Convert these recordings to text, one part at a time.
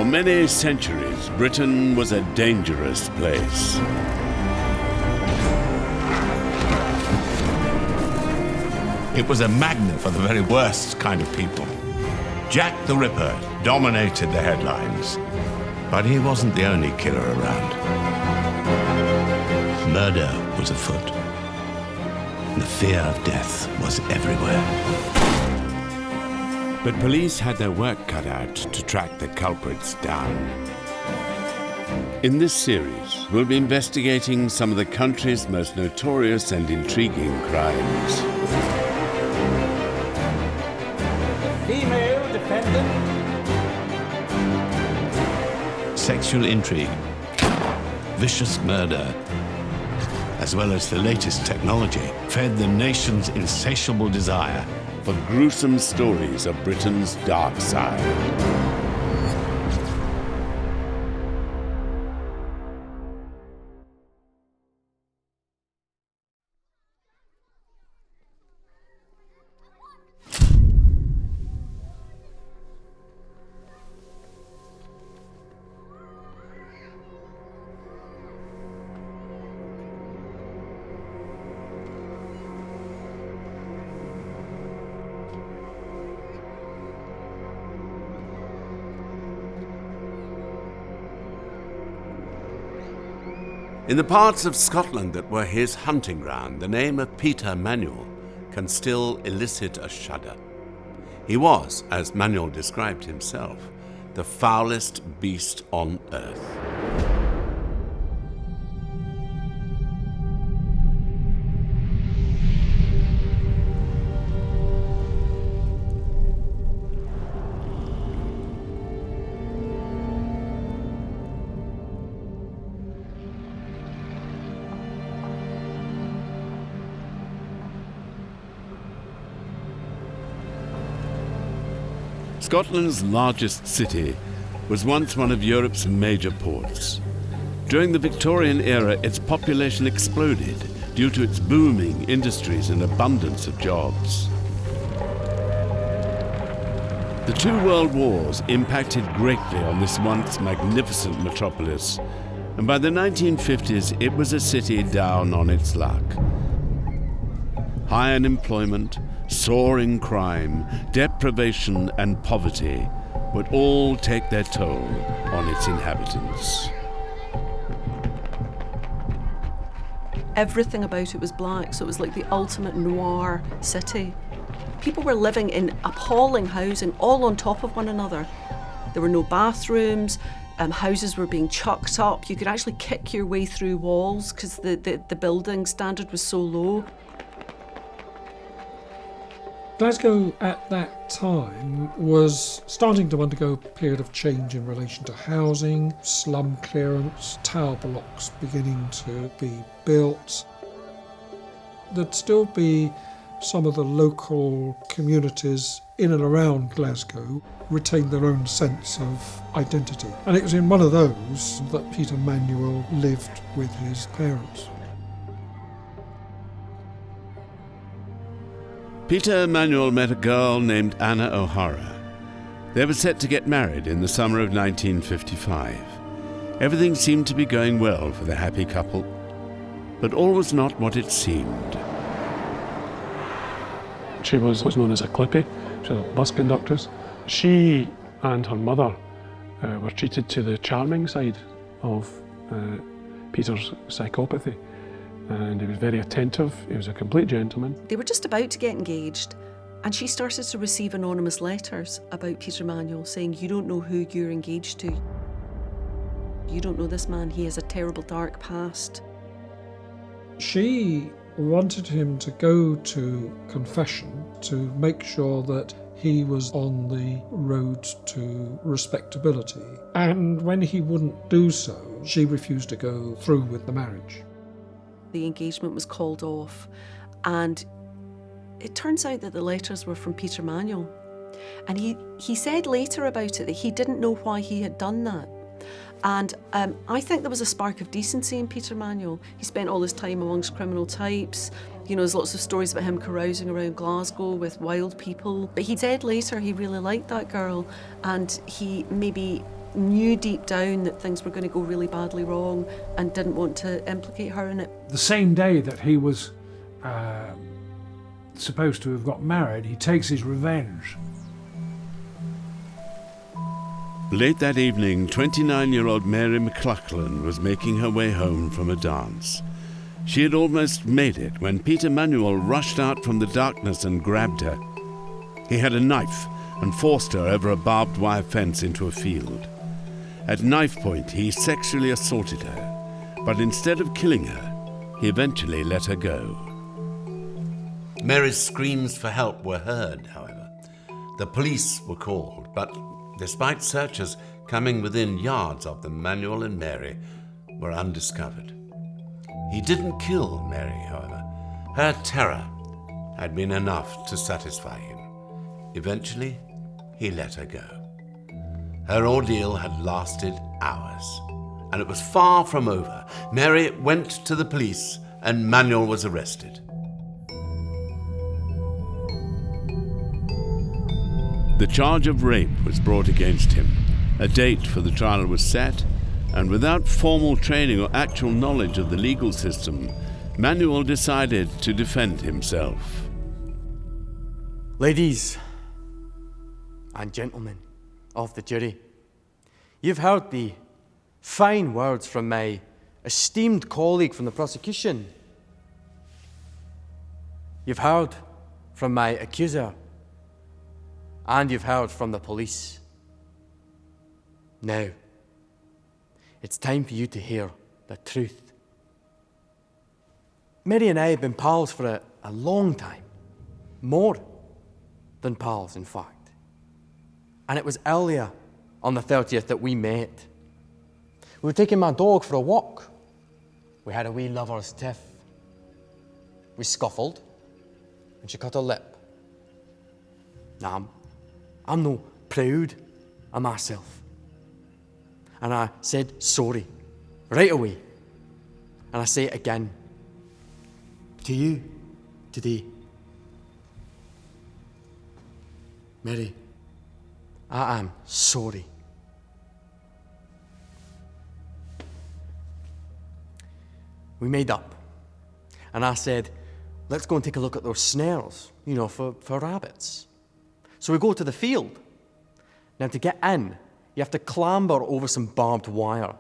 many centuries, Britain was a dangerous place. It was a magnet for the very worst kind of people. Jack the Ripper dominated the headlines, but he wasn't the only killer around. Murder was afoot. The fear of death was everywhere. But police had their work cut out to track the culprits down. In this series, we'll be investigating some of the country's most notorious and intriguing crimes. Female defendant. Sexual intrigue, vicious murder, as well as the latest technology, fed the nation's insatiable desire For gruesome stories of Britain's dark side. In the parts of Scotland that were his hunting ground, the name of Peter Manuel can still elicit a shudder. He was, as Manuel described himself, the foulest beast on earth. Scotland's largest city was once one of Europe's major ports. During the Victorian era, its population exploded due to its booming industries and abundance of jobs. The two world wars impacted greatly on this once magnificent metropolis, and by the 1950s, it was a city down on its luck. High unemployment, soaring crime, deprivation and poverty would all take their toll on its inhabitants. Everything about it was black, so it was like the ultimate noir city. People were living in appalling housing, all on top of one another. There were no bathrooms, houses were being chucked up. You could actually kick your way through walls because the building standard was so low. Glasgow at that time was starting to undergo a period of change in relation to housing, slum clearance, tower blocks beginning to be built. There'd still be some of the local communities in and around Glasgow retain their own sense of identity. And it was in one of those that Peter Manuel lived with his parents. Peter Manuel met a girl named Anna O'Hara. They were set to get married in the summer of 1955. Everything seemed to be going well for the happy couple, but all was not what it seemed. She was what's known as a clippy. She was a bus conductress. She and her mother were treated to the charming side of Peter's psychopathy. And he was very attentive, he was a complete gentleman. They were just about to get engaged, and she started to receive anonymous letters about Peter Manuel saying, "You don't know who you're engaged to. You don't know this man, he has a terrible dark past." She wanted him to go to confession to make sure that he was on the road to respectability. And when he wouldn't do so, she refused to go through with the marriage. The engagement was called off, and it turns out that the letters were from Peter Manuel. And he said later about it that he didn't know why he had done that. And I think there was a spark of decency in Peter Manuel. He spent all his time amongst criminal types. You know, there's lots of stories about him carousing around Glasgow with wild people. But he said later he really liked that girl, and he maybe knew deep down that things were going to go really badly wrong and didn't want to implicate her in it. The same day that he was supposed to have got married, he takes his revenge. Late that evening, 29-year-old Mary McLachlan was making her way home from a dance. She had almost made it when Peter Manuel rushed out from the darkness and grabbed her. He had a knife and forced her over a barbed wire fence into a field. At knife point, he sexually assaulted her, but instead of killing her, he eventually let her go. Mary's screams for help were heard, however. The police were called, but despite searchers coming within yards of them, Manuel and Mary were undiscovered. He didn't kill Mary, however. Her terror had been enough to satisfy him. Eventually, he let her go. Her ordeal had lasted hours, and it was far from over. Mary went to the police, and Manuel was arrested. The charge of rape was brought against him. A date for the trial was set, and without formal training or actual knowledge of the legal system, Manuel decided to defend himself. Ladies and gentlemen of the jury, you've heard the fine words from my esteemed colleague from the prosecution. You've heard from my accuser, and you've heard from the police. Now, it's time for you to hear the truth. Mary and I have been pals for a long time. More than pals, in fact. And it was earlier on the 30th that we met. We were taking my dog for a walk. We had a wee lover's tiff. We scuffled, and she cut her lip. Now, I'm no proud of myself. And I said sorry, right away. And I say it again, to you, today. Mary, I am sorry. We made up. And I said, let's go and take a look at those snares, for rabbits. So we go to the field. Now, to get in, you have to clamber over some barbed wire.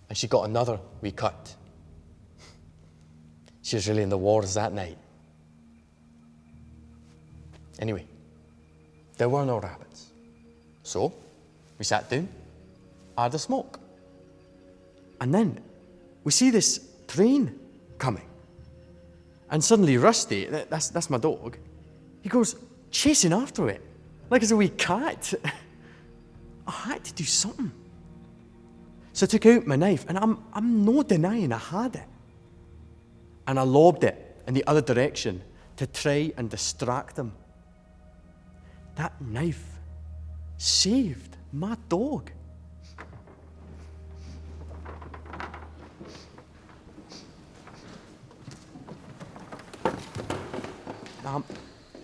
And she got another wee cut. She was really in the wars that night. Anyway, there were no rabbits. So, we sat down, had a smoke. And then, we see this train coming. And suddenly Rusty, that's my dog, he goes chasing after it, like it's a wee cat. I had to do something. So I took out my knife, and I'm no denying I had it. And I lobbed it in the other direction to try and distract him. That knife saved my dog.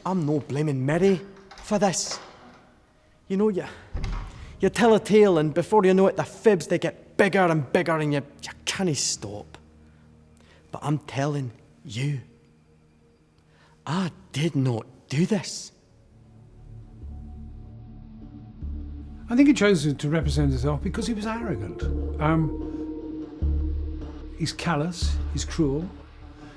I'm no blaming Mary for this. You tell a tale, and before you know it, the fibs, they get bigger and bigger, and you can't stop. But I'm telling you, I did not do this. I think he chose to represent himself because he was arrogant. He's callous, he's cruel,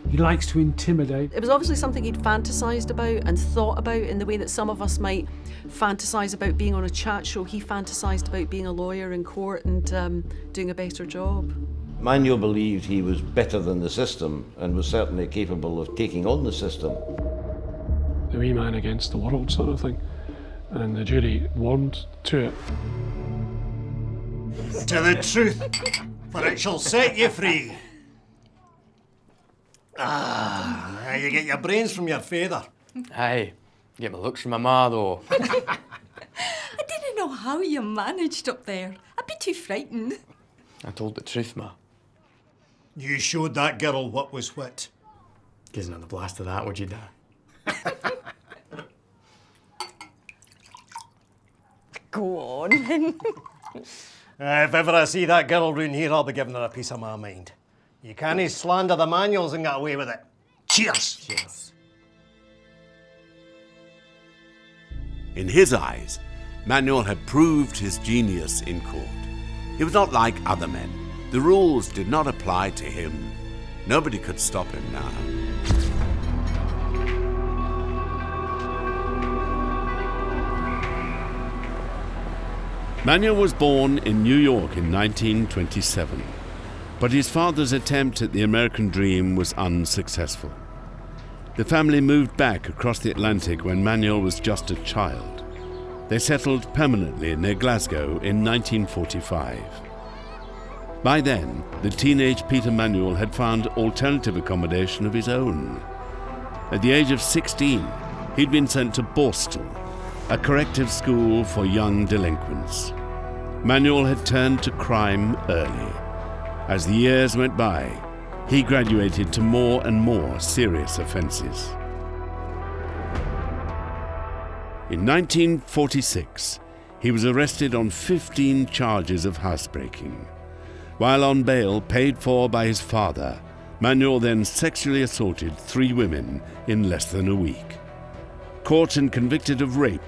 he likes to intimidate. It was obviously something he'd fantasised about and thought about in the way that some of us might fantasise about being on a chat show. He fantasised about being a lawyer in court and doing a better job. Manuel believed he was better than the system and was certainly capable of taking on the system. The wee man against the world sort of thing. And the jury warmed to it. To the truth, for it shall set you free. You get your brains from your father. Aye, get my looks from my ma, though. I didn't know how you managed up there. I'd be too frightened. I told the truth, ma. You showed that girl what was what. Gives another blast of that, would you, Dad? Go on, then. If ever I see that girl round here, I'll be giving her a piece of my mind. You can't slander the Manuels and get away with it. Cheers! Cheers. In his eyes, Manuel had proved his genius in court. He was not like other men. The rules did not apply to him. Nobody could stop him now. Manuel was born in New York in 1927, but his father's attempt at the American dream was unsuccessful. The family moved back across the Atlantic when Manuel was just a child. They settled permanently near Glasgow in 1945. By then, the teenage Peter Manuel had found alternative accommodation of his own. At the age of 16, he'd been sent to Borstal, a corrective school for young delinquents. Manuel had turned to crime early. As the years went by, he graduated to more and more serious offences. In 1946, he was arrested on 15 charges of housebreaking. While on bail paid for by his father, Manuel then sexually assaulted 3 women in less than a week. Caught and convicted of rape,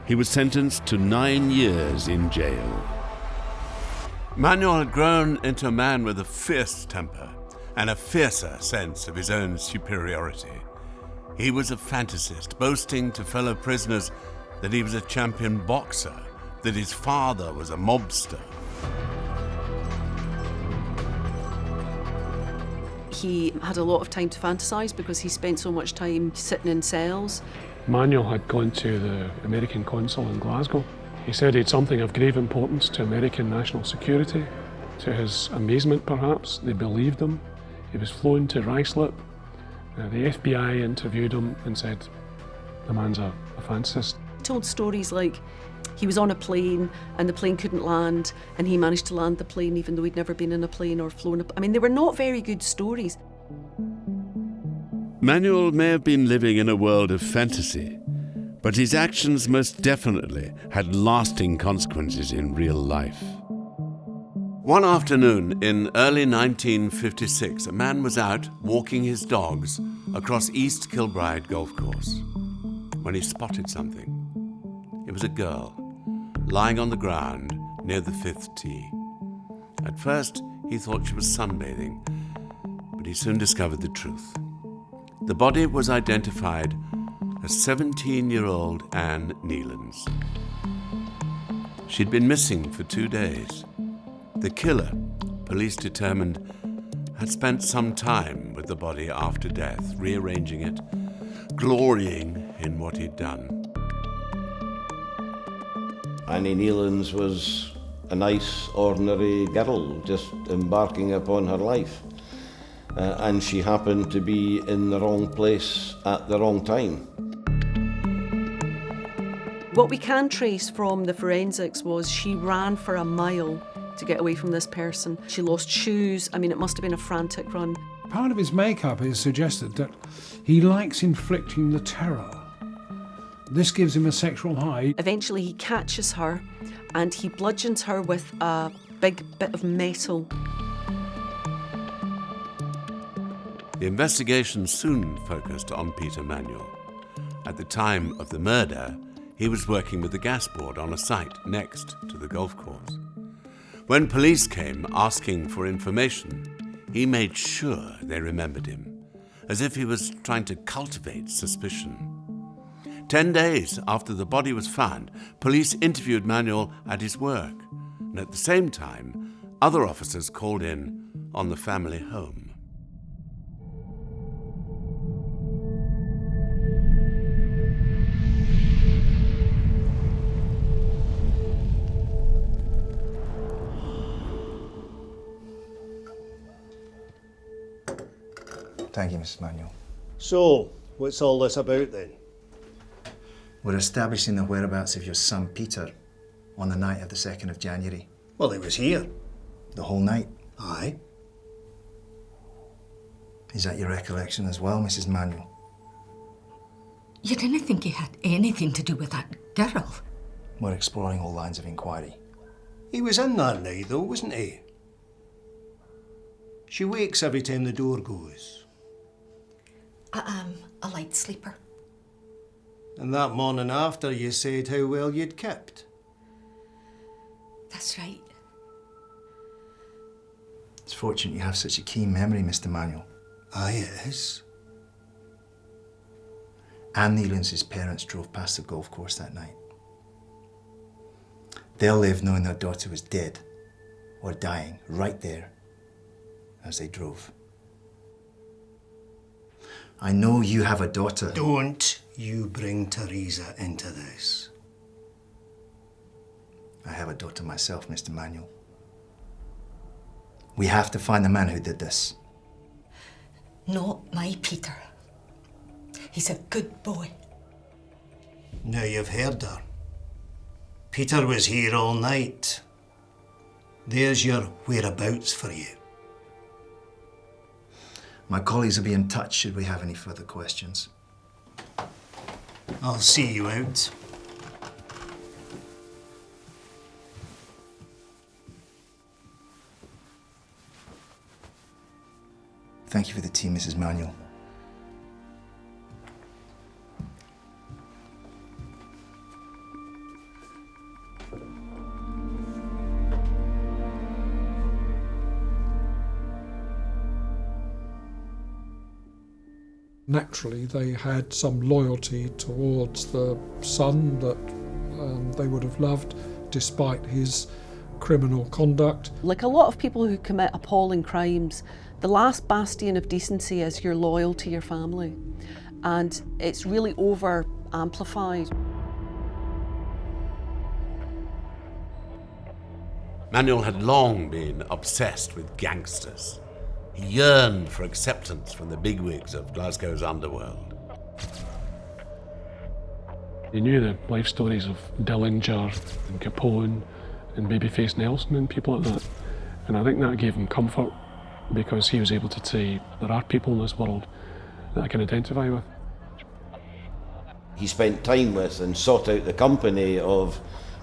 he was sentenced to 9 years in jail. Manuel had grown into a man with a fierce temper and a fiercer sense of his own superiority. He was a fantasist, boasting to fellow prisoners that he was a champion boxer, that his father was a mobster. He had a lot of time to fantasise because he spent so much time sitting in cells. Manuel had gone to the American consul in Glasgow. He said he had something of grave importance to American national security. To his amazement, perhaps, they believed him. He was flown to Ruxton. The FBI interviewed him and said, the man's a fantasist. He told stories like he was on a plane and the plane couldn't land and he managed to land the plane even though he'd never been in a plane or flown a plane. I mean, they were not very good stories. Manuel may have been living in a world of fantasy, but his actions most definitely had lasting consequences in real life. One afternoon in early 1956, a man was out walking his dogs across East Kilbride Golf Course when he spotted something. It was a girl lying on the ground near the 5th tee. At first, he thought she was sunbathing, but he soon discovered the truth. The body was identified as 17-year-old Anne Nealons. She'd been missing for 2 days. The killer, police determined, had spent some time with the body after death, rearranging it, glorying in what he'd done. Annie Nealons was a nice, ordinary girl, just embarking upon her life. And she happened to be in the wrong place at the wrong time. What we can trace from the forensics was she ran for a mile to get away from this person. She lost shoes. I mean, it must have been a frantic run. Part of his makeup is suggested that he likes inflicting the terror. This gives him a sexual high. Eventually he catches her and he bludgeons her with a big bit of metal. The investigation soon focused on Peter Manuel. At the time of the murder, he was working with the gas board on a site next to the golf course. When police came asking for information, he made sure they remembered him, as if he was trying to cultivate suspicion. 10 days after the body was found, police interviewed Manuel at his work, and at the same time, other officers called in on the family home. Thank you, Mrs. Manuel. So, what's all this about then? We're establishing the whereabouts of your son, Peter, on the night of the 2nd of January. Well, he was here. The whole night? Aye. Is that your recollection as well, Mrs. Manuel? You didn't think he had anything to do with that girl? We're exploring all lines of inquiry. He was in that night, though, wasn't he? She wakes every time the door goes. I am a light sleeper. And that morning after, you said how well you'd kept. That's right. It's fortunate you have such a keen memory, Mr. Manuel. Aye, it is. Anne Nealon's parents drove past the golf course that night. They'll live knowing their daughter was dead or dying right there as they drove. I know you have a daughter. Don't you bring Teresa into this. I have a daughter myself, Mr. Manuel. We have to find the man who did this. Not my Peter. He's a good boy. Now you've heard her. Peter was here all night. There's your whereabouts for you. My colleagues will be in touch should we have any further questions. I'll see you out. Thank you for the tea, Mrs. Manuel. Naturally, they had some loyalty towards the son that they would have loved, despite his criminal conduct. Like a lot of people who commit appalling crimes, the last bastion of decency is you're loyal to your family. And it's really over-amplified. Manuel had long been obsessed with gangsters. He yearned for acceptance from the bigwigs of Glasgow's underworld. He knew the life stories of Dillinger and Capone and Babyface Nelson and people like that. And I think that gave him comfort because he was able to say, there are people in this world that I can identify with. He spent time with and sought out the company of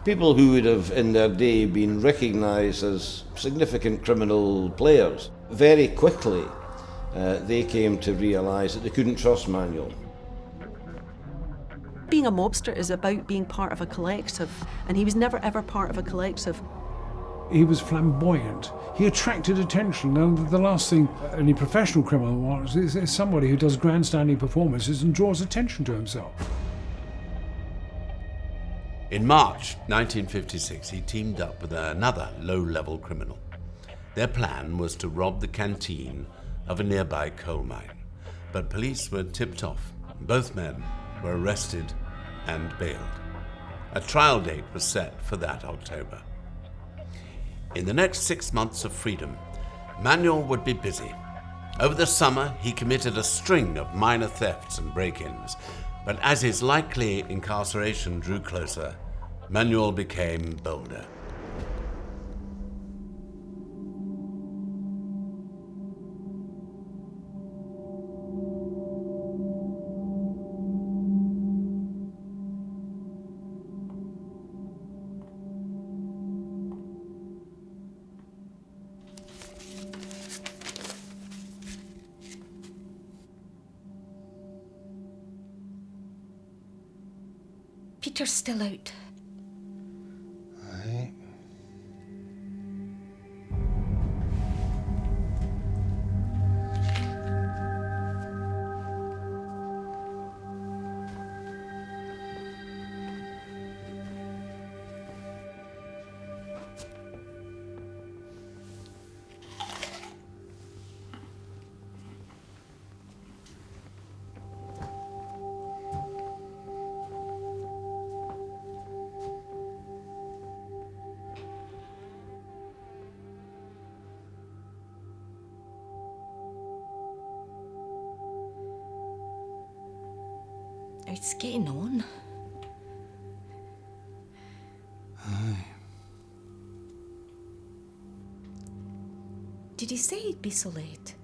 people who would have in their day been recognised as significant criminal players. Very quickly, they came to realise that they couldn't trust Manuel. Being a mobster is about being part of a collective, and he was never ever part of a collective. He was flamboyant. He attracted attention. Now, the last thing any professional criminal wants is somebody who does grandstanding performances and draws attention to himself. In March 1956, he teamed up with another low-level criminal. Their plan was to rob the canteen of a nearby coal mine, but police were tipped off. Both men were arrested and bailed. A trial date was set for that October. In the next 6 months of freedom, Manuel would be busy. Over the summer, he committed a string of minor thefts and break-ins, but as his likely incarceration drew closer, Manuel became bolder. Peter's still out. Aye. It's getting on. Aye. Did he say he'd be so late?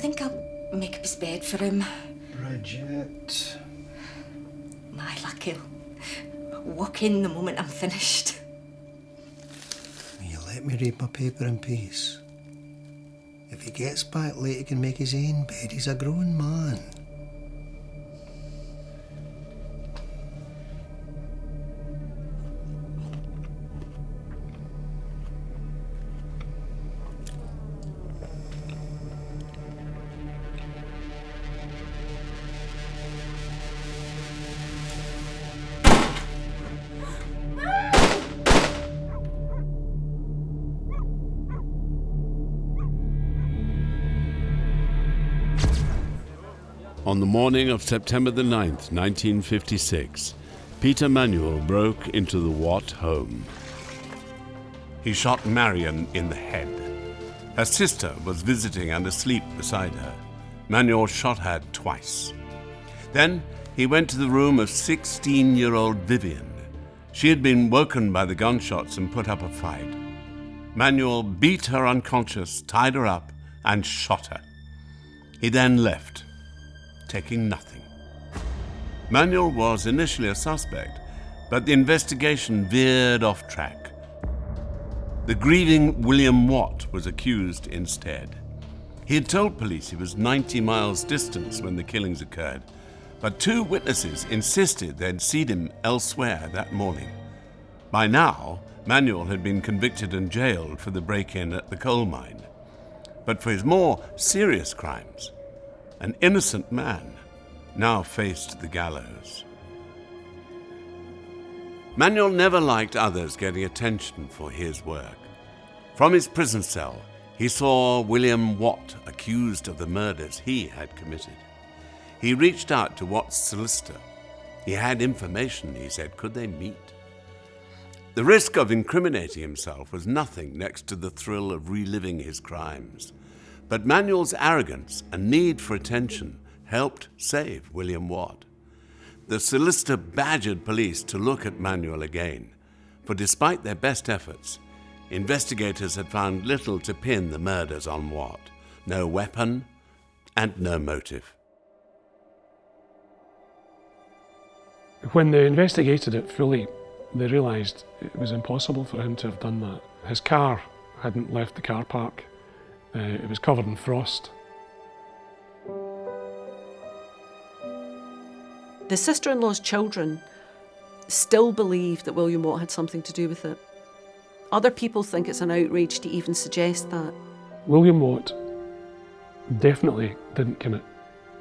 think I'll make up his bed for him. Bridget. My luck, he'll walk in the moment I'm finished. Will you let me read my paper in peace? If he gets back late, he can make his own bed. He's a grown man. On the morning of September the 9th, 1956, Peter Manuel broke into the Watt home. He shot Marion in the head. Her sister was visiting and asleep beside her. Manuel shot her twice. Then he went to the room of 16-year-old Vivian. She had been woken by the gunshots and put up a fight. Manuel beat her unconscious, tied her up, and shot her. He then left, taking nothing. Manuel was initially a suspect, but the investigation veered off track. The grieving William Watt was accused instead. He had told police he was 90 miles distant when the killings occurred, but two witnesses insisted they'd seen him elsewhere that morning. By now, Manuel had been convicted and jailed for the break-in at the coal mine. But for his more serious crimes, an innocent man now faced the gallows. Manuel never liked others getting attention for his work. From his prison cell, he saw William Watt accused of the murders he had committed. He reached out to Watt's solicitor. He had information, he said. Could they meet? The risk of incriminating himself was nothing next to the thrill of reliving his crimes. But Manuel's arrogance and need for attention helped save William Watt. The solicitor badgered police to look at Manuel again, for despite their best efforts, investigators had found little to pin the murders on Watt. No weapon and no motive. When they investigated it fully, they realised it was impossible for him to have done that. His car hadn't left the car park. It was covered in frost. The sister-in-law's children still believe that William Watt had something to do with it. Other people think it's an outrage to even suggest that. William Watt definitely didn't commit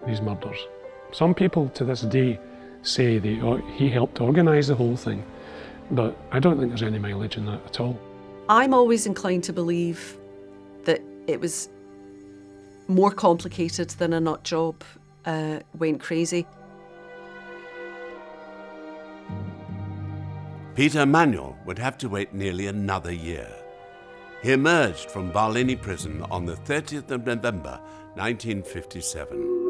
these murders. Some people to this day say he helped organise the whole thing, but I don't think there's any mileage in that at all. I'm always inclined to believe that it was more complicated than a nut job went crazy. Peter Manuel would have to wait nearly another year. He emerged from Barlinnie prison on the 30th of November, 1957.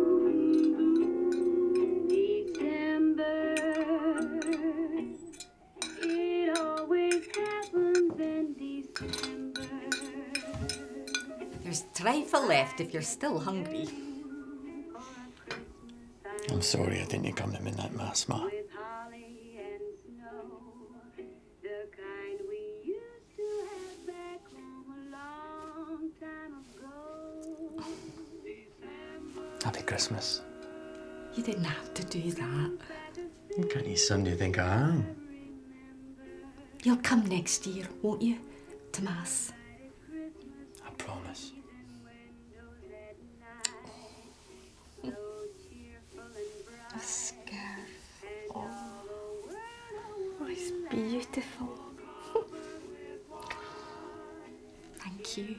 There's trifle left if you're still hungry. I'm sorry I didn't come to midnight mass, Ma. Happy Christmas. You didn't have to do that. What kind of son do you think I am? You'll come next year, won't you, to Mass? I promise. A scarf. Oh, it's beautiful. Thank you.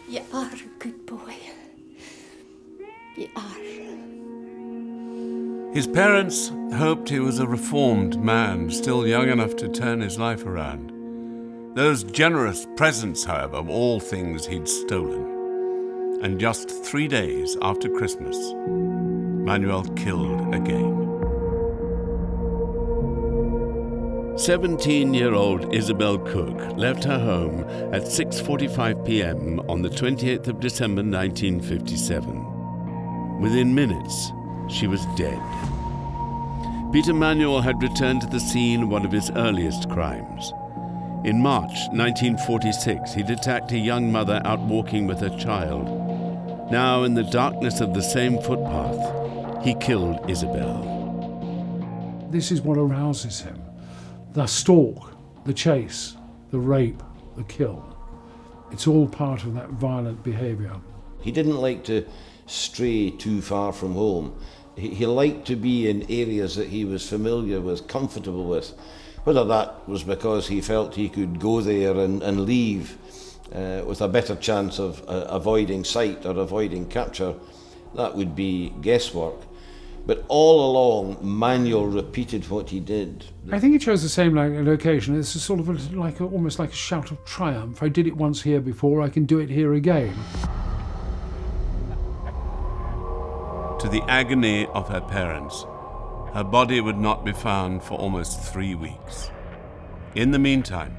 You are a good boy. You are. His parents hoped he was a reformed man, still young enough to turn his life around. Those generous presents, however, were all things he'd stolen. And just 3 days after Christmas, Manuel killed again. 17-year-old Isabel Cook left her home at 6:45 p.m. on the 28th of December 1957. Within minutes, she was dead. Peter Manuel had returned to the scene of one of his earliest crimes. In March 1946, he'd attacked a young mother out walking with her child. Now, in the darkness of the same footpath, he killed Isabel. This is what arouses him. The stalk, the chase, the rape, the kill. It's all part of that violent behaviour. He didn't like to stray too far from home. He liked to be in areas that he was familiar with, comfortable with. Whether that was because he felt he could go there and leave with a better chance of avoiding sight or avoiding capture, that would be guesswork. But all along, Manuel repeated what he did. I think he chose the same location. It's a sort of almost like a shout of triumph. I did it once here before, I can do it here again. To the agony of her parents, her body would not be found for almost 3 weeks. In the meantime,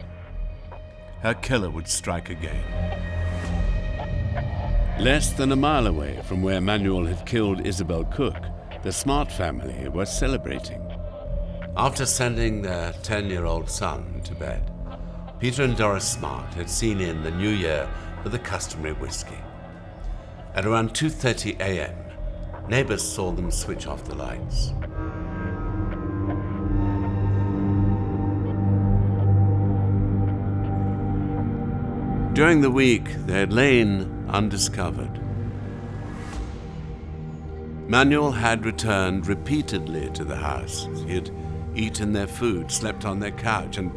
her killer would strike again. Less than a mile away from where Manuel had killed Isabel Cook, the Smart family was celebrating. After sending their 10-year-old son to bed, Peter and Doris Smart had seen in the new year with the customary whiskey. At around 2:30 a.m., neighbours saw them switch off the lights. During the week, they had lain undiscovered. Manuel had returned repeatedly to the house. He had eaten their food, slept on their couch, and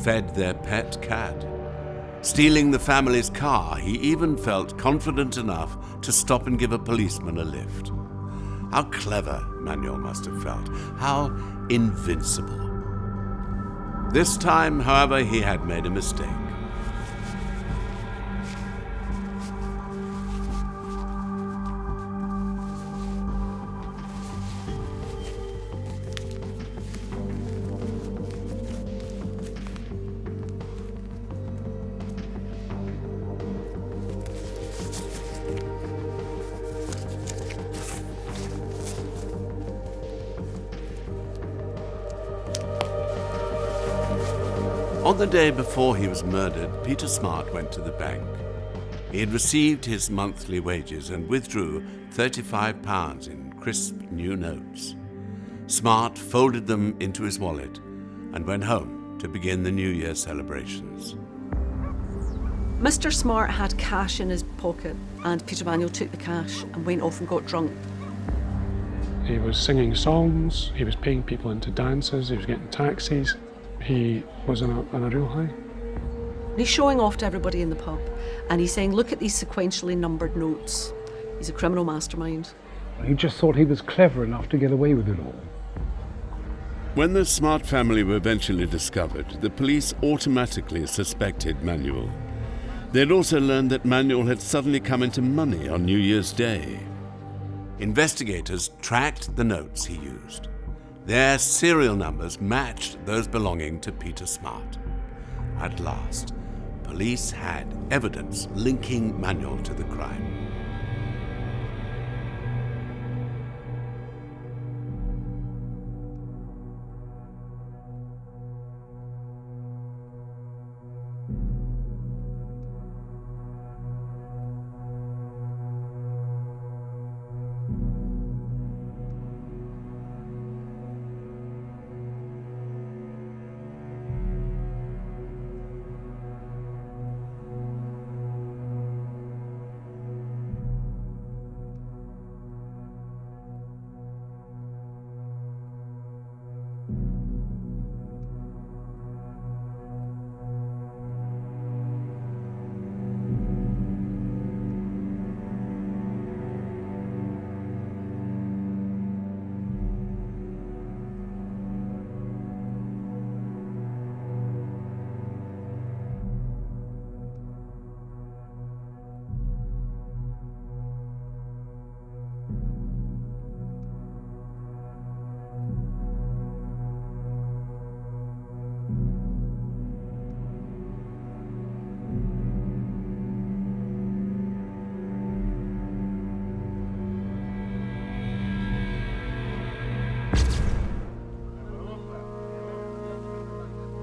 fed their pet cat. Stealing the family's car, he even felt confident enough to stop and give a policeman a lift. How clever Manuel must have felt. How invincible. This time, however, he had made a mistake. On the day before he was murdered, Peter Smart went to the bank. He had received his monthly wages and withdrew £35 in crisp new notes. Smart folded them into his wallet and went home to begin the New Year celebrations. Mr. Smart had cash in his pocket, and Peter Manuel took the cash and went off and got drunk. He was singing songs, he was paying people into dances, he was getting taxis. He was on a real high. He's showing off to everybody in the pub, and he's saying, look at these sequentially numbered notes. He's a criminal mastermind. He just thought he was clever enough to get away with it all. When the Smart family were eventually discovered, the police automatically suspected Manuel. They'd also learned that Manuel had suddenly come into money on New Year's Day. Investigators tracked the notes he used. Their serial numbers matched those belonging to Peter Smart. At last, police had evidence linking Manuel to the crime.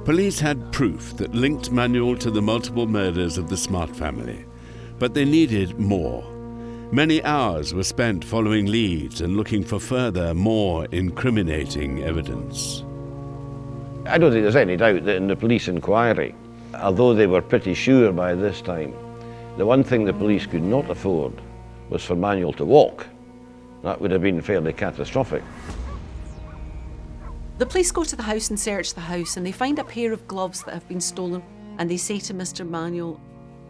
Police had proof that linked Manuel to the multiple murders of the Smart family, but they needed more. Many hours were spent following leads and looking for further, more incriminating evidence. I don't think there's any doubt that in the police inquiry, although they were pretty sure by this time, the one thing the police could not afford was for Manuel to walk. That would have been fairly catastrophic. The police go to the house and search the house, and they find a pair of gloves that have been stolen, and they say to Mr. Manuel,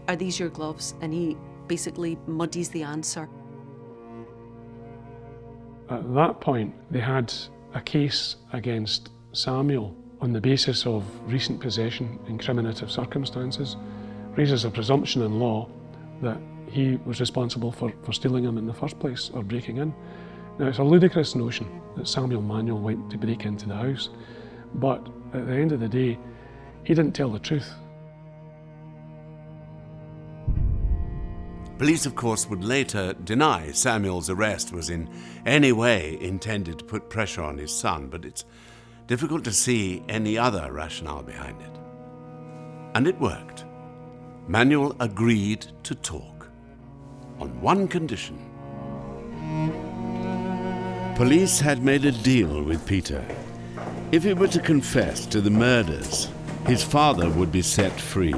"Are these your gloves?" And he basically muddies the answer. At that point, they had a case against Samuel on the basis of recent possession in criminative circumstances, raises a presumption in law that he was responsible for stealing them in the first place or breaking in. Now, it's a ludicrous notion that Samuel Manuel went to break into the house, but at the end of the day, he didn't tell the truth. Police, of course, would later deny Samuel's arrest was in any way intended to put pressure on his son, but it's difficult to see any other rationale behind it. And it worked. Manuel agreed to talk, on one condition. Police had made a deal with Peter. If he were to confess to the murders, his father would be set free.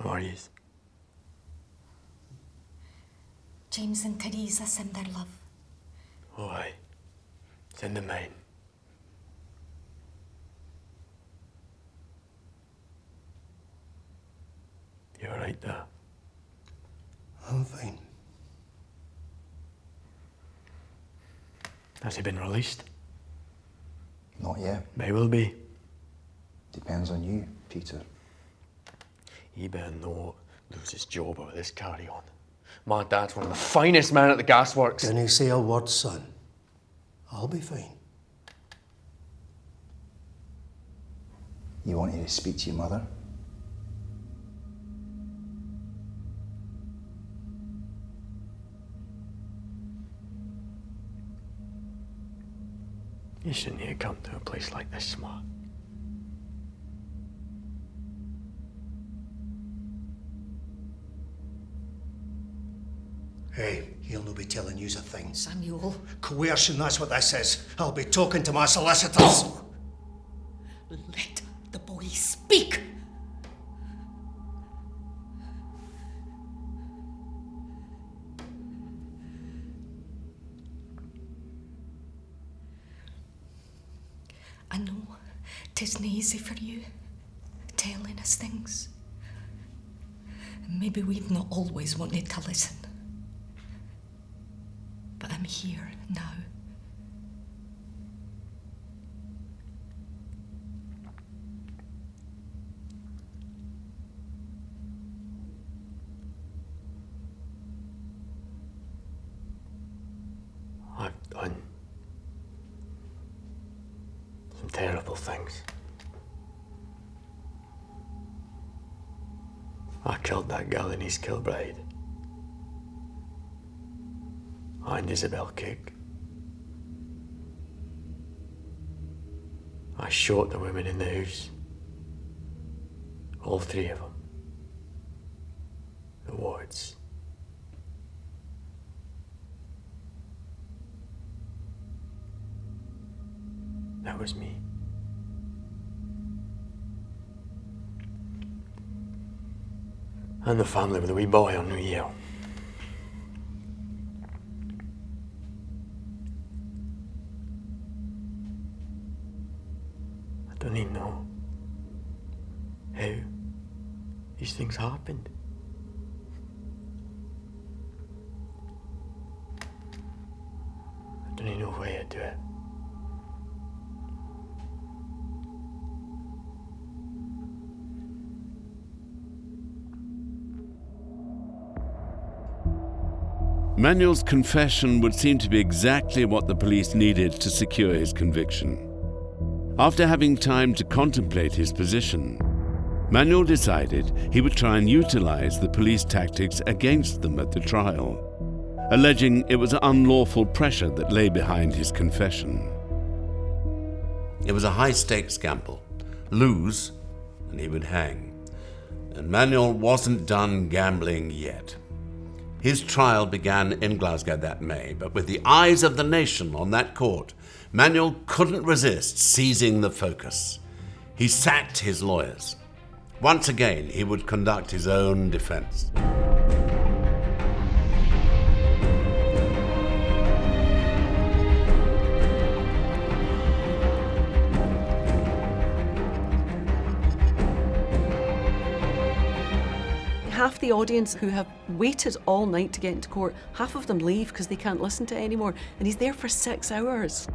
How are you? James and Teresa send their love. Oh, aye. Send them mine. You all right there? I'm fine. Has he been released? Not yet. May will be. Depends on you, Peter. He better not lose his job over this carry on. My dad's one of the finest men at the gasworks. Can you say a word, son? I'll be fine. You wanted to speak to your mother? You shouldn't have come to a place like this, Smart. Hey, he'll no be telling yous a thing. Samuel. Coercion, that's what this is. I'll be talking to my solicitors. Let the boy speak. I know 'tisn't easy for you, telling us things. Maybe we've not always wanted to listen. But I'm here now. I've done some terrible things. I killed that girl in East Kilbride. And Isabel Cake. I shot the women in the house. All three of them. The wards. That was me. And the family with the wee boy on New Year. I don't even know how these things happened. Don't you know why I do it? Manuel's confession would seem to be exactly what the police needed to secure his conviction. After having time to contemplate his position, Manuel decided he would try and utilize the police tactics against them at the trial, alleging it was unlawful pressure that lay behind his confession. It was a high-stakes gamble. Lose, and he would hang. And Manuel wasn't done gambling yet. His trial began in Glasgow that May, but with the eyes of the nation on that court, Manuel couldn't resist seizing the focus. He sacked his lawyers. Once again, he would conduct his own defense. Half the audience who have waited all night to get into court, half of them leave because they can't listen to it anymore, and he's there for 6 hours.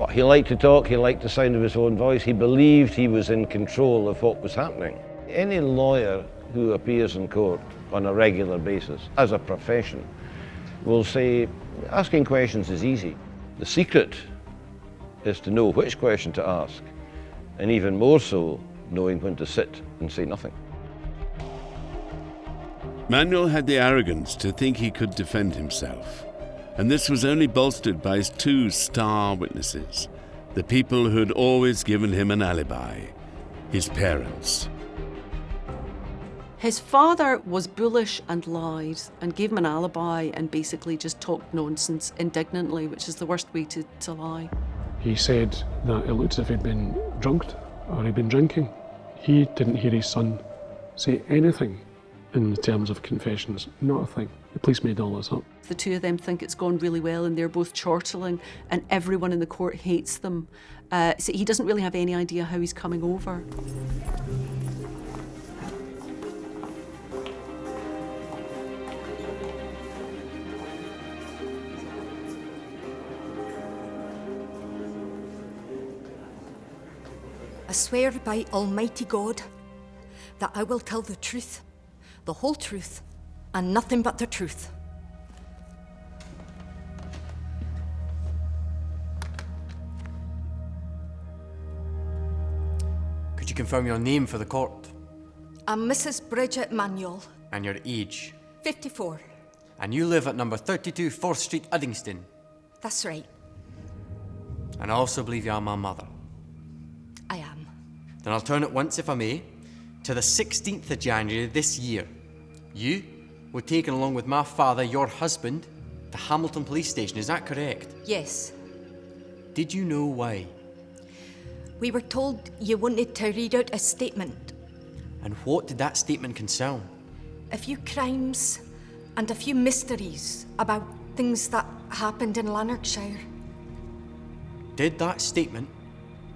He liked to talk, he liked the sound of his own voice, he believed he was in control of what was happening. Any lawyer who appears in court on a regular basis, as a profession, will say, asking questions is easy. The secret is to know which question to ask, and even more so, knowing when to sit and say nothing. Manuel had the arrogance to think he could defend himself, and this was only bolstered by his 2 star witnesses, the people who had always given him an alibi, his parents. His father was bullish and lied and gave him an alibi and basically just talked nonsense indignantly, which is the worst way to lie. He said that it looked as if he'd been drugged or he'd been drinking. He didn't hear his son say anything in terms of confessions, not a thing. The police made all this up. The 2 of them think it's gone really well and they're both chortling and everyone in the court hates them. So he doesn't really have any idea how he's coming over. I swear by Almighty God that I will tell the truth, the whole truth, and nothing but the truth. Could you confirm your name for the court? I'm Mrs. Bridget Manuel, And your age? 54. And you live at number 32 4th Street, Uddingston? That's right, And I also believe you are my mother. I am. Then I'll turn it once, if I may, to the 16th of January this year. You were taken along with my father, your husband, to Hamilton Police Station, is that correct? Yes. Did you know why? We were told you wanted to read out a statement. And what did that statement concern? A few crimes and a few mysteries about things that happened in Lanarkshire. Did that statement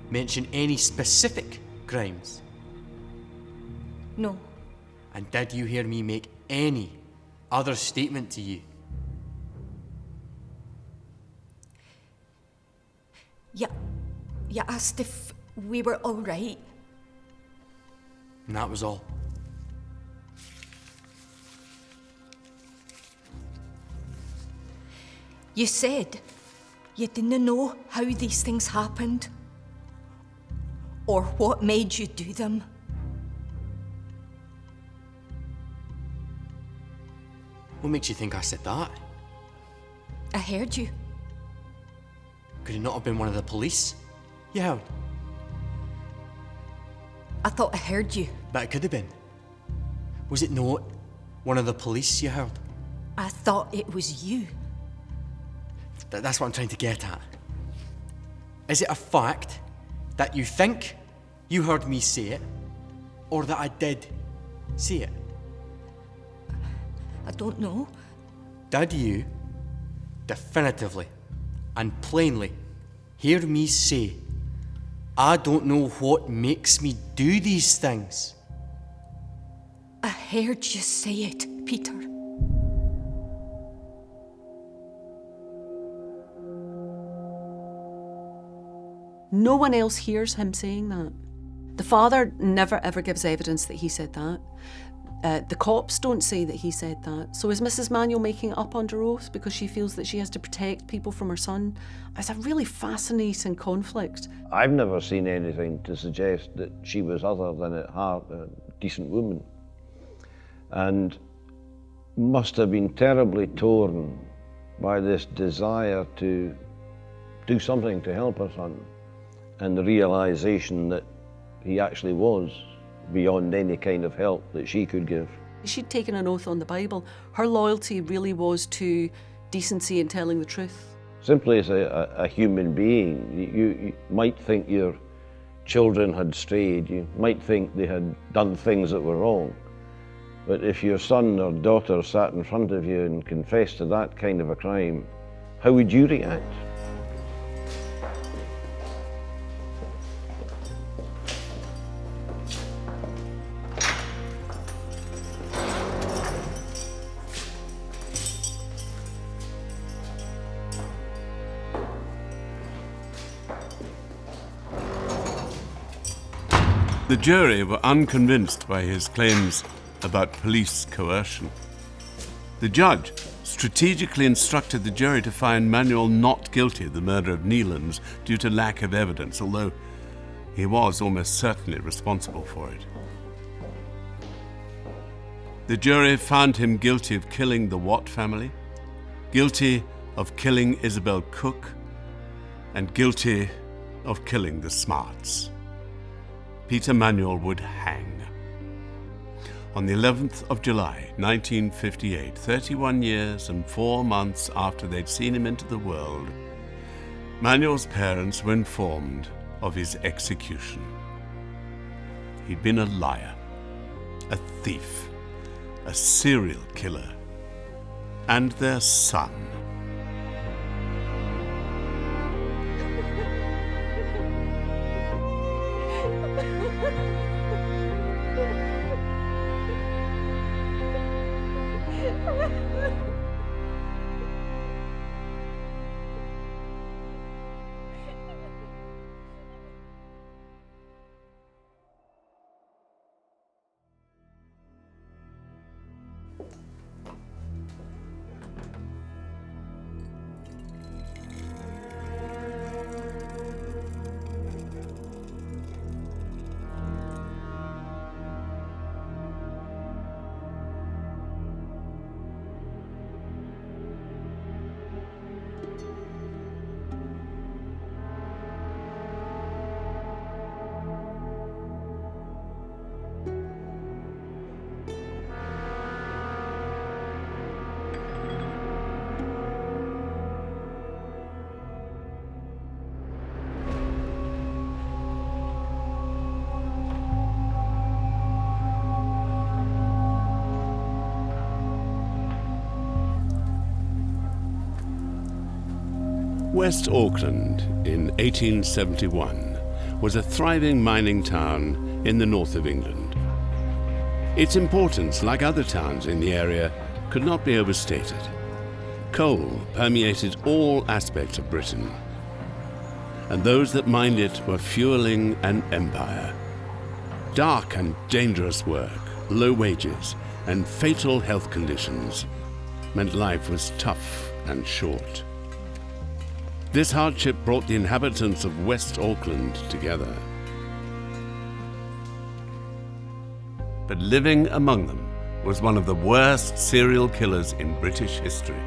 mention any specific crimes? No. And did you hear me make any other statement to you? You asked if we were all right. And that was all. You said you didn't know how these things happened or what made you do them. What makes you think I said that? I heard you. Could it not have been one of the police you heard? I thought I heard you. But it could have been. Was it not one of the police you heard? I thought it was you. That's what I'm trying to get at. Is it a fact that you think you heard me say it, or that I did say it? I don't know. Did you definitively and plainly hear me say, I don't know what makes me do these things? I heard you say it, Peter. No one else hears him saying that. The father never ever gives evidence that he said that. The cops don't say that he said that. So is Mrs. Manuel making it up under oath because she feels that she has to protect people from her son? It's a really fascinating conflict. I've never seen anything to suggest that she was other than at heart a decent woman, and must have been terribly torn by this desire to do something to help her son, and the realisation that he actually was beyond any kind of help that she could give. She'd taken an oath on the Bible. Her loyalty really was to decency and telling the truth. Simply as a human being, you might think your children had strayed, you might think they had done things that were wrong, but if your son or daughter sat in front of you and confessed to that kind of a crime, how would you react? The jury were unconvinced by his claims about police coercion. The judge strategically instructed the jury to find Manuel not guilty of the murder of Neelands due to lack of evidence, although he was almost certainly responsible for it. The jury found him guilty of killing the Watt family, guilty of killing Isabel Cook, and guilty of killing the Smarts. Peter Manuel would hang. On the 11th of July, 1958, 31 years and 4 months after they'd seen him into the world, Manuel's parents were informed of his execution. He'd been a liar, a thief, a serial killer, and their son. West Auckland in 1871 was a thriving mining town in the north of England. Its importance, like other towns in the area, could not be overstated. Coal permeated all aspects of Britain, and those that mined it were fueling an empire. Dark and dangerous work, low wages, and fatal health conditions meant life was tough and short. This hardship brought the inhabitants of West Auckland together. But living among them was one of the worst serial killers in British history.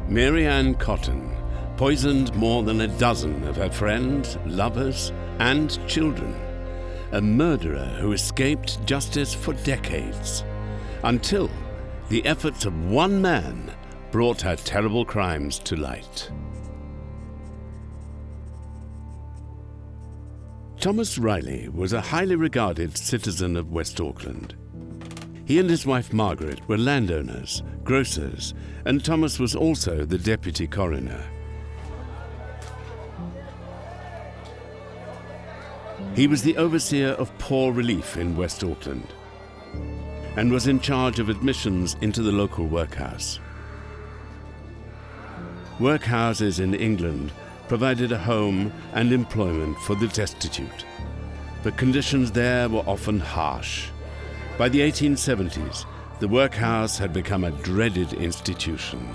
Mary Ann Cotton poisoned more than a dozen of her friends, lovers, and children. A murderer who escaped justice for decades, until the efforts of one man brought her terrible crimes to light. Thomas Riley was a highly regarded citizen of West Auckland. He and his wife Margaret were landowners, grocers, and Thomas was also the deputy coroner. He was the overseer of poor relief in West Auckland and was in charge of admissions into the local workhouse. Workhouses in England provided a home and employment for the destitute. But conditions there were often harsh. By the 1870s, the workhouse had become a dreaded institution.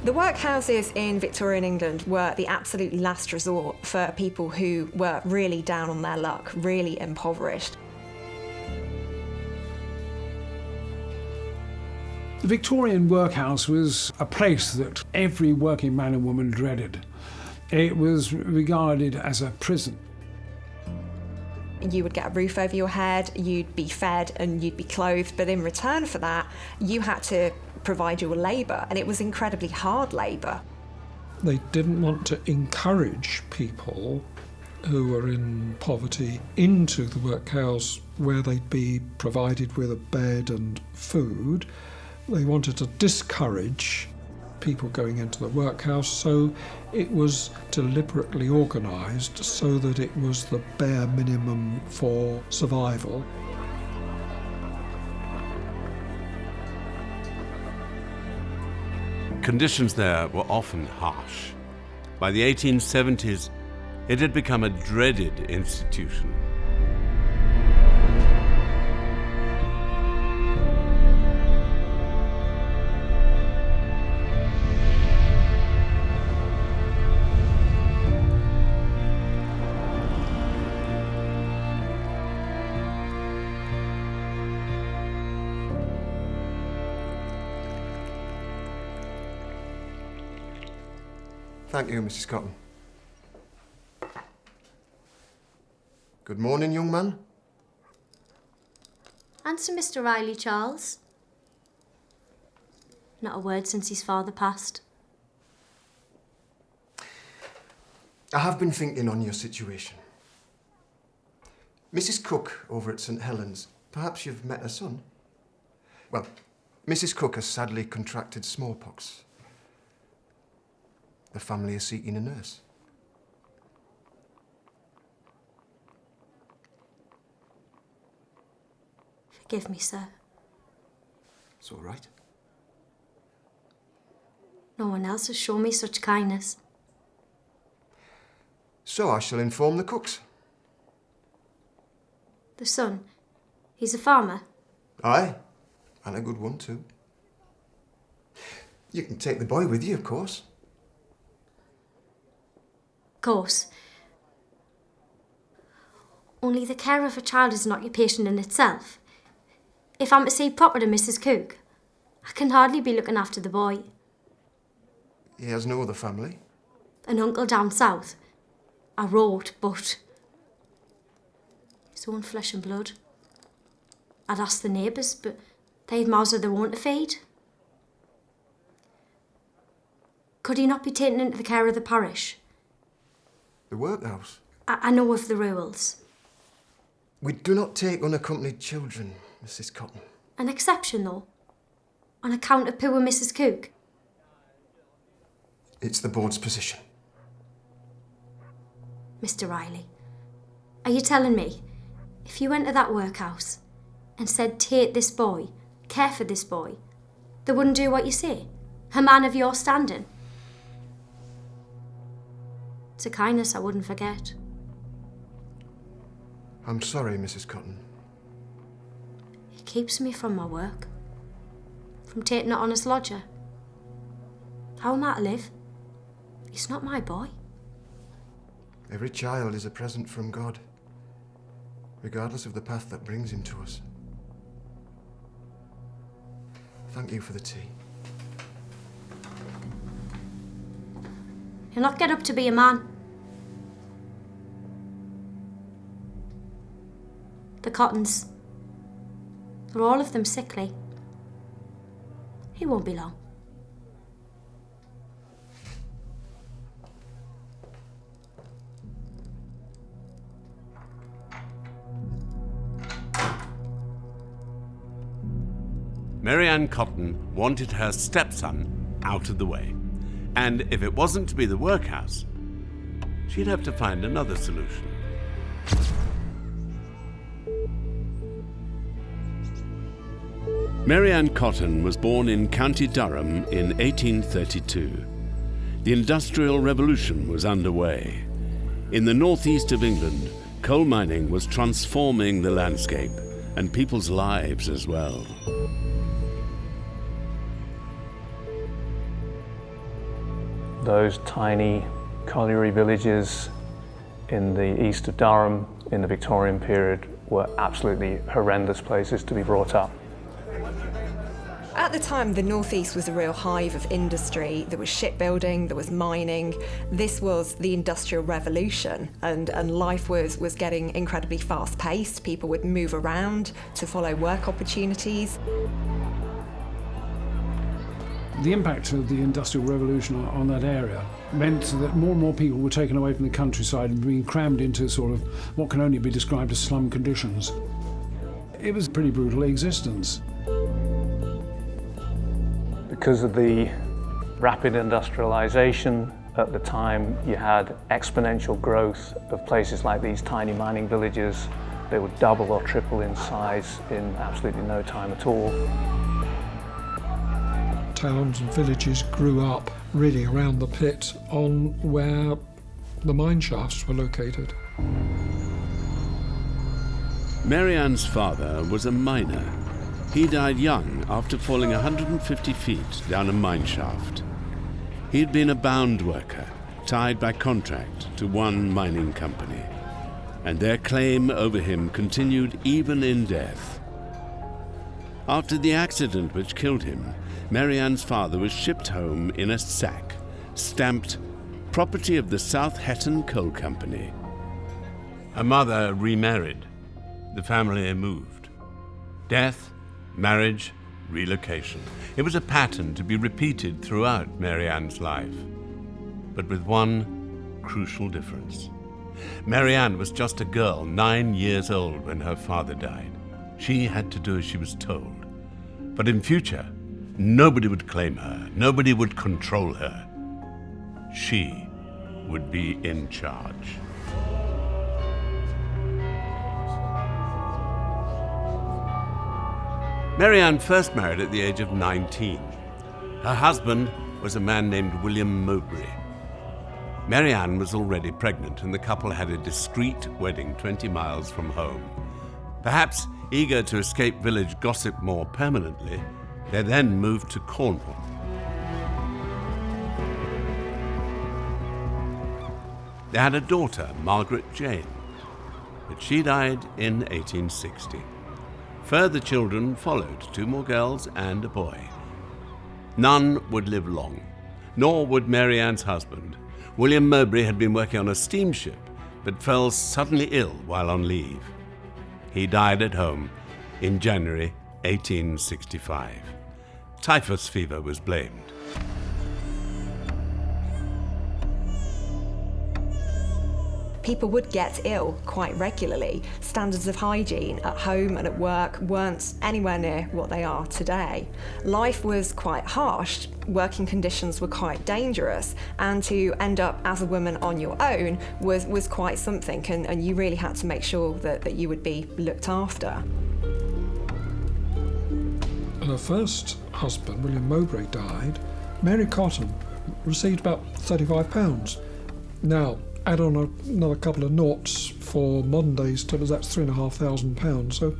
The workhouses in Victorian England were the absolute last resort for people who were really down on their luck, really impoverished. The Victorian workhouse was a place that every working man and woman dreaded. It was regarded as a prison. You would get a roof over your head, you'd be fed and you'd be clothed, but in return for that, you had to provide your labour, and it was incredibly hard labour. They didn't want to encourage people who were in poverty into the workhouse where they'd be provided with a bed and food. They wanted to discourage people going into the workhouse, so it was deliberately organised so that it was the bare minimum for survival. Conditions there were often harsh. By the 1870s, it had become a dreaded institution. Thank you, Mrs. Cotton. Good morning, young man. Answer Mr. Riley, Charles. Not a word since his father passed. I have been thinking on your situation. Mrs. Cook over at St. Helens, perhaps you've met her son? Well, Mrs. Cook has sadly contracted smallpox. The family is seeking a nurse. Forgive me, sir. It's all right. No one else has shown me such kindness. So I shall inform the cooks. The son, he's a farmer. Aye, and a good one too. You can take the boy with you, of course. Of course. Only the care of a child is an occupation in itself. If I'm to say proper to Mrs. Cook, I can hardly be looking after the boy. He has no other family? An uncle down south. I wrote, but his own flesh and blood. I'd asked the neighbours, but they'd mouths of their own to feed. Could he not be taken into the care of the parish? The workhouse? I know of the rules. We do not take unaccompanied children, Mrs. Cotton. An exception, though? On account of poor Mrs. Cook? It's the board's position. Mr. Riley, are you telling me, if you went to that workhouse and said, take this boy, care for this boy, they wouldn't do what you say? A man of your standing? It's a kindness I wouldn't forget. I'm sorry, Mrs. Cotton. It keeps me from my work, from taking an honest lodger. How am I to live? He's not my boy. Every child is a present from God, regardless of the path that brings him to us. Thank you for the tea. You'll not get up to be a man. The Cottons, they're all of them sickly. He won't be long. Mary Ann Cotton wanted her stepson out of the way. And if it wasn't to be the workhouse, she'd have to find another solution. Mary Ann Cotton was born in County Durham in 1832. The Industrial Revolution was underway. In the northeast of England, coal mining was transforming the landscape and people's lives as well. Those tiny colliery villages in the east of Durham in the Victorian period were absolutely horrendous places to be brought up. At the time, the northeast was a real hive of industry. There was shipbuilding, there was mining. This was the Industrial Revolution, and life was getting incredibly fast-paced. People would move around to follow work opportunities. The impact of the Industrial Revolution on that area meant that more and more people were taken away from the countryside and being crammed into sort of what can only be described as slum conditions. It was a pretty brutal existence. Because of the rapid industrialisation at the time, you had exponential growth of places like these tiny mining villages. They would double or triple in size in absolutely no time at all. Towns and villages grew up really around the pit on where the mine shafts were located. Mary Ann's father was a miner. He died young after falling 150 feet down a mine shaft. He had been a bound worker, tied by contract to one mining company, and their claim over him continued even in death. After the accident which killed him, Mary Ann's father was shipped home in a sack, stamped property of the South Hetton Coal Company. Her mother remarried. The family moved. Death, marriage, relocation. It was a pattern to be repeated throughout Mary Ann's life, but with one crucial difference. Mary Ann was just a girl, 9 years old, when her father died. She had to do as she was told. But in future, nobody would claim her, nobody would control her. She would be in charge. Mary Ann first married at the age of 19. Her husband was a man named William Mowbray. Mary Ann was already pregnant, and the couple had a discreet wedding 20 miles from home. Perhaps eager to escape village gossip more permanently, they then moved to Cornwall. They had a daughter, Margaret Jane, but she died in 1860. Further children followed, 2 more girls and a boy. None would live long, nor would Mary Ann's husband. William Mowbray had been working on a steamship, but fell suddenly ill while on leave. He died at home in January 1865. Typhus fever was blamed. People would get ill quite regularly. Standards of hygiene at home and at work weren't anywhere near what they are today. Life was quite harsh, working conditions were quite dangerous, and to end up as a woman on your own was quite something, and you really had to make sure that you would be looked after. Her first husband, William Mowbray, died. Mary Cotton received about £35. Now, add on another couple of noughts for modern days, that's £3,500, so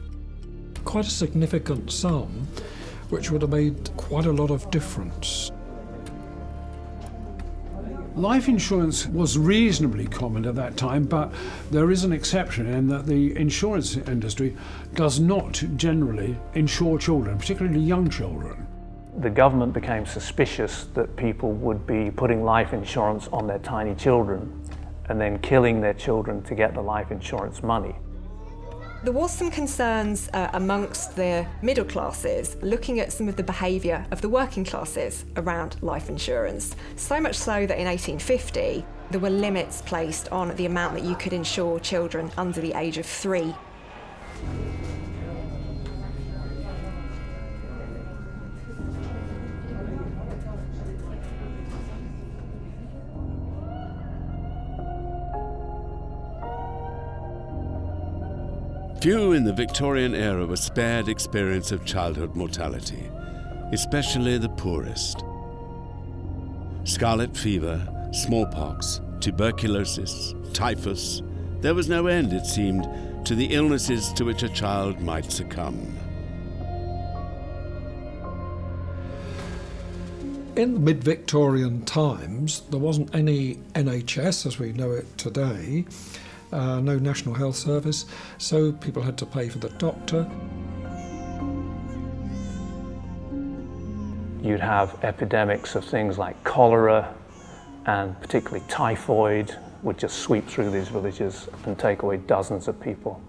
quite a significant sum, which would have made quite a lot of difference. Life insurance was reasonably common at that time, but there is an exception in that the insurance industry does not generally insure children, particularly young children. The government became suspicious that people would be putting life insurance on their tiny children and then killing their children to get the life insurance money. There was some concerns amongst the middle classes, looking at some of the behaviour of the working classes around life insurance. So much so that in 1850, there were limits placed on the amount that you could insure children under the age of 3. Few in the Victorian era were spared experience of childhood mortality, especially the poorest. Scarlet fever, smallpox, tuberculosis, typhus, there was no end, it seemed, to the illnesses to which a child might succumb. In mid-Victorian times, there wasn't any NHS as we know it today, no National Health Service, so people had to pay for the doctor. You'd have epidemics of things like cholera and particularly typhoid would just sweep through these villages and take away dozens of people.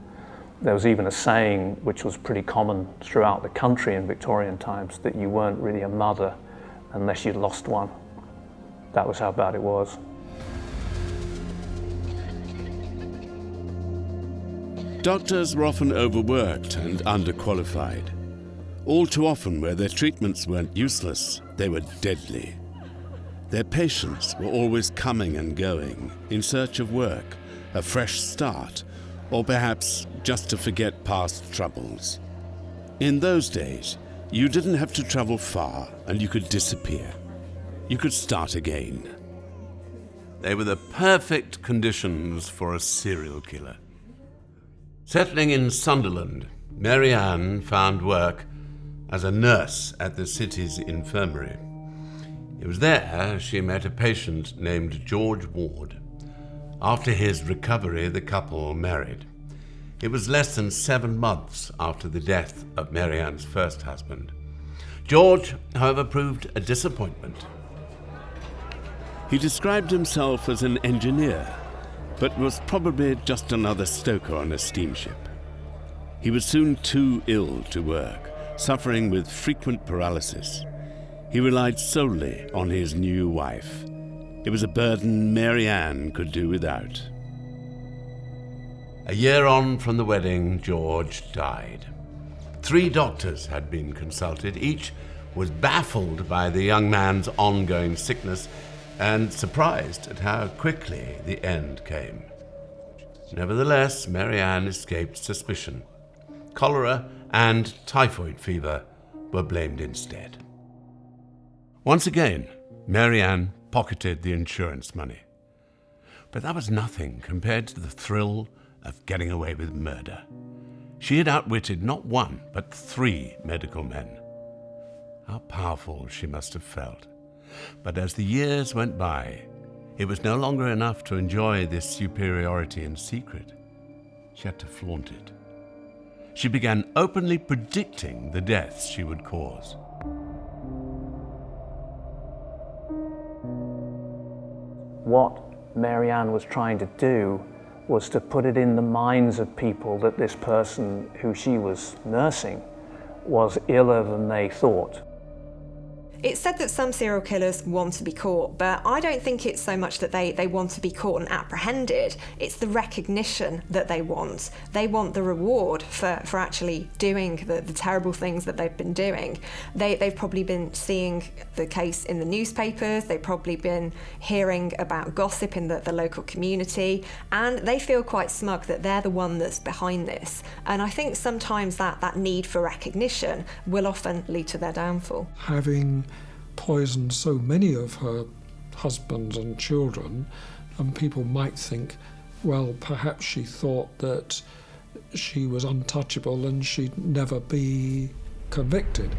There was even a saying, which was pretty common throughout the country in Victorian times, that you weren't really a mother unless you'd lost one. That was how bad it was. Doctors were often overworked and underqualified. All too often, where their treatments weren't useless, they were deadly. Their patients were always coming and going, in search of work, a fresh start, or perhaps just to forget past troubles. In those days, you didn't have to travel far and you could disappear. You could start again. They were the perfect conditions for a serial killer. Settling in Sunderland, Mary Ann found work as a nurse at the city's infirmary. It was there she met a patient named George Ward. After his recovery, the couple married. It was less than 7 months after the death of Mary Ann's first husband. George, however, proved a disappointment. He described himself as an engineer, but was probably just another stoker on a steamship. He was soon too ill to work, suffering with frequent paralysis. He relied solely on his new wife. It was a burden Mary Ann could do without. A year on from the wedding, George died. 3 doctors had been consulted. Each was baffled by the young man's ongoing sickness and surprised at how quickly the end came. Nevertheless, Mary Ann escaped suspicion. Cholera and typhoid fever were blamed instead. Once again, Mary Ann pocketed the insurance money. But that was nothing compared to the thrill of getting away with murder. She had outwitted not 1, but 3 medical men. How powerful she must have felt. But as the years went by, it was no longer enough to enjoy this superiority in secret. She had to flaunt it. She began openly predicting the deaths she would cause. What Mary Ann was trying to do was to put it in the minds of people that this person who she was nursing was iller than they thought. It's said that some serial killers want to be caught, but I don't think it's so much that they want to be caught and apprehended. It's the recognition that they want. They want the reward for actually doing the terrible things that they've been doing. They've probably been seeing the case in the newspapers, they've probably been hearing about gossip in the local community, and they feel quite smug that they're the one that's behind this. And I think sometimes that need for recognition will often lead to their downfall. Having poisoned so many of her husbands and children, and people might think, well, perhaps she thought that she was untouchable and she'd never be convicted.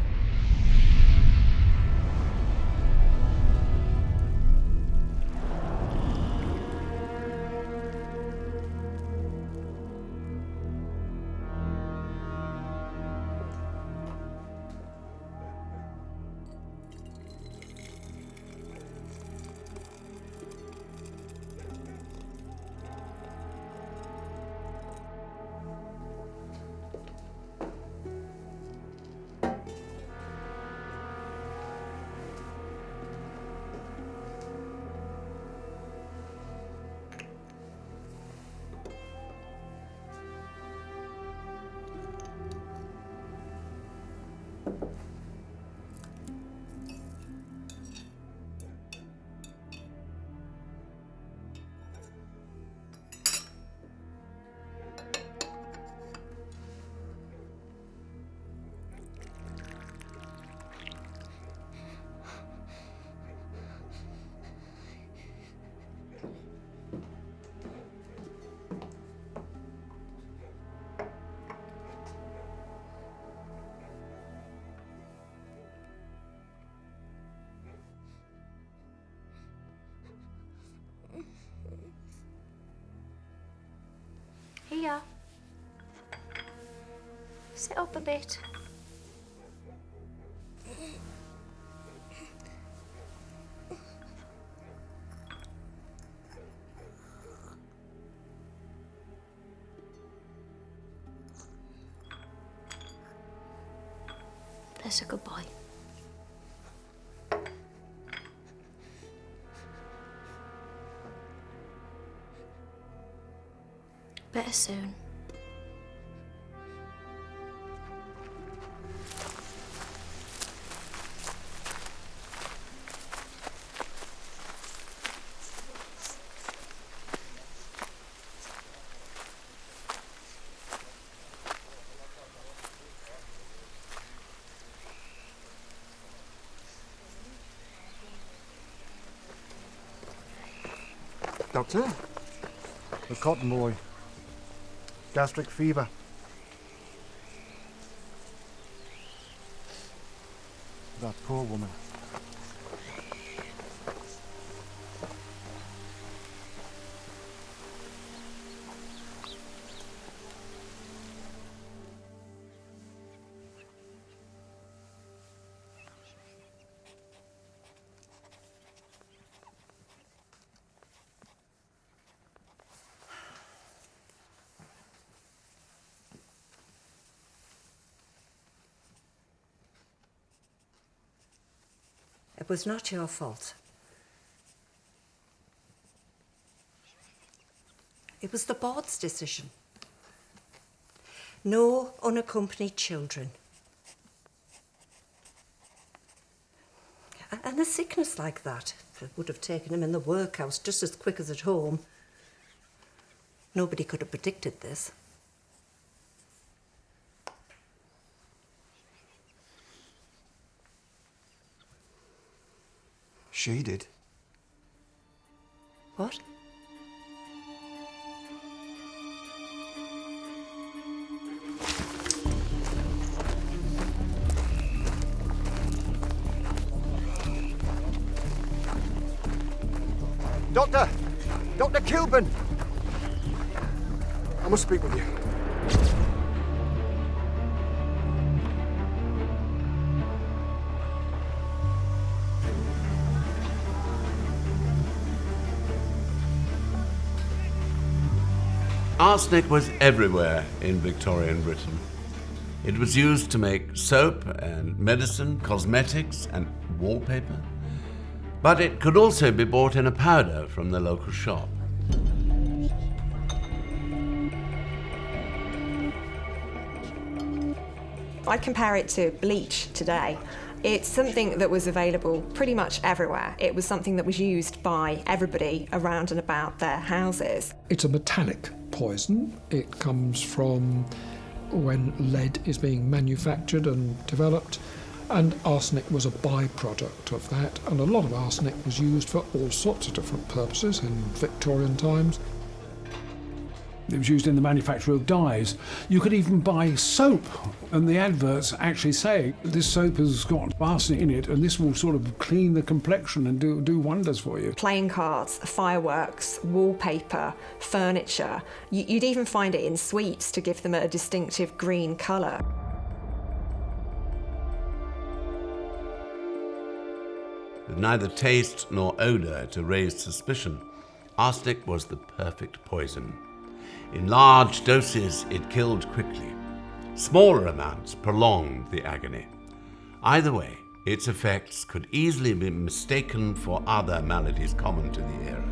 Here. Sit up a bit. There's a good boy. Better soon. Doctor? The cotton boy. Gastric fever. That poor woman. It was not your fault. It was the board's decision. No unaccompanied children. And a sickness like that, it would have taken him in the workhouse just as quick as at home. Nobody could have predicted this. She did. What? Doctor! Dr. Kilburn! I must speak with you. Arsenic was everywhere in Victorian Britain. It was used to make soap and medicine, cosmetics and wallpaper. But it could also be bought in a powder from the local shop. I'd compare it to bleach today. It's something that was available pretty much everywhere. It was something that was used by everybody around and about their houses. It's a metallic poison. It comes from when lead is being manufactured and developed, and arsenic was a byproduct of that, and a lot of arsenic was used for all sorts of different purposes in Victorian times. It was used in the manufacture of dyes. You could even buy soap, and the adverts actually say this soap has got arsenic in it and this will sort of clean the complexion and do wonders for you. Playing cards, fireworks, wallpaper, furniture. You'd even find it in sweets to give them a distinctive green colour. With neither taste nor odour to raise suspicion, arsenic was the perfect poison. In large doses, it killed quickly. Smaller amounts prolonged the agony. Either way, its effects could easily be mistaken for other maladies common to the era.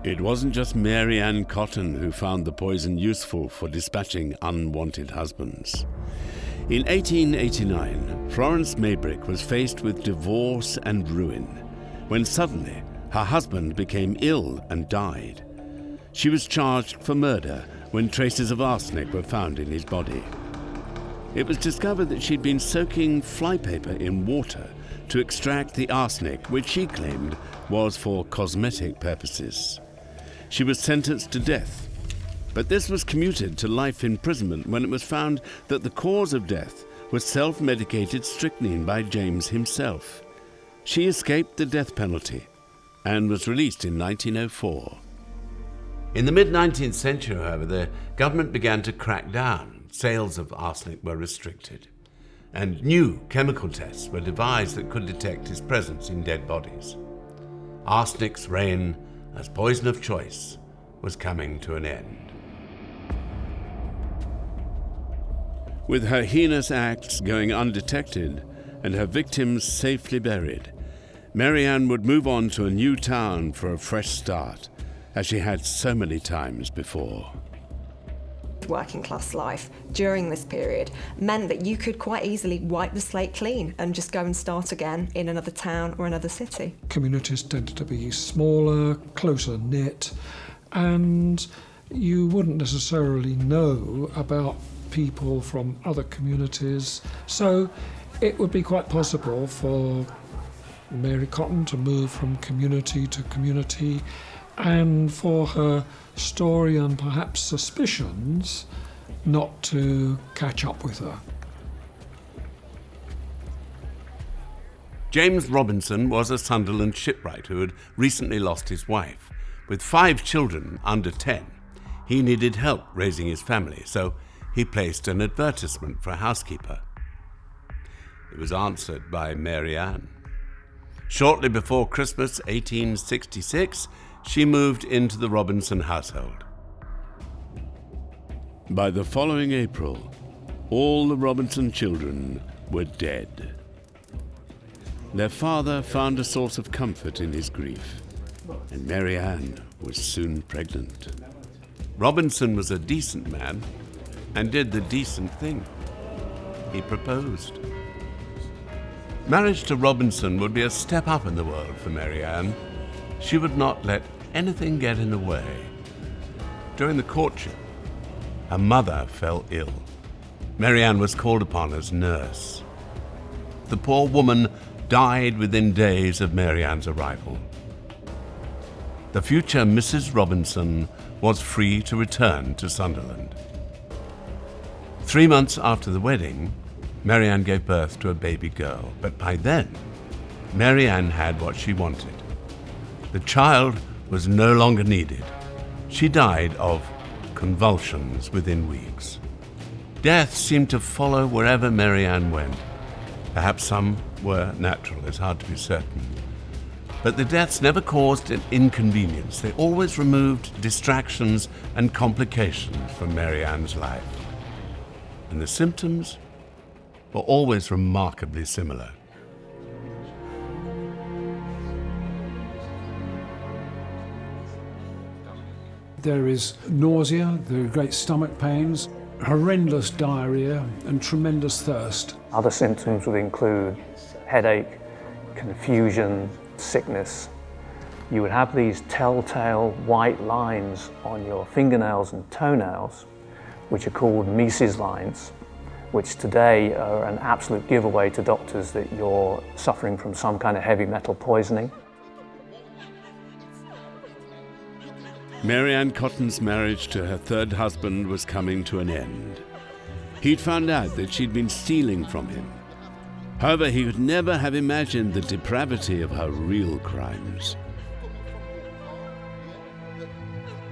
It wasn't just Mary Ann Cotton who found the poison useful for dispatching unwanted husbands. In 1889, Florence Maybrick was faced with divorce and ruin when suddenly her husband became ill and died. She was charged for murder when traces of arsenic were found in his body. It was discovered that she'd been soaking flypaper in water to extract the arsenic, which she claimed was for cosmetic purposes. She was sentenced to death, but this was commuted to life imprisonment when it was found that the cause of death was self-medicated strychnine by James himself. She escaped the death penalty and was released in 1904. In the mid-19th century, however, the government began to crack down. Sales of arsenic were restricted, and new chemical tests were devised that could detect its presence in dead bodies. Arsenic's reign as poison of choice was coming to an end. With her heinous acts going undetected and her victims safely buried, Mary Ann would move on to a new town for a fresh start, as she had so many times before. Working class life during this period meant that you could quite easily wipe the slate clean and just go and start again in another town or another city. Communities tended to be smaller, closer knit, and you wouldn't necessarily know about people from other communities, so it would be quite possible for Mary Cotton to move from community to community, and for her story and perhaps suspicions not to catch up with her. James Robinson was a Sunderland shipwright who had recently lost his wife. With 5 children under 10, he needed help raising his family, so he placed an advertisement for a housekeeper. It was answered by Mary Ann. Shortly before Christmas 1866, she moved into the Robinson household. By the following April, all the Robinson children were dead. Their father found a source of comfort in his grief, and Mary Ann was soon pregnant. Robinson was a decent man and did the decent thing. He proposed. Marriage to Robinson would be a step up in the world for Mary Ann. She would not let anything get in the way. During the courtship, her mother fell ill. Mary Ann was called upon as nurse. The poor woman died within days of Mary Ann's arrival. The future Mrs. Robinson was free to return to Sunderland. 3 months after the wedding, Mary Ann gave birth to a baby girl, but by then, Mary Ann had what she wanted. The child was no longer needed. She died of convulsions within weeks. Death seemed to follow wherever Mary Ann went. Perhaps some were natural, it's hard to be certain. But the deaths never caused an inconvenience. They always removed distractions and complications from Mary Ann's life. And the symptoms were always remarkably similar. There is nausea, there are great stomach pains, horrendous diarrhea, and tremendous thirst. Other symptoms would include headache, confusion, sickness. You would have these telltale white lines on your fingernails and toenails, which are called Mises lines, which today are an absolute giveaway to doctors that you're suffering from some kind of heavy metal poisoning. Mary Ann Cotton's marriage to her third husband was coming to an end. He'd found out that she'd been stealing from him. However, he could never have imagined the depravity of her real crimes.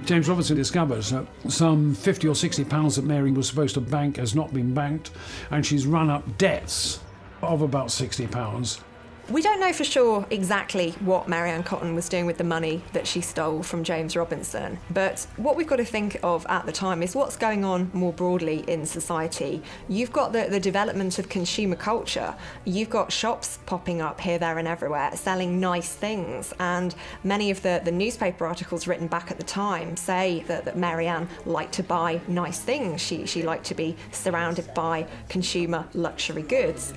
James Robinson discovers that some 50 or 60 pounds that Mary was supposed to bank has not been banked, and she's run up debts of about 60 pounds. We don't know for sure exactly what Mary Ann Cotton was doing with the money that she stole from James Robinson, but what we've got to think of at the time is what's going on more broadly in society. You've got the development of consumer culture. You've got shops popping up here, there and everywhere selling nice things, and many of the newspaper articles written back at the time say that Mary Ann liked to buy nice things. She liked to be surrounded by consumer luxury goods.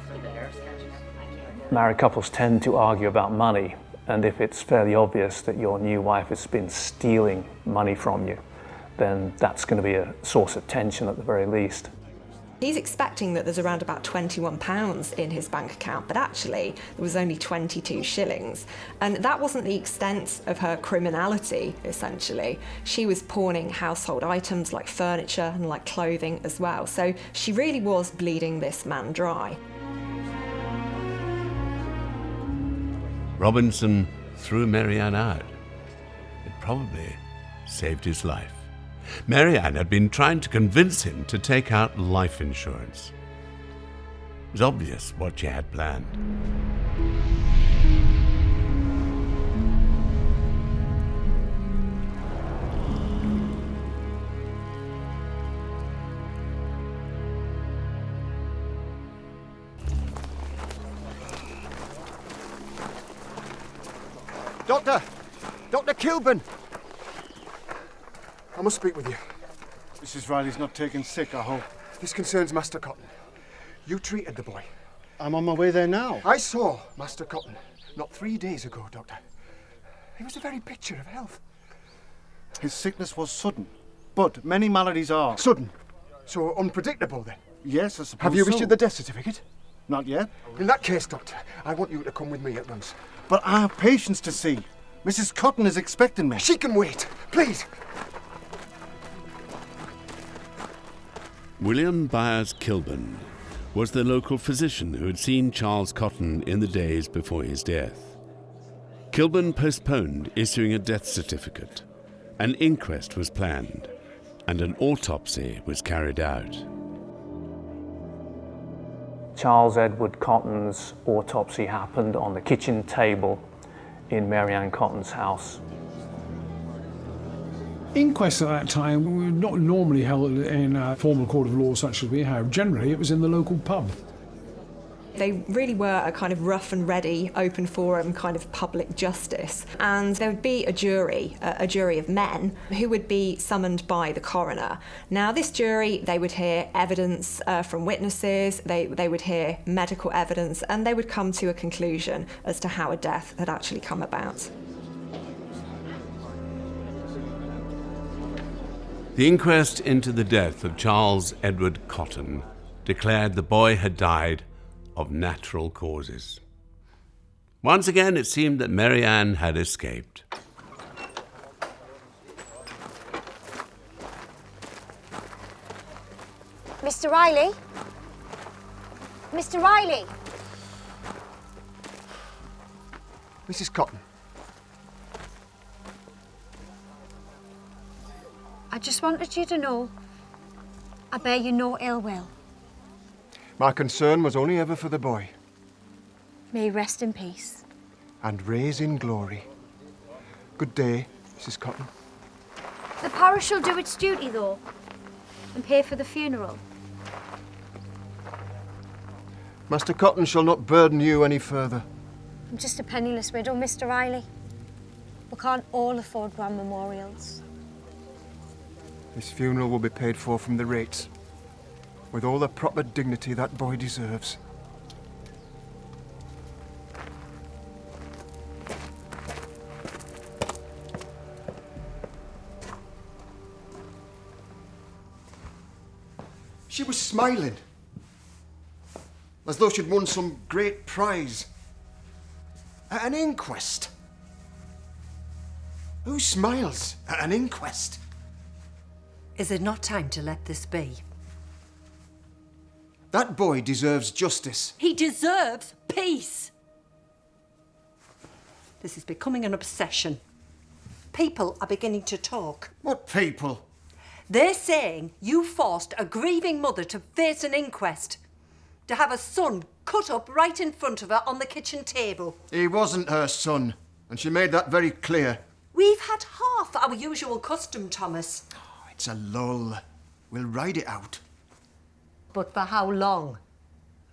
Married couples tend to argue about money, and if it's fairly obvious that your new wife has been stealing money from you, then that's going to be a source of tension at the very least. He's expecting that there's around about £21 in his bank account, but actually there was only 22 shillings. And that wasn't the extent of her criminality, essentially. She was pawning household items like furniture and like clothing as well. So she really was bleeding this man dry. Robinson threw Mary Ann out. It probably saved his life. Mary Ann had been trying to convince him to take out life insurance. It was obvious what she had planned. Dr. Kilburn! I must speak with you. Mrs. Riley's not taken sick, I hope. This concerns Master Cotton. You treated the boy. I'm on my way there now. I saw Master Cotton not 3 days ago, Doctor. He was the very picture of health. His sickness was sudden, but many maladies are. Sudden? So unpredictable, then? Yes, I suppose Have you so. issued the death certificate? Not yet. In that case, Doctor, I want you to come with me at once. But I have patients to see. Mrs. Cotton is expecting me. She can wait, please. William Byers Kilburn was the local physician who had seen Charles Cotton in the days before his death. Kilburn postponed issuing a death certificate. An inquest was planned, and an autopsy was carried out. Charles Edward Cotton's autopsy happened on the kitchen table in Mary Ann Cotton's house. Inquests at that time were not normally held in a formal court of law such as we have. Generally, it was in the local pub. They really were a kind of rough and ready, open forum kind of public justice. And there would be a jury of men, who would be summoned by the coroner. Now, this jury, they would hear evidence from witnesses, they would hear medical evidence, and they would come to a conclusion as to how a death had actually come about. The inquest into the death of Charles Edward Cotton declared the boy had died of natural causes. Once again, it seemed that Mary Ann had escaped. Mr. Riley? Mr. Riley? Mrs. Cotton. I just wanted you to know I bear you no ill will. My concern was only ever for the boy. May he rest in peace. And raise in glory. Good day, Mrs. Cotton. The parish will do its duty, though, and pay for the funeral. Master Cotton shall not burden you any further. I'm just a penniless widow, Mr. Riley. We can't all afford grand memorials. This funeral will be paid for from the rates, with all the proper dignity that boy deserves. She was smiling, as though she'd won some great prize. At an inquest. Who smiles at an inquest? Is it not time to let this be? That boy deserves justice. He deserves peace. This is becoming an obsession. People are beginning to talk. What people? They're saying you forced a grieving mother to face an inquest, to have a son cut up right in front of her on the kitchen table. He wasn't her son, and she made that very clear. We've had half our usual custom, Thomas. It's a lull. We'll ride it out. But for how long?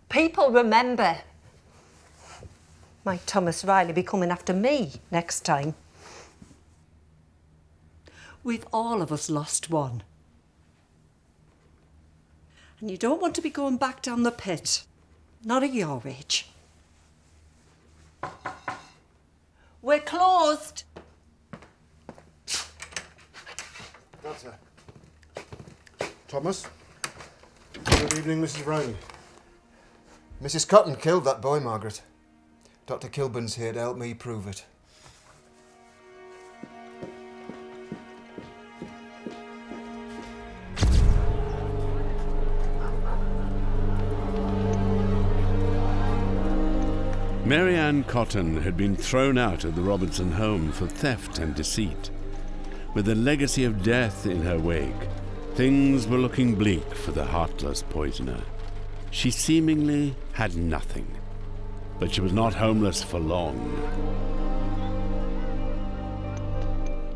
People remember. Might Thomas Riley be coming after me next time? We've all of us lost one. And you don't want to be going back down the pit. Not at your age. We're closed. That's her. Thomas. Good evening, Mrs. Riley. Mrs. Cotton killed that boy, Margaret. Dr. Kilburn's here to help me prove it. Mary Ann Cotton had been thrown out of the Robertson home for theft and deceit. With a legacy of death in her wake, things were looking bleak for the heartless poisoner. She seemingly had nothing, but she was not homeless for long.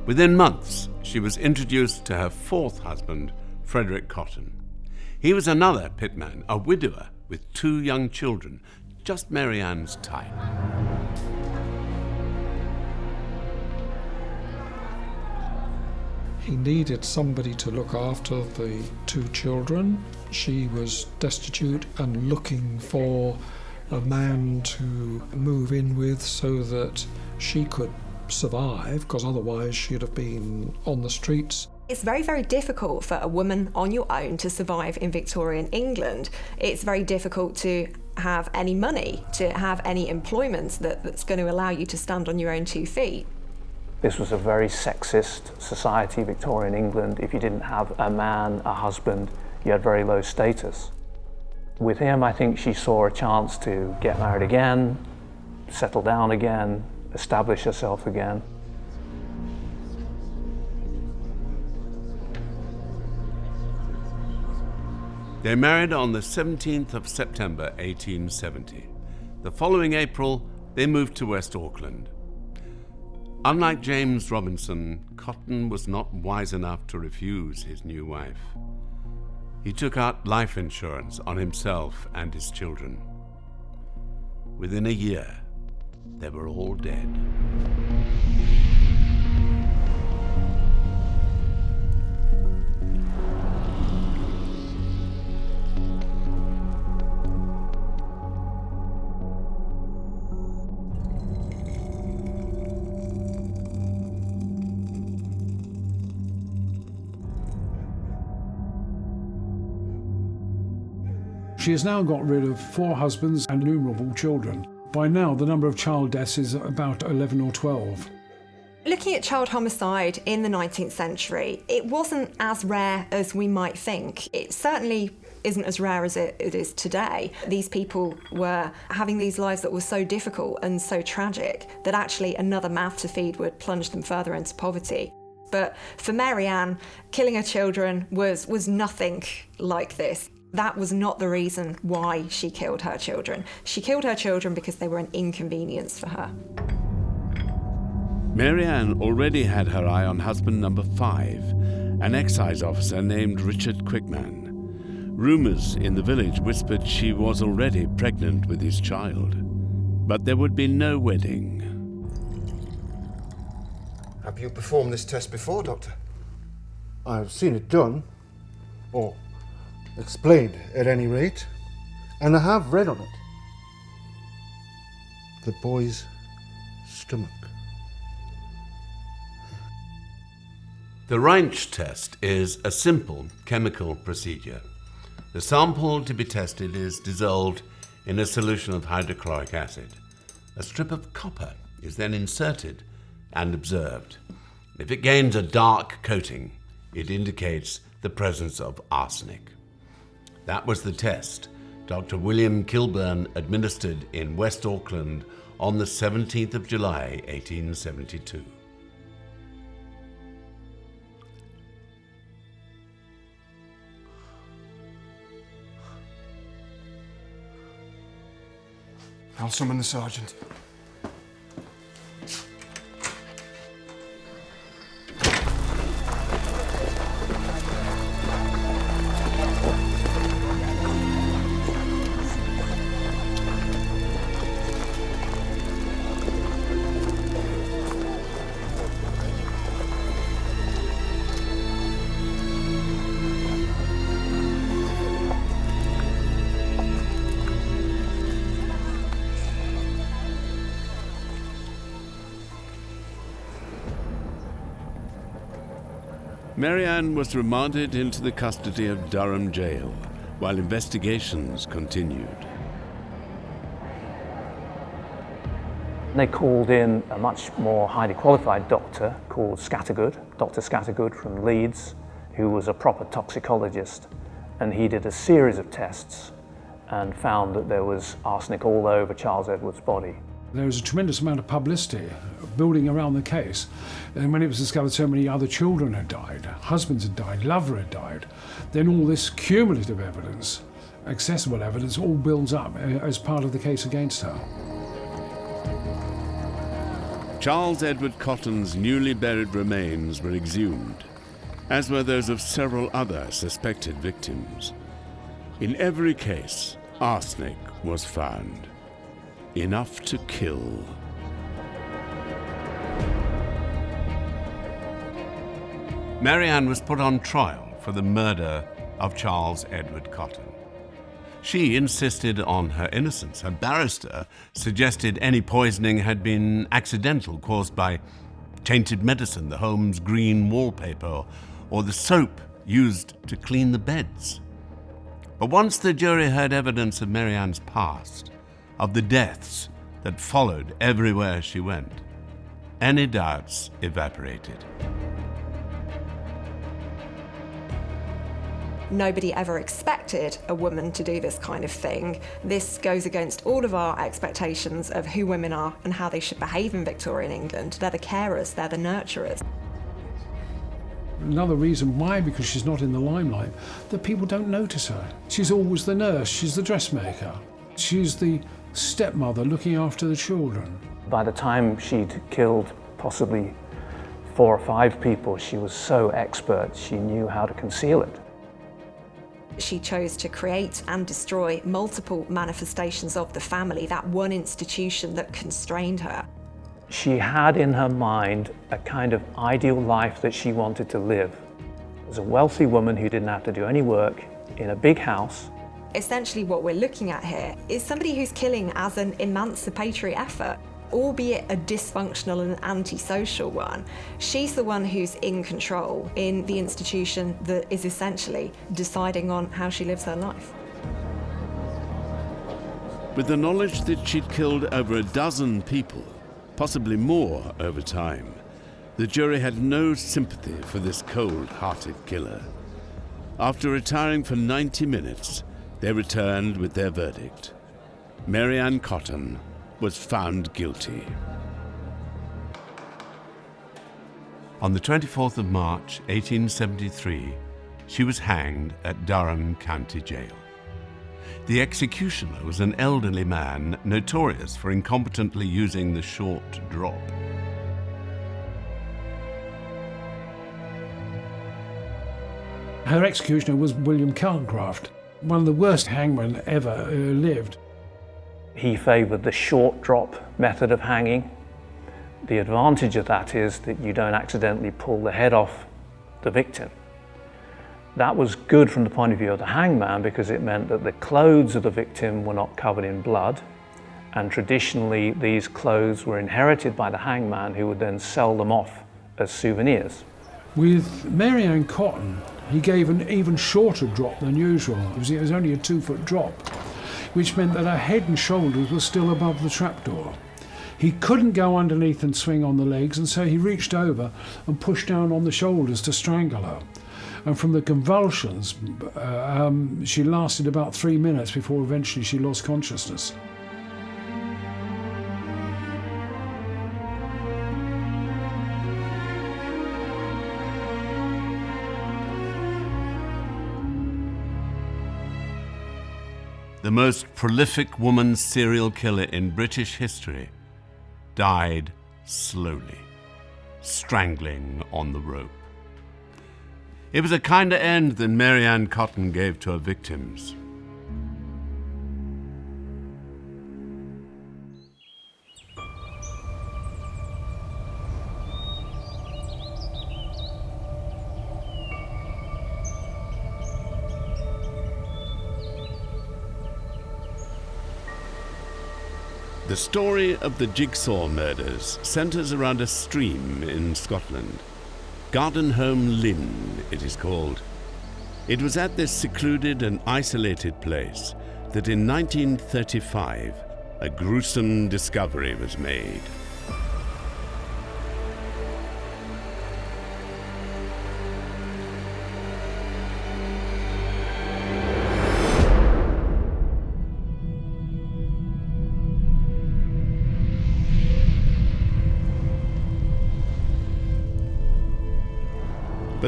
Within months, she was introduced to her fourth husband, Frederick Cotton. He was another pitman, a widower with 2 young children, just Mary Ann's type. He needed somebody to look after the 2 children. She was destitute and looking for a man to move in with so that she could survive, because otherwise she'd have been on the streets. It's very, very difficult for a woman on your own to survive in Victorian England. It's very difficult to have any money, to have any employment that's going to allow you to stand on your own 2 feet. This was a very sexist society, Victorian England. If you didn't have a man, a husband, you had very low status. With him, I think she saw a chance to get married again, settle down again, establish herself again. They married on the 17th of September 1870. The following April, they moved to West Auckland. Unlike James Robinson, Cotton was not wise enough to refuse his new wife. He took out life insurance on himself and his children. Within a year, they were all dead. She has now got rid of 4 husbands and innumerable children. By now, the number of child deaths is about 11 or 12. Looking at child homicide in the 19th century, it wasn't as rare as we might think. It certainly isn't as rare as it is today. These people were having these lives that were so difficult and so tragic that actually another mouth to feed would plunge them further into poverty. But for Mary Ann, killing her children was nothing like this. That was not the reason why she killed her children. She killed her children because they were an inconvenience for her. Mary Ann already had her eye on husband number 5, an excise officer named Richard Quickman. Rumours in the village whispered she was already pregnant with his child. But there would be no wedding. Have you performed this test before, Doctor? I've seen it done, or explained at any rate, and I have read on it. The boy's stomach. The Reinsch test is a simple chemical procedure. The sample to be tested is dissolved in a solution of hydrochloric acid. A strip of copper is then inserted and observed. If it gains a dark coating, it indicates the presence of arsenic. That was the test Dr. William Kilburn administered in West Auckland on the 17th of July, 1872. I'll summon the sergeant. Mary Ann was remanded into the custody of Durham Jail while investigations continued. They called in a much more highly qualified doctor called Scattergood, Dr. Scattergood from Leeds, who was a proper toxicologist, and he did a series of tests and found that there was arsenic all over Charles Edward's body. There was a tremendous amount of publicity building around the case. And when it was discovered so many other children had died, husbands had died, lover had died, then all this cumulative evidence, accessible evidence, all builds up as part of the case against her. Charles Edward Cotton's newly buried remains were exhumed, as were those of several other suspected victims. In every case, arsenic was found. Enough to kill. Marianne was put on trial for the murder of Charles Edward Cotton. She insisted on her innocence. Her barrister suggested any poisoning had been accidental, caused by tainted medicine, the home's green wallpaper, or the soap used to clean the beds. But once the jury heard evidence of Marianne's past, of the deaths that followed everywhere she went, any doubts evaporated. Nobody ever expected a woman to do this kind of thing. This goes against all of our expectations of who women are and how they should behave in Victorian England. They're the carers, they're the nurturers. Another reason why, because she's not in the limelight, that people don't notice her. She's always the nurse, she's the dressmaker, she's the stepmother looking after the children. By the time she'd killed possibly 4 or 5 people, she was so expert, she knew how to conceal it. She chose to create and destroy multiple manifestations of the family, that one institution that constrained her. She had in her mind a kind of ideal life that she wanted to live. As a wealthy woman who didn't have to do any work, in a big house. Essentially what we're looking at here is somebody who's killing as an emancipatory effort, albeit a dysfunctional and antisocial one. She's the one who's in control in the institution that is essentially deciding on how she lives her life. With the knowledge that she'd killed over a dozen people, possibly more over time, the jury had no sympathy for this cold-hearted killer. After retiring for 90 minutes, they returned with their verdict. Marianne Cotton was found guilty. On the 24th of March, 1873, she was hanged at Durham County Jail. The executioner was an elderly man notorious for incompetently using the short drop. Her executioner was William Calcraft, one of the worst hangmen ever lived. He favoured the short drop method of hanging. The advantage of that is that you don't accidentally pull the head off the victim. That was good from the point of view of the hangman because it meant that the clothes of the victim were not covered in blood, and traditionally these clothes were inherited by the hangman, who would then sell them off as souvenirs. With Marianne Cotton, he gave an even shorter drop than usual. It was only a 2-foot drop, which meant that her head and shoulders were still above the trapdoor. He couldn't go underneath and swing on the legs, and so he reached over and pushed down on the shoulders to strangle her. And from the convulsions, she lasted about 3 minutes before eventually she lost consciousness. The most prolific woman serial killer in British history died slowly, strangling on the rope. It was a kinder end than Marianne Cotton gave to her victims. The story of the Jigsaw murders centres around a stream in Scotland. Gardenholm Lynn, it is called. It was at this secluded and isolated place that in 1935 a gruesome discovery was made.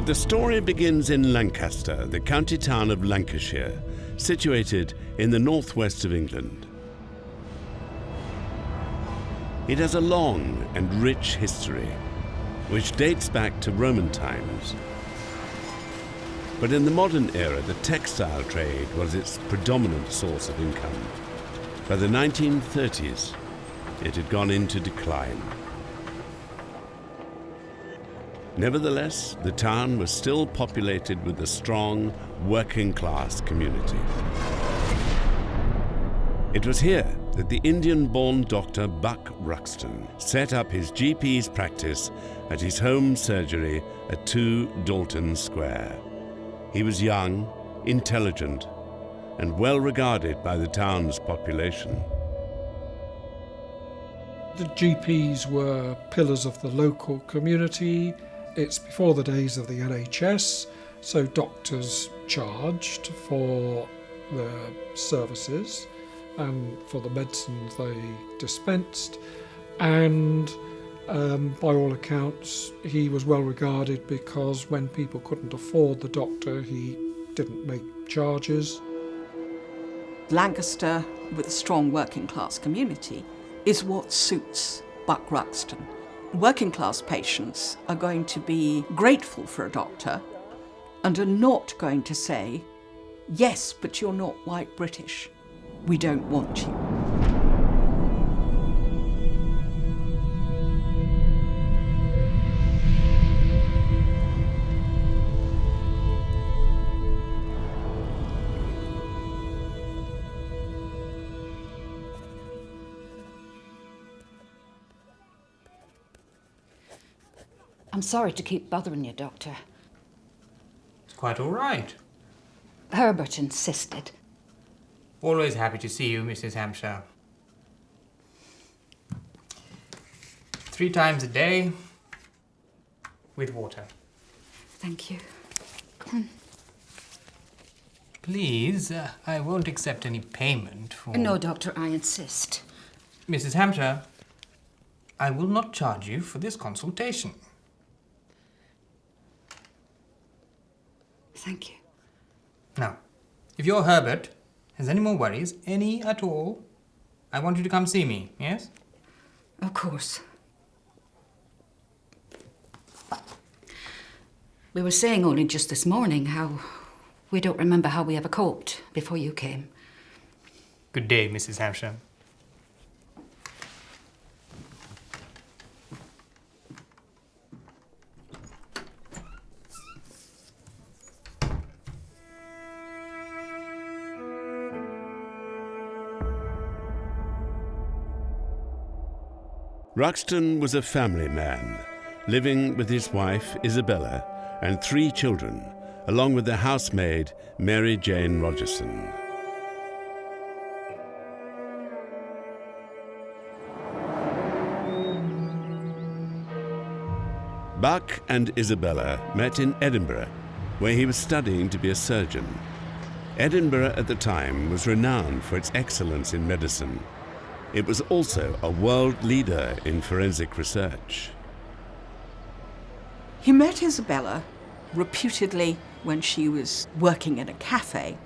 But the story begins in Lancaster, the county town of Lancashire, situated in the northwest of England. It has a long and rich history, which dates back to Roman times. But in the modern era, the textile trade was its predominant source of income. By the 1930s, it had gone into decline. Nevertheless, the town was still populated with a strong, working-class community. It was here that the Indian-born doctor Buck Ruxton set up his GP's practice at his home surgery at 2 Dalton Square. He was young, intelligent, and well regarded by the town's population. The GPs were pillars of the local community. It's before the days of the NHS, so doctors charged for their services and for the medicines they dispensed, and by all accounts he was well regarded because when people couldn't afford the doctor he didn't make charges. Lancaster, with a strong working class community, is what suits Buck Ruxton. Working class patients are going to be grateful for a doctor and are not going to say, yes, but you're not white British. We don't want you. I'm sorry to keep bothering you, Doctor. It's quite all right. Herbert insisted. Always happy to see you, Mrs. Hampshire. 3 times a day, with water. Thank you. Please, I won't accept any payment for... No, Doctor, I insist. Mrs. Hampshire, I will not charge you for this consultation. Thank you. Now, if your Herbert has any more worries, any at all, I want you to come see me, yes? Of course. We were saying only just this morning how we don't remember how we ever coped before you came. Good day, Mrs. Hampshire. Ruxton was a family man, living with his wife, Isabella, and 3 children, along with their housemaid, Mary Jane Rogerson. Buck and Isabella met in Edinburgh, where he was studying to be a surgeon. Edinburgh at the time was renowned for its excellence in medicine. It was also a world leader in forensic research. He met Isabella reputedly when she was working in a cafe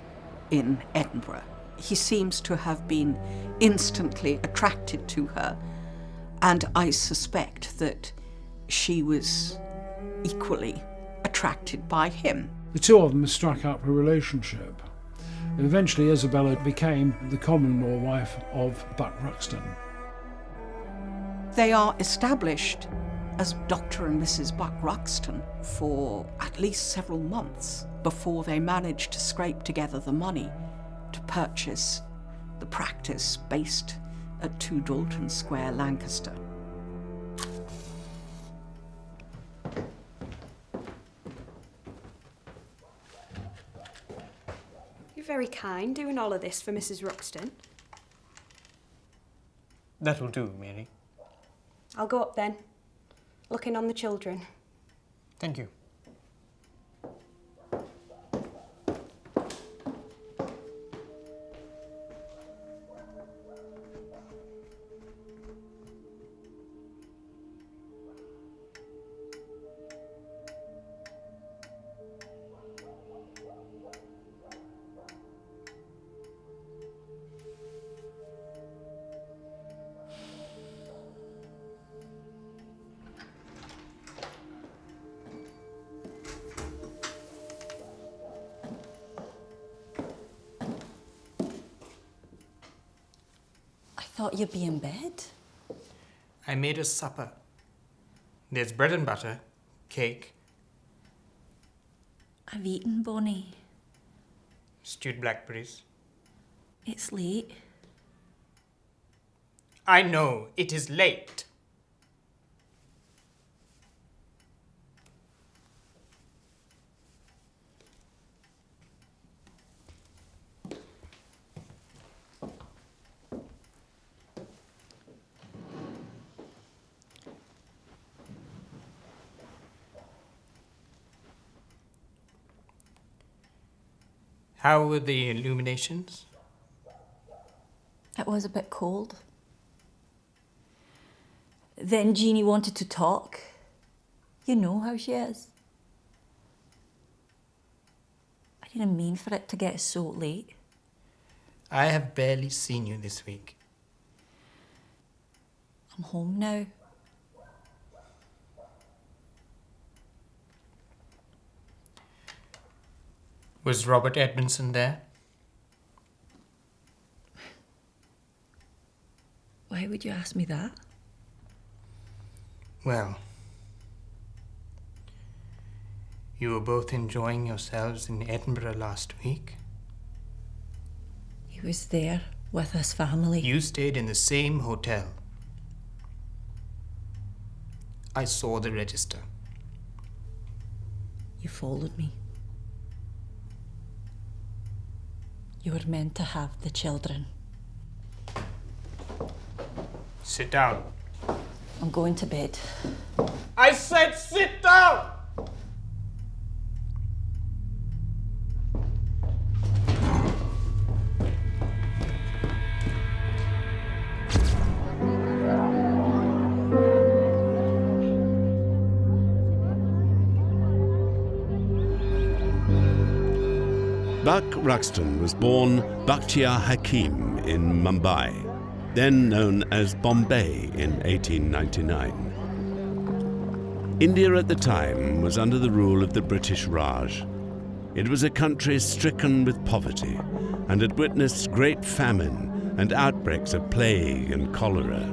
in Edinburgh. He seems to have been instantly attracted to her, and I suspect that she was equally attracted by him. The two of them struck up a relationship. Eventually, Isabella became the common-law wife of Buck Ruxton. They are established as Dr. and Mrs. Buck Ruxton for at least several months before they manage to scrape together the money to purchase the practice based at 2 Dalton Square, Lancaster. Very kind, doing all of this for Mrs. Ruxton. That'll do, Mary. I'll go up then, looking on the children. Thank you. thought you'd be in bed. I made us supper. There's bread and butter, cake, I've eaten, Bonnie. stewed blackberries. It's late. I know, it is late. How were the illuminations? It was a bit cold. Then Jeannie wanted to talk. You know how she is. I didn't mean for it to get so late. I have barely seen you this week. I'm home now. Was Robert Edmondson there? Why would you ask me that? Well, you were both enjoying yourselves in Edinburgh last week. He was there with his family. You stayed in the same hotel. I saw the register. You followed me. You were meant to have the children. Sit down. I'm going to bed. I said sit down! Buck Ruxton was born Bakhtiar Hakim in Mumbai, then known as Bombay in 1899. India at the time was under the rule of the British Raj. It was a country stricken with poverty and had witnessed great famine and outbreaks of plague and cholera.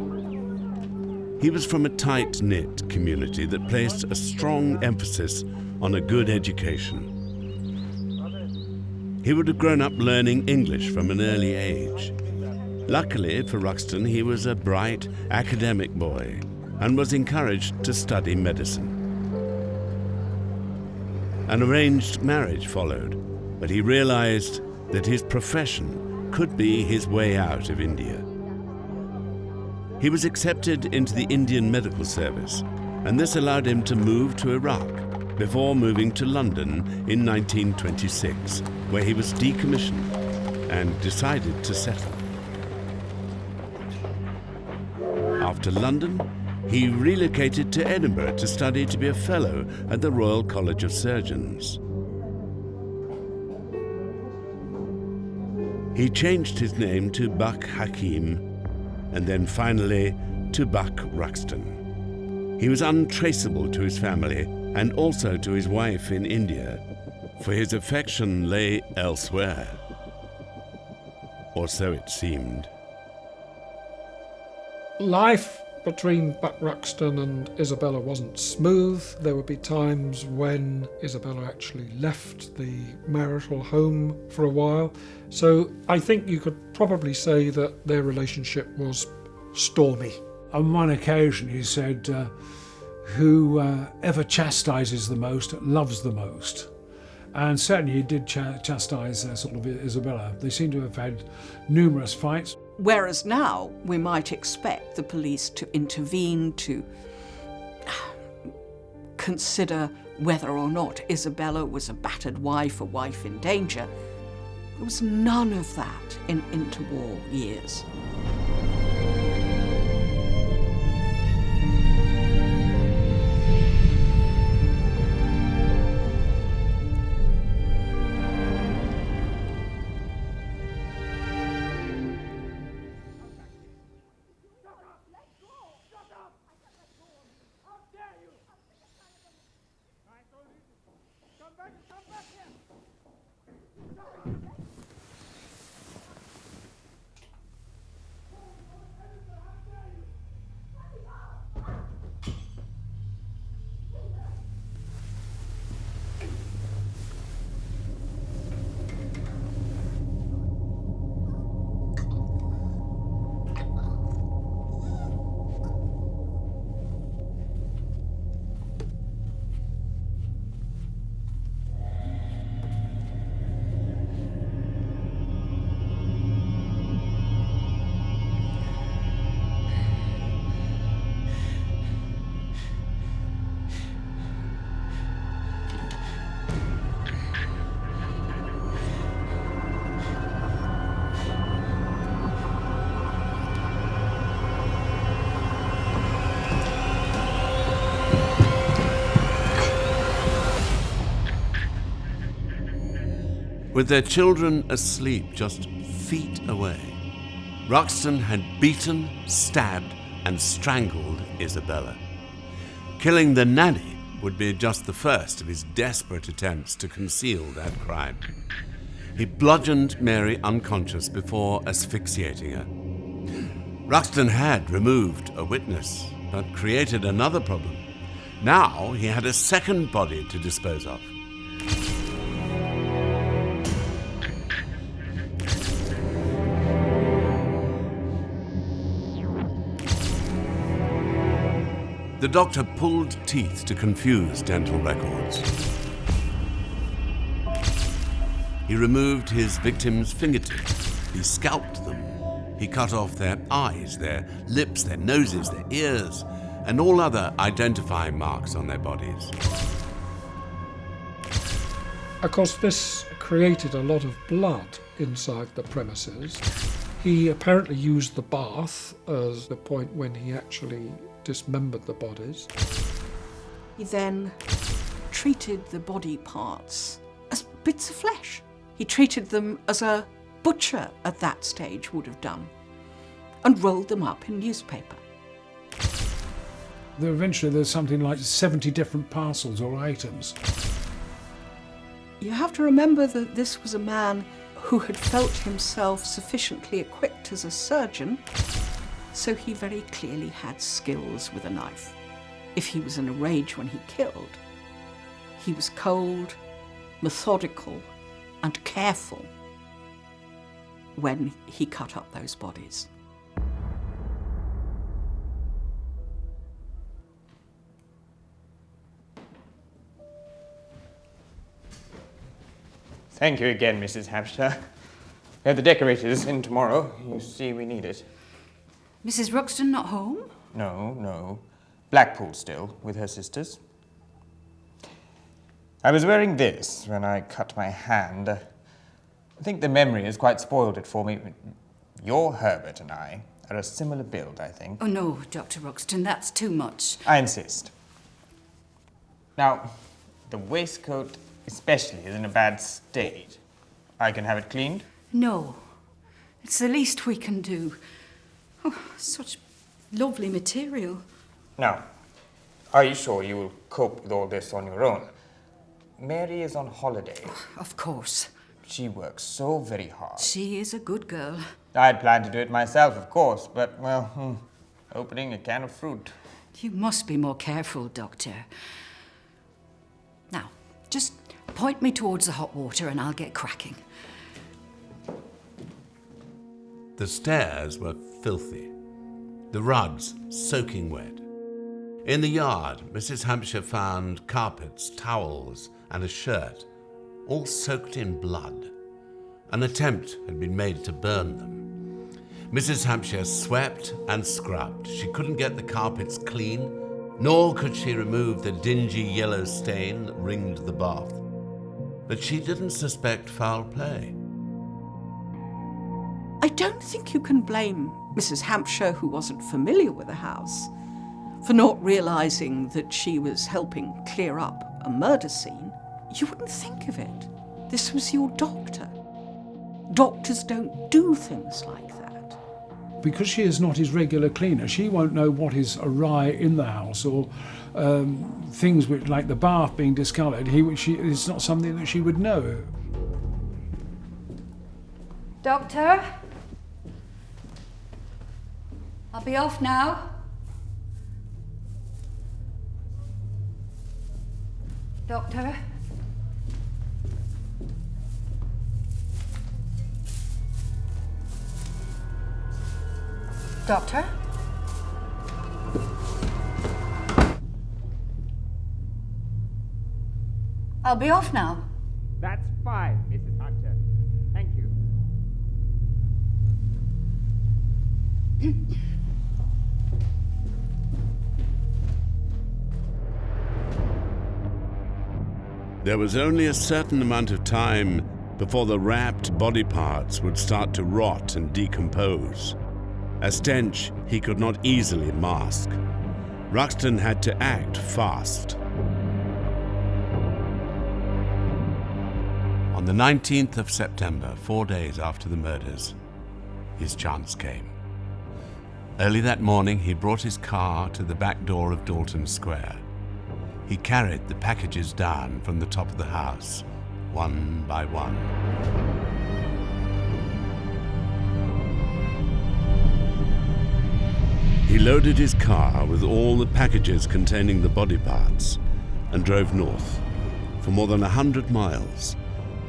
He was from a tight-knit community that placed a strong emphasis on a good education. He would have grown up learning English from an early age. Luckily for Ruxton, he was a bright, academic boy and was encouraged to study medicine. An arranged marriage followed, but he realized that his profession could be his way out of India. He was accepted into the Indian Medical Service, and this allowed him to move to Iraq before moving to London in 1926, where he was decommissioned and decided to settle. After London, he relocated to Edinburgh to study to be a fellow at the Royal College of Surgeons. He changed his name to Buck Hakim and then finally to Buck Ruxton. He was untraceable to his family and also to his wife in India, for his affection lay elsewhere. Or so it seemed. Life between Buck Ruxton and Isabella wasn't smooth. There would be times when Isabella actually left the marital home for a while. So I think you could probably say that their relationship was stormy. On one occasion he said, whoever chastises the most loves the most. And certainly he did chastise sort of Isabella. They seem to have had numerous fights. Whereas now we might expect the police to intervene, to consider whether or not Isabella was a battered wife, a wife in danger. There was none of that in interwar years. With their children asleep just feet away, Ruxton had beaten, stabbed, and strangled Isabella. Killing the nanny would be just the first of his desperate attempts to conceal that crime. He bludgeoned Mary unconscious before asphyxiating her. Ruxton had removed a witness, but created another problem. Now he had a second body to dispose of. The doctor pulled teeth to confuse dental records. He removed his victims' fingertips. He scalped them. He cut off their eyes, their lips, their noses, their ears, and all other identifying marks on their bodies. Of course, this created a lot of blood inside the premises. He apparently used the bath as the point when he actually dismembered the bodies. He then treated the body parts as bits of flesh. He treated them as a butcher at that stage would have done, and rolled them up in newspaper. Eventually there's something like 70 different parcels or items. You have to remember that this was a man who had felt himself sufficiently equipped as a surgeon, so he very clearly had skills with a knife. If he was in a rage when he killed, he was cold, methodical, and careful when he cut up those bodies. Thank you again, Mrs. Hampshire. We have the decorators in tomorrow. You see, we need it. Mrs. Ruxton not home? No. Blackpool still, with her sisters. I was wearing this when I cut my hand. I think the memory has quite spoiled it for me. Your Herbert and I are a similar build, I think. Oh no, Dr. Ruxton, that's too much. I insist. Now, the waistcoat especially is in a bad state. I can have it cleaned? No, it's the least we can do. Oh, such lovely material. Now, are you sure you will cope with all this on your own? Mary is on holiday. Of course. She works so very hard. She is a good girl. I'd planned to do it myself, of course, but, well, opening a can of fruit. You must be more careful, Doctor. Now, just point me towards the hot water and I'll get cracking. The stairs were filthy, the rugs soaking wet. In the yard, Mrs. Hampshire found carpets, towels, and a shirt, all soaked in blood. An attempt had been made to burn them. Mrs. Hampshire swept and scrubbed. She couldn't get the carpets clean, nor could she remove the dingy yellow stain that ringed the bath. But she didn't suspect foul play. I don't think you can blame Mrs. Hampshire, who wasn't familiar with the house, for not realising that she was helping clear up a murder scene. You wouldn't think of it. This was your doctor. Doctors don't do things like that. Because she is not his regular cleaner, she won't know what is awry in the house, or things which, like the bath being discoloured. It's not something that she would know. Doctor? I'll be off now. Doctor? Doctor? I'll be off now. That's fine, Mrs. Hunter. Thank you. There was only a certain amount of time before the wrapped body parts would start to rot and decompose. A stench he could not easily mask. Ruxton had to act fast. On On the 19th of September, 4 days after the murders, his chance came. Early that morning, he brought his car to the back door of Dalton Square. He carried the packages down from the top of the house, one by one. He loaded his car with all the packages containing the body parts and drove north for more than 100 miles,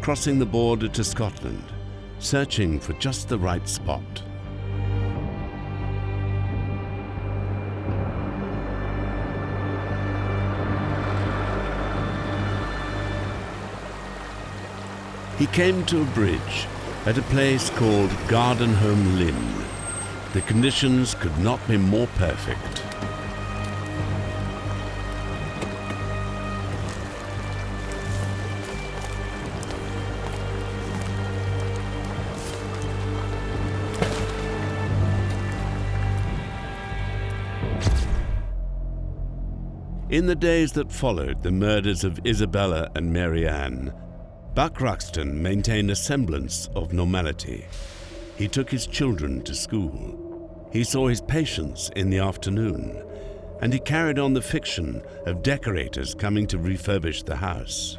crossing the border to Scotland, searching for just the right spot. He came to a bridge at a place called Gardenholm Lynn. The conditions could not be more perfect. In the days that followed the murders of Isabella and Mary Ann, Buck Ruxton maintained a semblance of normality. He took his children to school. He saw his patients in the afternoon, and he carried on the fiction of decorators coming to refurbish the house.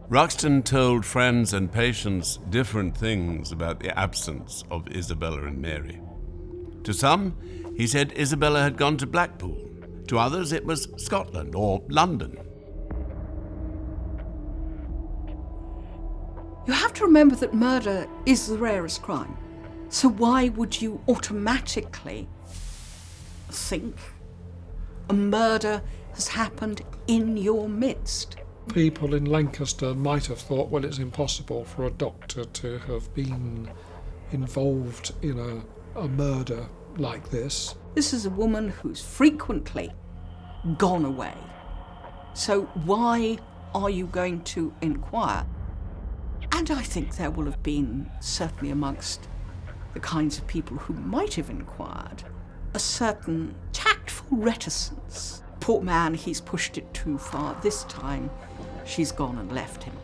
Ruxton told friends and patients different things about the absence of Isabella and Mary. To some, he said Isabella had gone to Blackpool. To others, it was Scotland or London. You have to remember that murder is the rarest crime. So why would you automatically think a murder has happened in your midst? People in Lancaster might have thought, well, it's impossible for a doctor to have been involved in a murder like this. This is a woman who's frequently gone away. So why are you going to inquire? And I think there will have been, certainly amongst the kinds of people who might have inquired, a certain tactful reticence. Poor man, he's pushed it too far. This time, she's gone and left him.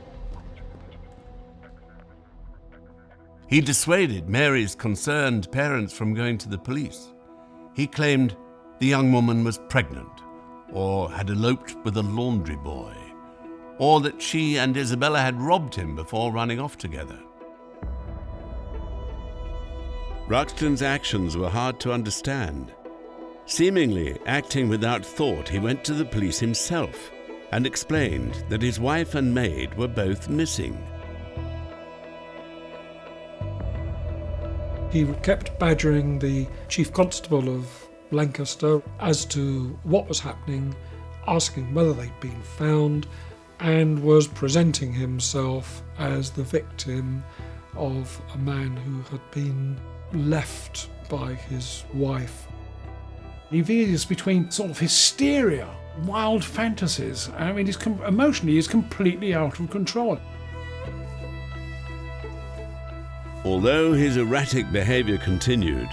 He dissuaded Mary's concerned parents from going to the police. He claimed the young woman was pregnant, or had eloped with a laundry boy, or that she and Isabella had robbed him before running off together. Ruxton's actions were hard to understand. Seemingly acting without thought, he went to the police himself and explained that his wife and maid were both missing. He kept badgering the Chief Constable of Lancaster as to what was happening, asking whether they'd been found, and was presenting himself as the victim of a man who had been left by his wife. He veers between sort of hysteria, wild fantasies. I mean, emotionally, he's completely out of control. Although his erratic behaviour continued,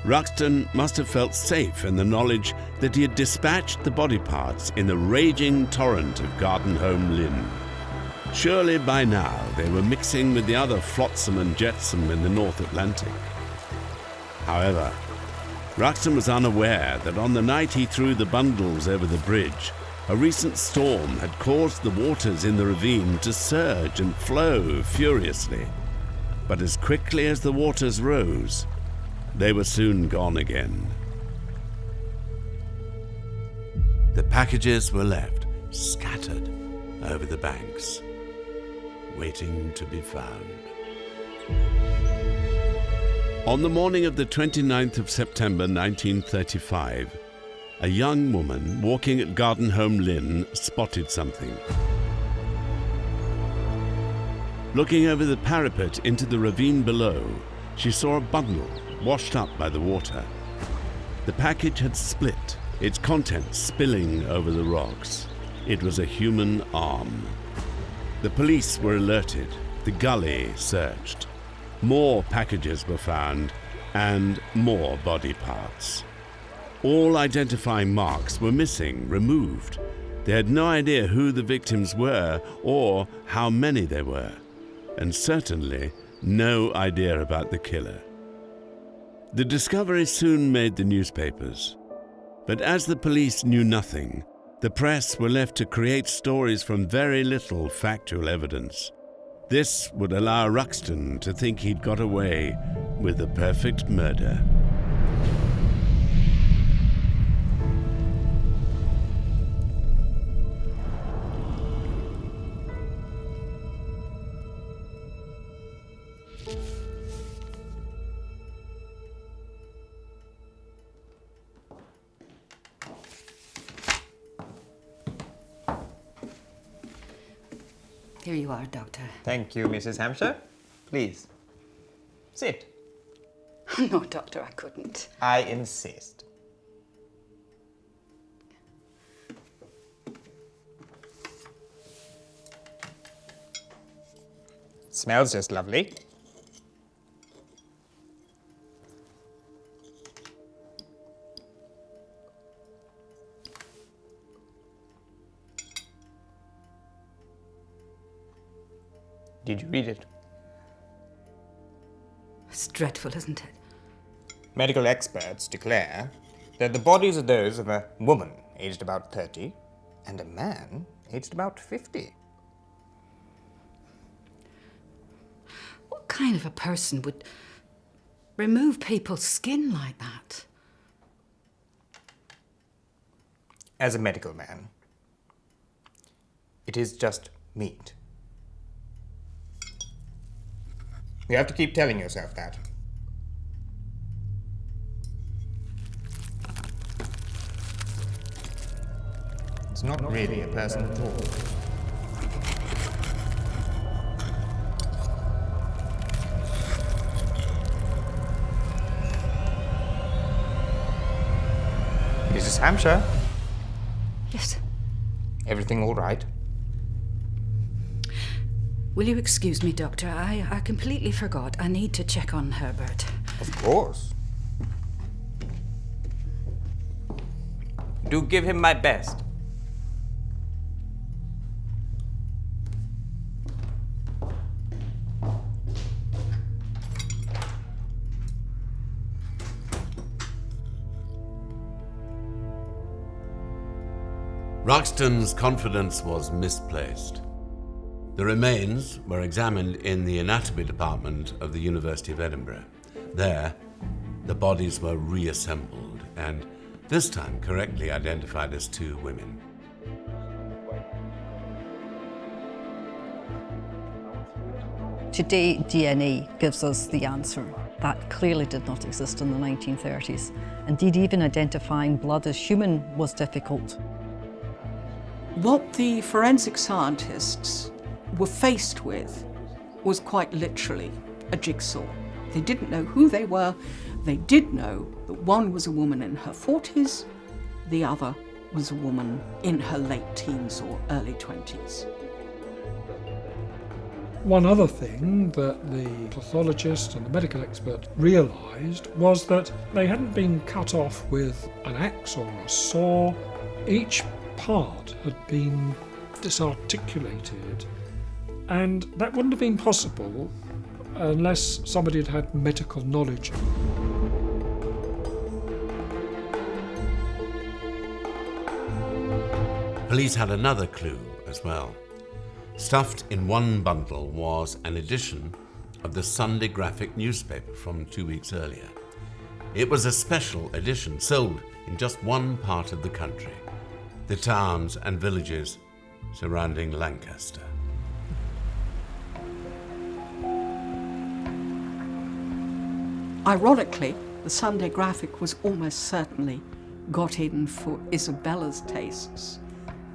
Ruxton must have felt safe in the knowledge that he had dispatched the body parts in the raging torrent of Gardenholm Lynn. Surely by now they were mixing with the other flotsam and jetsam in the North Atlantic. However, Ruxton was unaware that on the night he threw the bundles over the bridge, a recent storm had caused the waters in the ravine to surge and flow furiously. But as quickly as the waters rose, they were soon gone again. The packages were left scattered over the banks, waiting to be found. On the morning of the 29th of September 1935, a young woman walking at Gardenholm Lynn spotted something. Looking over the parapet into the ravine below, she saw a bundle washed up by the water. The package had split, its contents spilling over the rocks. It was a human arm. The police were alerted. The gully searched. More packages were found, and more body parts. All identifying marks were missing, removed, They had no idea who the victims were or how many there were, and certainly no idea about the killer. The discovery soon made the newspapers, but as the police knew nothing, the press were left to create stories from very little factual evidence. This would allow Ruxton to think he'd got away with a perfect murder. Here you are, Doctor. Thank you, Mrs. Hampshire. Please, sit. No, Doctor, I couldn't. I insist. Smells just lovely. Did you read it? It's dreadful, isn't it? Medical experts declare that the bodies are those of a woman aged about 30 and a man aged about 50. What kind of a person would remove people's skin like that? As a medical man, it is just meat. You have to keep telling yourself that. It's not really a person at all. Mrs. Hampshire? Yes. Everything all right? Will you excuse me, Doctor? I completely forgot. I need to check on Herbert. Of course. Do give him my best. Ruxton's confidence was misplaced. The remains were examined in the anatomy department of the University of Edinburgh. There, the bodies were reassembled and this time correctly identified as 2 women. Today, DNA gives us the answer. That clearly did not exist in the 1930s. Indeed, even identifying blood as human was difficult. What the forensic scientists were faced with was quite literally a jigsaw. They didn't know who they were. They did know that one was a woman in her 40s, the other was a woman in her late teens or early 20s. One other thing that the pathologist and the medical expert realised was that they hadn't been cut off with an axe or a saw. Each part had been disarticulated, and that wouldn't have been possible unless somebody had had medical knowledge. Police had another clue as well. Stuffed in one bundle was an edition of the Sunday Graphic newspaper from 2 weeks earlier. It was a special edition sold in just one part of the country, the towns and villages surrounding Lancaster. Ironically, the Sunday Graphic was almost certainly got in for Isabella's tastes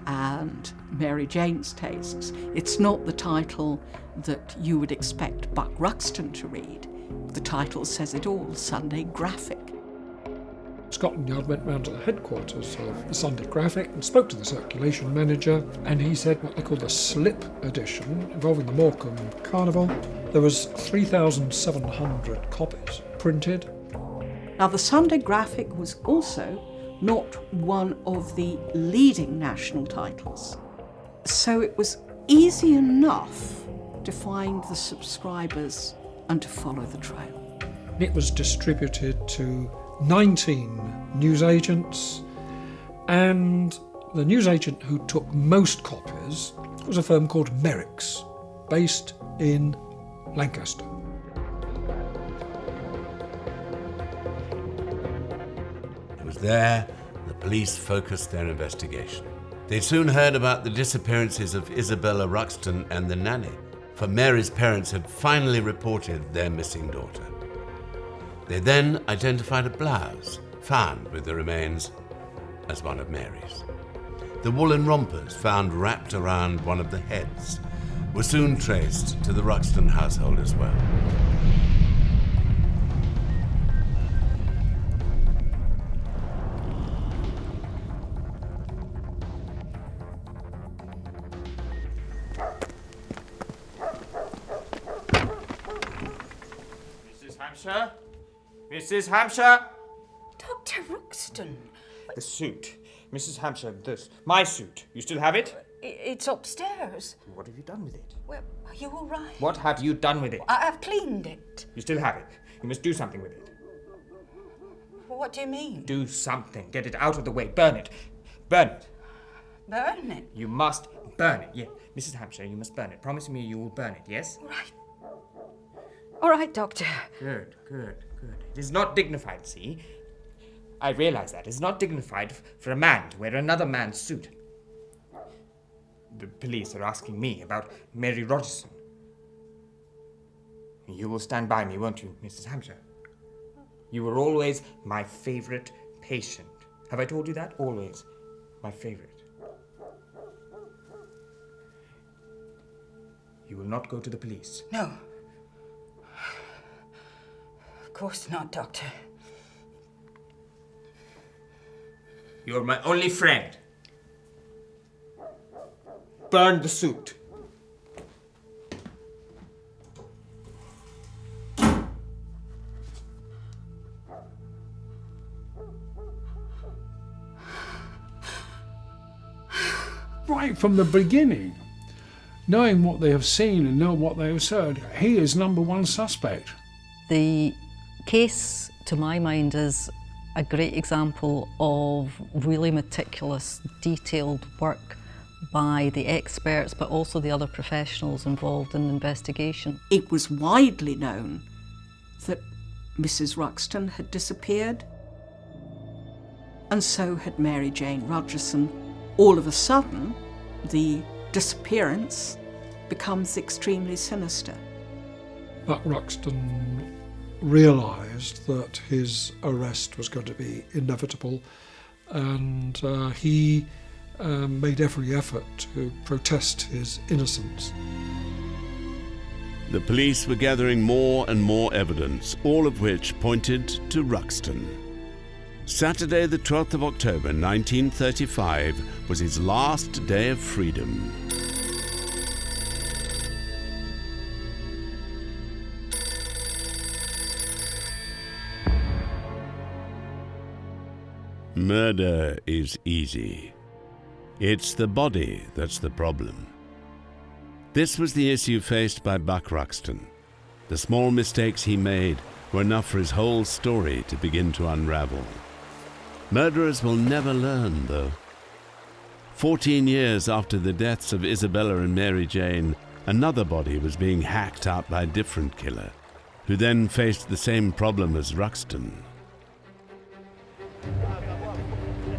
and Mary Jane's tastes. It's not the title that you would expect Buck Ruxton to read. The title says it all, Sunday Graphic. Scotland Yard went round to the headquarters of the Sunday Graphic and spoke to the circulation manager, and he said what they called the slip edition involving the Morecambe Carnival. There was 3,700 copies printed. Now, the Sunday Graphic was also not one of the leading national titles. So it was easy enough to find the subscribers and to follow the trail. It was distributed to 19 newsagents, and the newsagent who took most copies was a firm called Merrick's, based in Lancaster. It was there the police focused their investigation. They soon heard about the disappearances of Isabella Ruxton and the nanny, for Mary's parents had finally reported their missing daughter. They then identified a blouse found with the remains as one of Mary's. The woolen rompers found wrapped around one of the heads were soon traced to the Ruxton household as well. Mrs. Hampshire? Mrs. Hampshire? Dr. Ruxton. The suit. Mrs. Hampshire, this. My suit. You still have it? It's upstairs. What have you done with it? Well, are you all right? What have you done with it? I've cleaned it. You still have it. You must do something with it. What do you mean? Do something. Get it out of the way. Burn it. Burn it. Burn it? You must burn it. Yeah. Mrs. Hampshire, you must burn it. Promise me you will burn it, yes? All right, Doctor. Good, good, good. It is not dignified, see? I realize that. It's not dignified for a man to wear another man's suit. The police are asking me about Mary Rogerson. You will stand by me, won't you, Mrs. Hampshire? You were always my favourite patient. Have I told you that? Always my favourite. You will not go to the police. No. Of course not, Doctor. You're my only friend. Burn the suit. Right from the beginning, knowing what they have seen and know what they have heard, he is number one suspect. The case, to my mind, is a great example of really meticulous, detailed work by the experts, but also the other professionals involved in the investigation. It was widely known that Mrs. Ruxton had disappeared, and so had Mary Jane Rogerson. All of a sudden, the disappearance becomes extremely sinister. But Ruxton realised that his arrest was going to be inevitable, and he made every effort to protest his innocence. The police were gathering more and more evidence, all of which pointed to Ruxton. Saturday, the 12th of October 1935, was his last day of freedom. Murder is easy. It's the body that's the problem. This was the issue faced by Buck Ruxton. The small mistakes he made were enough for his whole story to begin to unravel. Murderers will never learn, though. 14 years after the deaths of Isabella and Mary Jane, another body was being hacked out by a different killer, who then faced the same problem as Ruxton.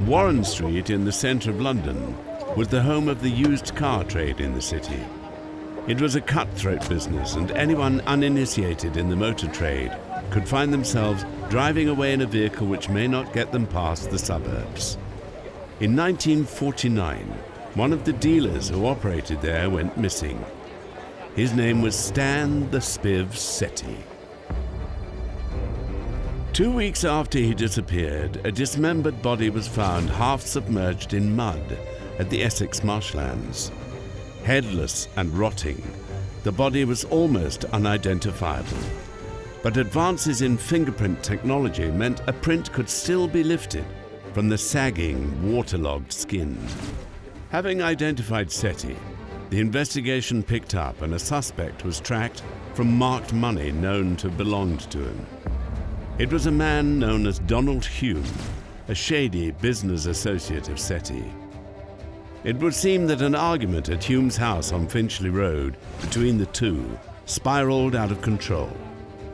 Warren Street in the centre of London was the home of the used car trade in the city. It was a cutthroat business, and anyone uninitiated in the motor trade could find themselves driving away in a vehicle which may not get them past the suburbs. In 1949, one of the dealers who operated there went missing. His name was Stan the Spiv Setti. 2 weeks after he disappeared, a dismembered body was found half submerged in mud at the Essex marshlands. Headless and rotting, the body was almost unidentifiable. But advances in fingerprint technology meant a print could still be lifted from the sagging, waterlogged skin. Having identified Seti, the investigation picked up and a suspect was tracked from marked money known to have belonged to him. It was a man known as Donald Hume, a shady business associate of Seti. It would seem that an argument at Hume's house on Finchley Road between the two spiraled out of control.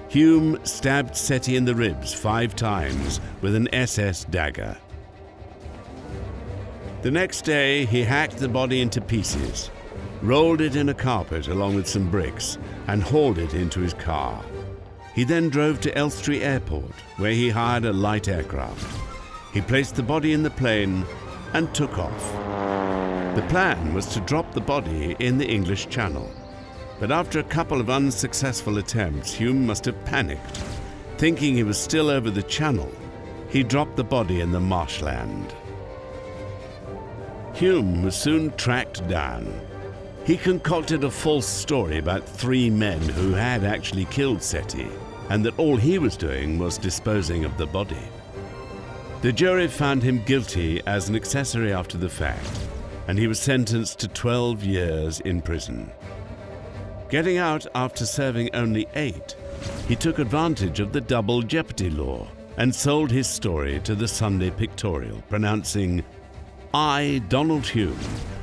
Hume stabbed Seti in the ribs 5 times with an SS dagger. The next day, he hacked the body into pieces, rolled it in a carpet along with some bricks, and hauled it into his car. He then drove to Elstree Airport, where he hired a light aircraft. He placed the body in the plane and took off. The plan was to drop the body in the English Channel. But after a couple of unsuccessful attempts, Hume must have panicked. Thinking he was still over the channel, he dropped the body in the marshland. Hume was soon tracked down. He concocted a false story about 3 men who had actually killed Seti, and that all he was doing was disposing of the body. The jury found him guilty as an accessory after the fact, and he was sentenced to 12 years in prison. Getting out after serving only 8, he took advantage of the double jeopardy law and sold his story to the Sunday Pictorial, pronouncing, "I, Donald Hume,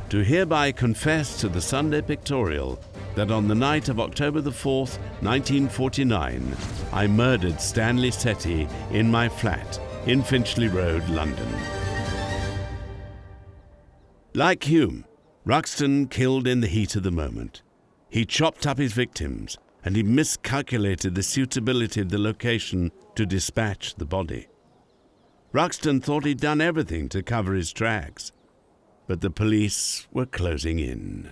do hereby confess to the Sunday Pictorial that on the night of October the 4th, 1949, I murdered Stanley Seti in my flat in Finchley Road, London." Like Hume, Ruxton killed in the heat of the moment. He chopped up his victims, and he miscalculated the suitability of the location to dispatch the body. Ruxton thought he'd done everything to cover his tracks, but the police were closing in.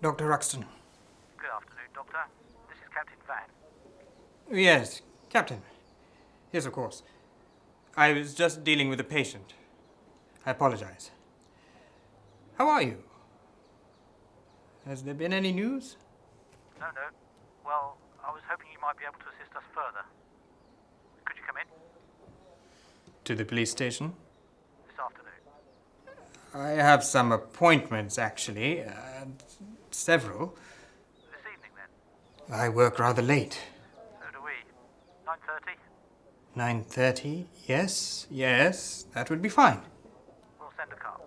Dr. Ruxton. Good afternoon, Doctor. This is Captain Van. Yes, Captain. Yes, of course. I was just dealing with a patient. I apologize. How are you? Has there been any news? No. Well, I was hoping you might be able to assist us further. Could you come in? To the police station? This afternoon. I have some appointments, actually. Several. This evening, then? I work rather late. So do we. 9:30? 9:30? Yes, that would be fine. We'll send a car.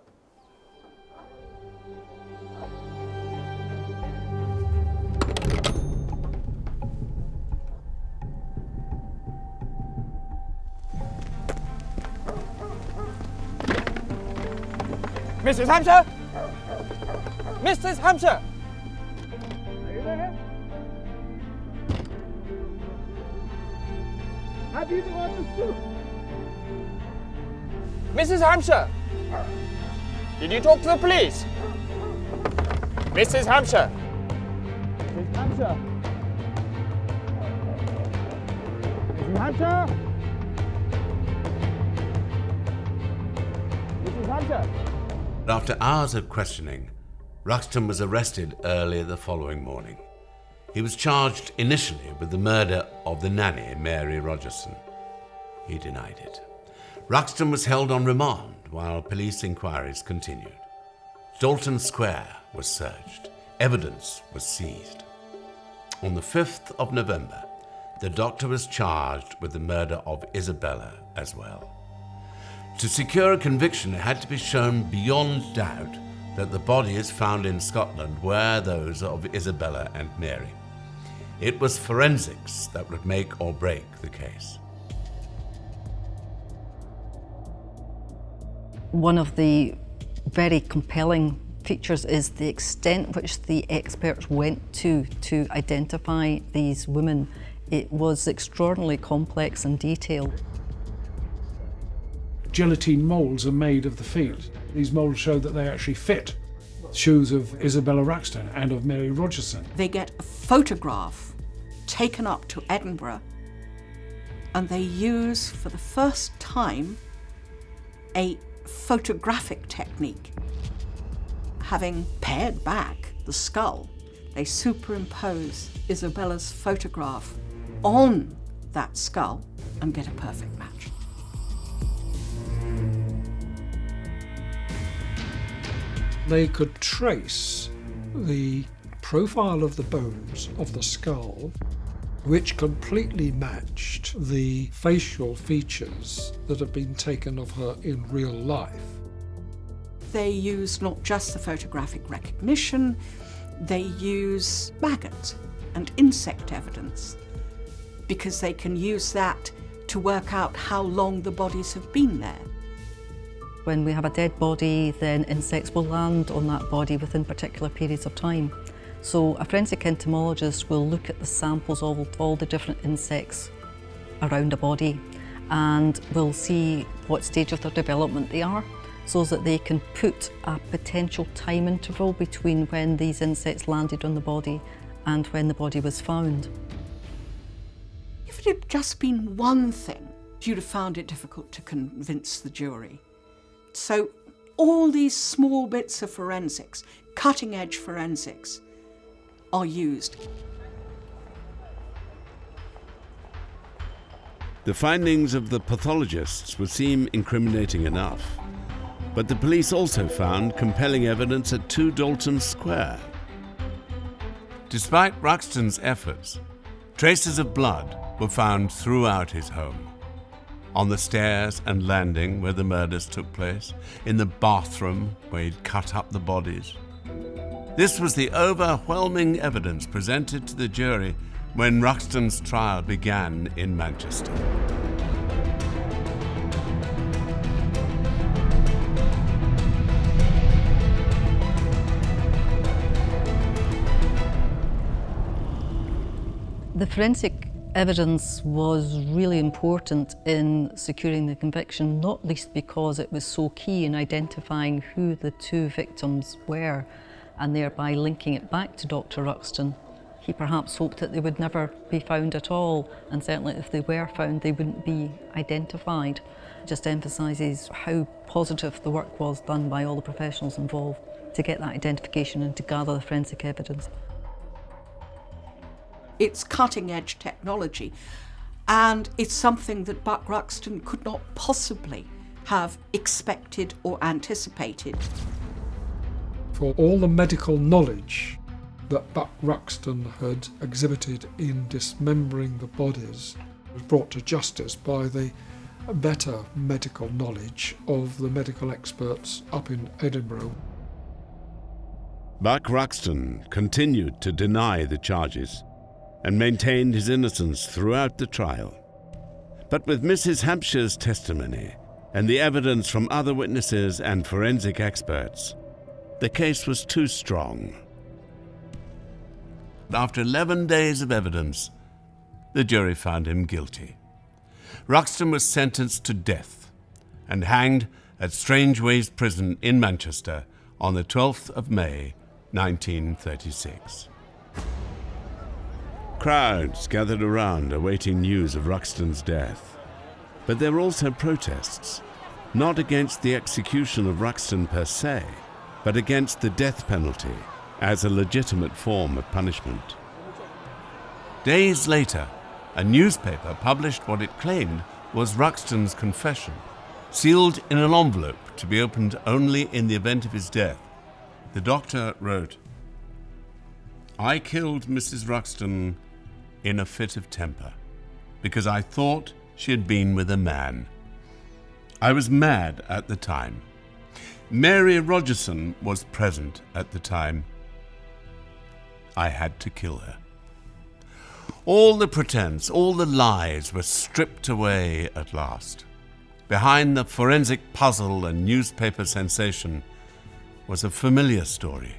Mrs. Hampshire! Mrs. Hampshire! Are you there? Have you got the soup? Mrs. Hampshire! Did you talk to the police? Mrs. Hampshire! Mrs. Hampshire! Mrs. Hampshire! Mrs. Hampshire! After hours of questioning, Ruxton was arrested early the following morning. He was charged initially with the murder of the nanny, Mary Rogerson. He denied it. Ruxton was held on remand while police inquiries continued. Dalton Square was searched. Evidence was seized. On the 5th of November, the doctor was charged with the murder of Isabella as well. To secure a conviction, it had to be shown beyond doubt that the bodies found in Scotland were those of Isabella and Mary. It was forensics that would make or break the case. One of the very compelling features is the extent which the experts went to identify these women. It was extraordinarily complex and detailed. Gelatine moulds are made of the feet. These moulds show that they actually fit shoes of Isabella Ruxton and of Mary Rogerson. They get a photograph taken up to Edinburgh, and they use for the first time a photographic technique. having pared back the skull, they superimpose Isabella's photograph on that skull and get a perfect match. They could trace the profile of the bones of the skull, which completely matched the facial features that had been taken of her in real life. They use not just the photographic recognition, they use maggot and insect evidence, because they can use that to work out how long the bodies have been there. When we have a dead body, then insects will land on that body within particular periods of time. So a forensic entomologist will look at the samples of all the different insects around a body and will see what stage of their development they are, so that they can put a potential time interval between when these insects landed on the body and when the body was found. If it had just been one thing, you'd have found it difficult to convince the jury. So all these small bits of forensics, cutting-edge forensics, are used. The findings of the pathologists would seem incriminating enough, but the police also found compelling evidence at 2 Dalton Square. Despite Ruxton's efforts, traces of blood were found throughout his home. On the stairs and landing where the murders took place, in the bathroom where he'd cut up the bodies. This was the overwhelming evidence presented to the jury when Ruxton's trial began in Manchester. The forensic evidence was really important in securing the conviction, not least because it was so key in identifying who the 2 victims were and thereby linking it back to Dr. Ruxton. He perhaps hoped that they would never be found at all, and certainly if they were found, they wouldn't be identified. It just emphasises how positive the work was done by all the professionals involved to get that identification and to gather the forensic evidence. It's cutting-edge technology, and it's something that Buck Ruxton could not possibly have expected or anticipated. For all the medical knowledge that Buck Ruxton had exhibited in dismembering the bodies was brought to justice by the better medical knowledge of the medical experts up in Edinburgh. Buck Ruxton continued to deny the charges and maintained his innocence throughout the trial. But with Mrs. Hampshire's testimony and the evidence from other witnesses and forensic experts, the case was too strong. After 11 days of evidence, the jury found him guilty. Ruxton was sentenced to death and hanged at Strangeways Prison in Manchester on the 12th of May, 1936. Crowds gathered around awaiting news of Ruxton's death. But there were also protests, not against the execution of Ruxton per se, but against the death penalty as a legitimate form of punishment. Days later, a newspaper published what it claimed was Ruxton's confession, sealed in an envelope to be opened only in the event of his death. The doctor wrote, "I killed Mrs. Ruxton in a fit of temper, because I thought she had been with a man. I was mad at the time. Mary Rogerson was present at the time. I had to kill her." All the pretense, all the lies were stripped away at last. Behind the forensic puzzle and newspaper sensation was a familiar story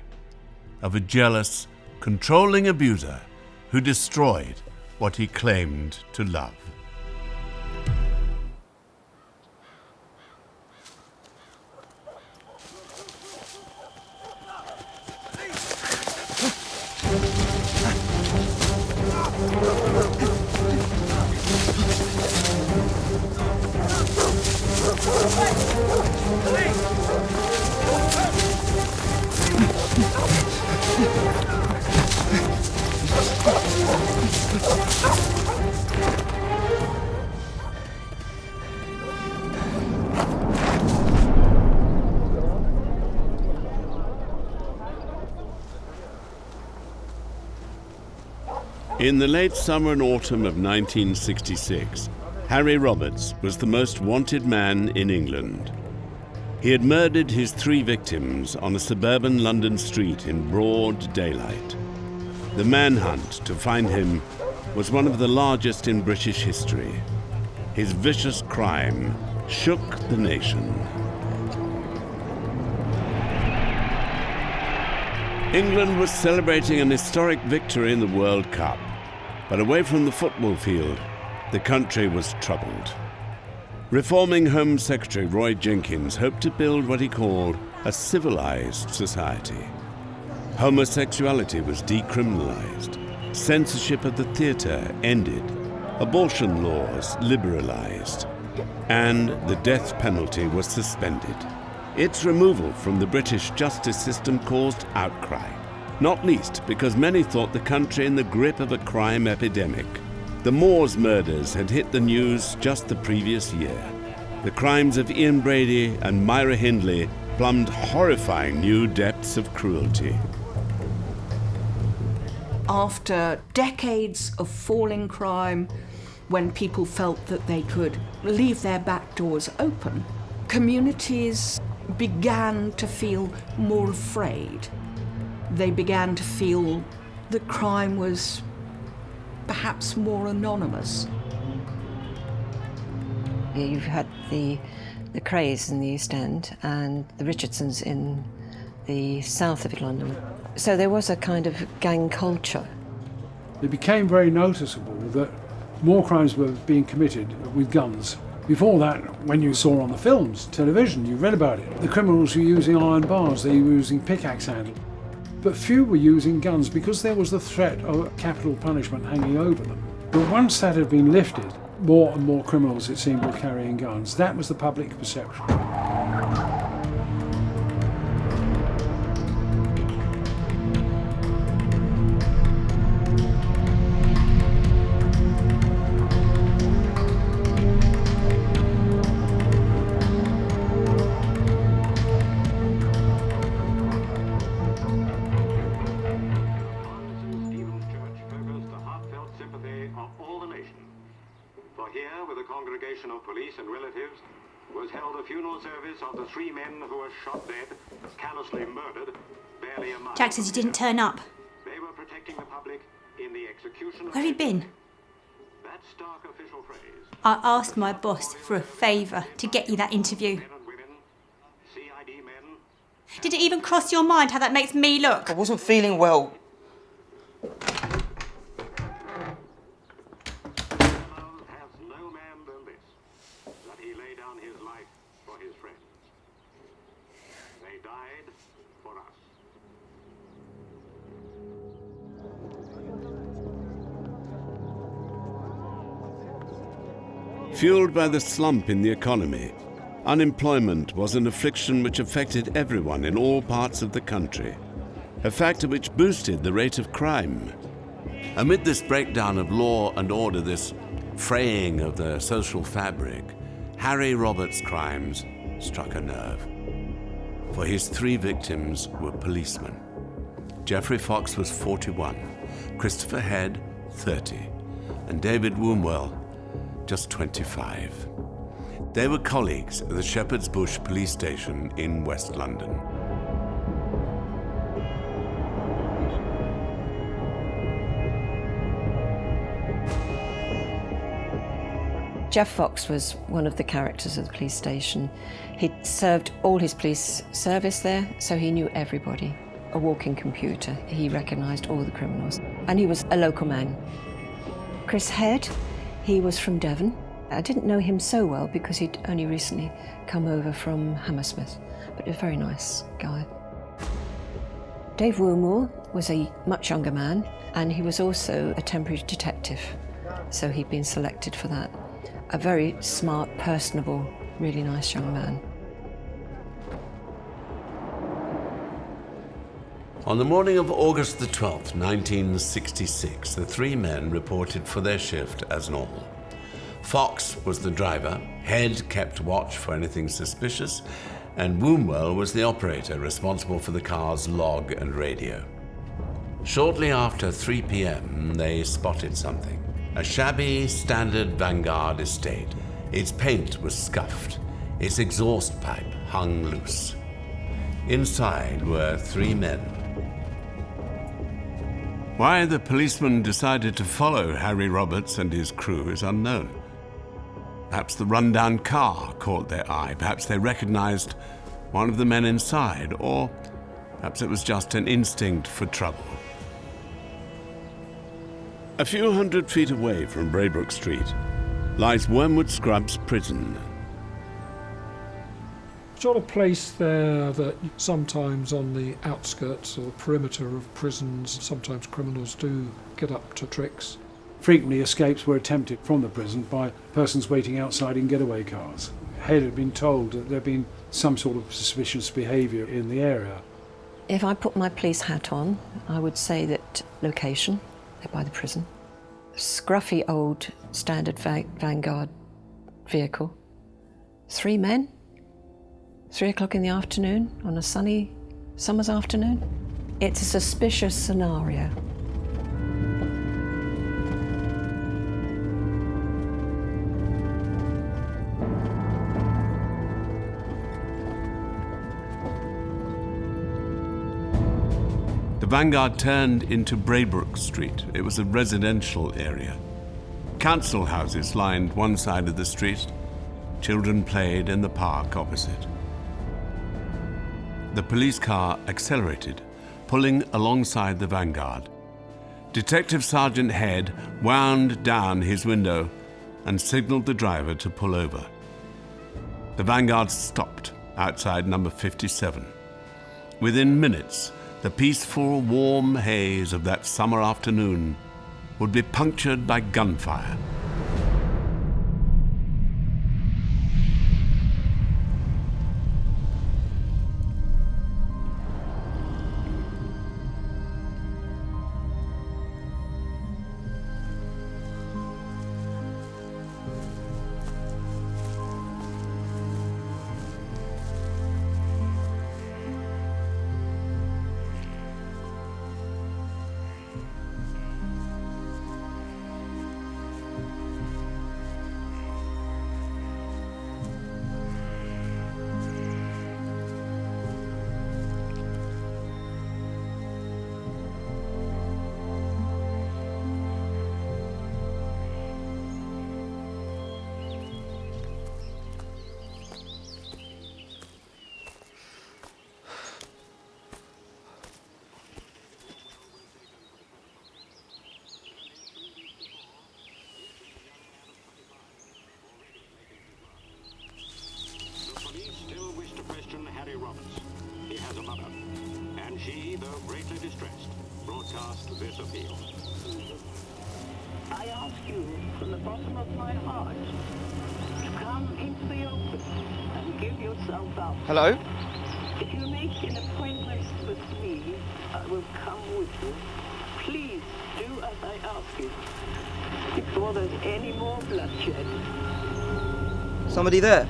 of a jealous, controlling abuser who destroyed what he claimed to love. In the late summer and autumn of 1966, Harry Roberts was the most wanted man in England. He had murdered his 3 victims on a suburban London street in broad daylight. The manhunt to find him was one of the largest in British history. His vicious crime shook the nation. England was celebrating an historic victory in the World Cup, but away from the football field, the country was troubled. Reforming Home Secretary Roy Jenkins hoped to build what he called a civilized society. Homosexuality was decriminalized, censorship of the theatre ended, abortion laws liberalized, and the death penalty was suspended. Its removal from the British justice system caused outcry, not least because many thought the country in the grip of a crime epidemic. The Moors murders had hit the news just the previous year. The crimes of Ian Brady and Myra Hindley plumbed horrifying new depths of cruelty. After decades of falling crime, when people felt that they could leave their back doors open, communities began to feel more afraid. They began to feel that crime was perhaps more anonymous. You've had the Crays in the East End and the Richardsons in the south of London. So there was a kind of gang culture. It became very noticeable that more crimes were being committed with guns. Before that, when you saw on the films, television, you read about it. The criminals were using iron bars, they were using pickaxe handles. But few were using guns because there was the threat of capital punishment hanging over them. But once that had been lifted, more and more criminals, it seemed, were carrying guns. That was the public perception. Of police and relatives was held a funeral service of the 3 men who were shot dead, callously murdered, barely a mile. Jack says he didn't turn up. They were protecting the public in the execution. Where have you been? That stark official phrase. I asked my boss for a favour to get you that interview. Did it even cross your mind how that makes me look? I wasn't feeling well. Fueled by the slump in the economy, unemployment was an affliction which affected everyone in all parts of the country, a factor which boosted the rate of crime. Amid this breakdown of law and order, this fraying of the social fabric, Harry Roberts' crimes struck a nerve. For his 3 victims were policemen. Geoffrey Fox was 41, Christopher Head, 30, and David Wombwell, just 25. They were colleagues at the Shepherd's Bush police station in West London. Jeff Fox was one of the characters of the police station. He'd served all his police service there, so he knew everybody. A walking computer. He recognised all the criminals. And he was a local man. Chris Head, he was from Devon. I didn't know him so well because he'd only recently come over from Hammersmith, but a very nice guy. Dave Woolmore was a much younger man, and he was also a temporary detective, so he'd been selected for that. A very smart, personable, really nice young man. On the morning of August the 12th, 1966, the 3 men reported for their shift as normal. Fox was the driver, Head kept watch for anything suspicious, and Wombwell was the operator responsible for the car's log and radio. Shortly after 3 p.m, they spotted something. A shabby, standard Vanguard estate. Its paint was scuffed. Its exhaust pipe hung loose. Inside were 3 men. Why the policeman decided to follow Harry Roberts and his crew is unknown. Perhaps the rundown car caught their eye. Perhaps they recognized one of the men inside. Or perhaps it was just an instinct for trouble. A few hundred feet away from Braybrook Street lies Wormwood Scrubs Prison. Sort of place there that sometimes on the outskirts or perimeter of prisons, sometimes criminals do get up to tricks. Frequently escapes were attempted from the prison by persons waiting outside in getaway cars. Head had been told that there had been some sort of suspicious behaviour in the area. If I put my police hat on, I would say that location, they're by the prison. Scruffy old standard Vanguard vehicle. 3 men, 3 o'clock in the afternoon on a sunny summer's afternoon. It's a suspicious scenario. The Vanguard turned into Braybrook Street. It was a residential area. Council houses lined one side of the street. Children played in the park opposite. The police car accelerated, pulling alongside the Vanguard. Detective Sergeant Head wound down his window and signaled the driver to pull over. The Vanguard stopped outside number 57. Within minutes, the peaceful, warm haze of that summer afternoon would be punctured by gunfire. Harry Roberts. He has a mother, and she, though greatly distressed, broadcast this appeal. I ask you from the bottom of my heart to come into the open and give yourself up. Hello? If you make an appointment with me, I will come with you. Please do as I ask you, before there's any more bloodshed. Somebody there?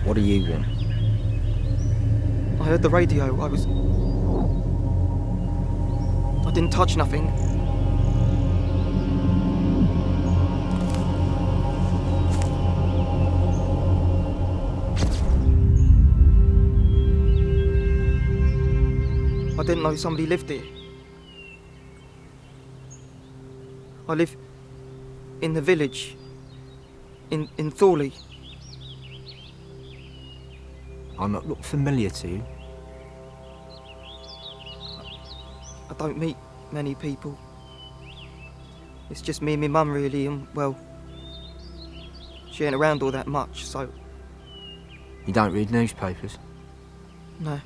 What do you want? I heard the radio. I didn't touch nothing. I didn't know somebody lived here. I live in the village, in Thorley. I'm not look familiar to you. I don't meet many people. It's just me and my mum really, and well, she ain't around all that much, so... You don't read newspapers? No.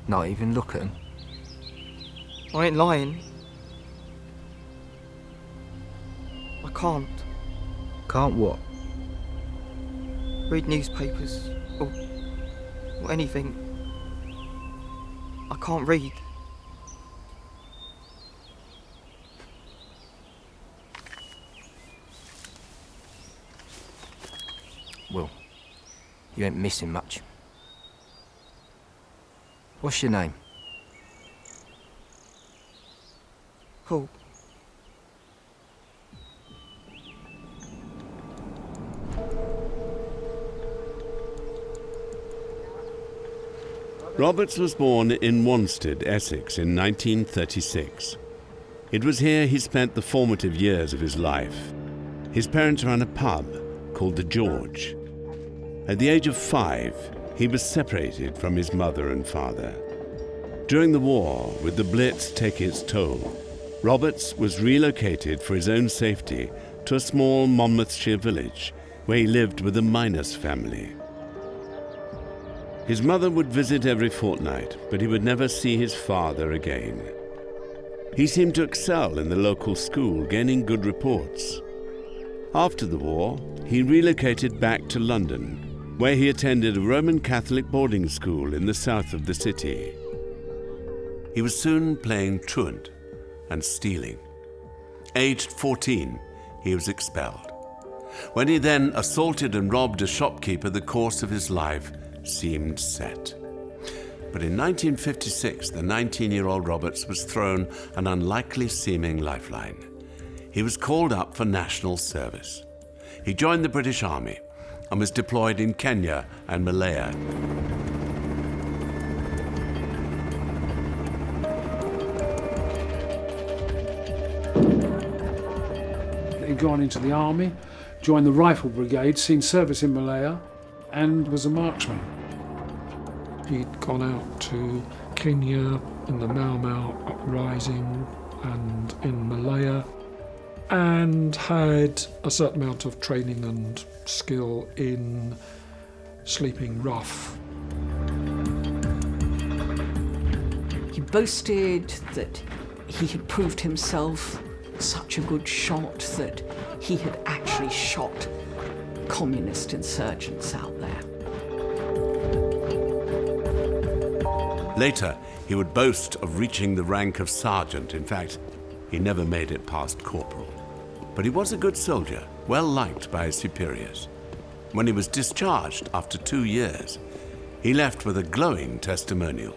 Not even look at them? I ain't lying. I can't. Can't what? Read newspapers, or anything. I can't read. You ain't missing much. What's your name? Paul. Roberts was born in Wanstead, Essex in 1936. It was here he spent the formative years of his life. His parents ran a pub called the George. At the age of 5, he was separated from his mother and father. During the war, with the Blitz taking its toll, Roberts was relocated for his own safety to a small Monmouthshire village where he lived with the Minus family. His mother would visit every fortnight, but he would never see his father again. He seemed to excel in the local school, gaining good reports. After the war, he relocated back to London, where he attended a Roman Catholic boarding school in the south of the city. He was soon playing truant and stealing. Aged 14, he was expelled. When he then assaulted and robbed a shopkeeper, the course of his life seemed set. But in 1956, the 19-year-old Roberts was thrown an unlikely-seeming lifeline. He was called up for national service. He joined the British Army and was deployed in Kenya and Malaya. He'd gone into the army, joined the Rifle Brigade, seen service in Malaya, and was a marksman. He'd gone out to Kenya in the Mau Mau uprising and in Malaya, and had a certain amount of training and skill in sleeping rough. He boasted that he had proved himself such a good shot that he had actually shot communist insurgents out there. Later, he would boast of reaching the rank of sergeant. In fact, he never made it past corporal. But he was a good soldier, well liked by his superiors. When he was discharged after 2 years, he left with a glowing testimonial.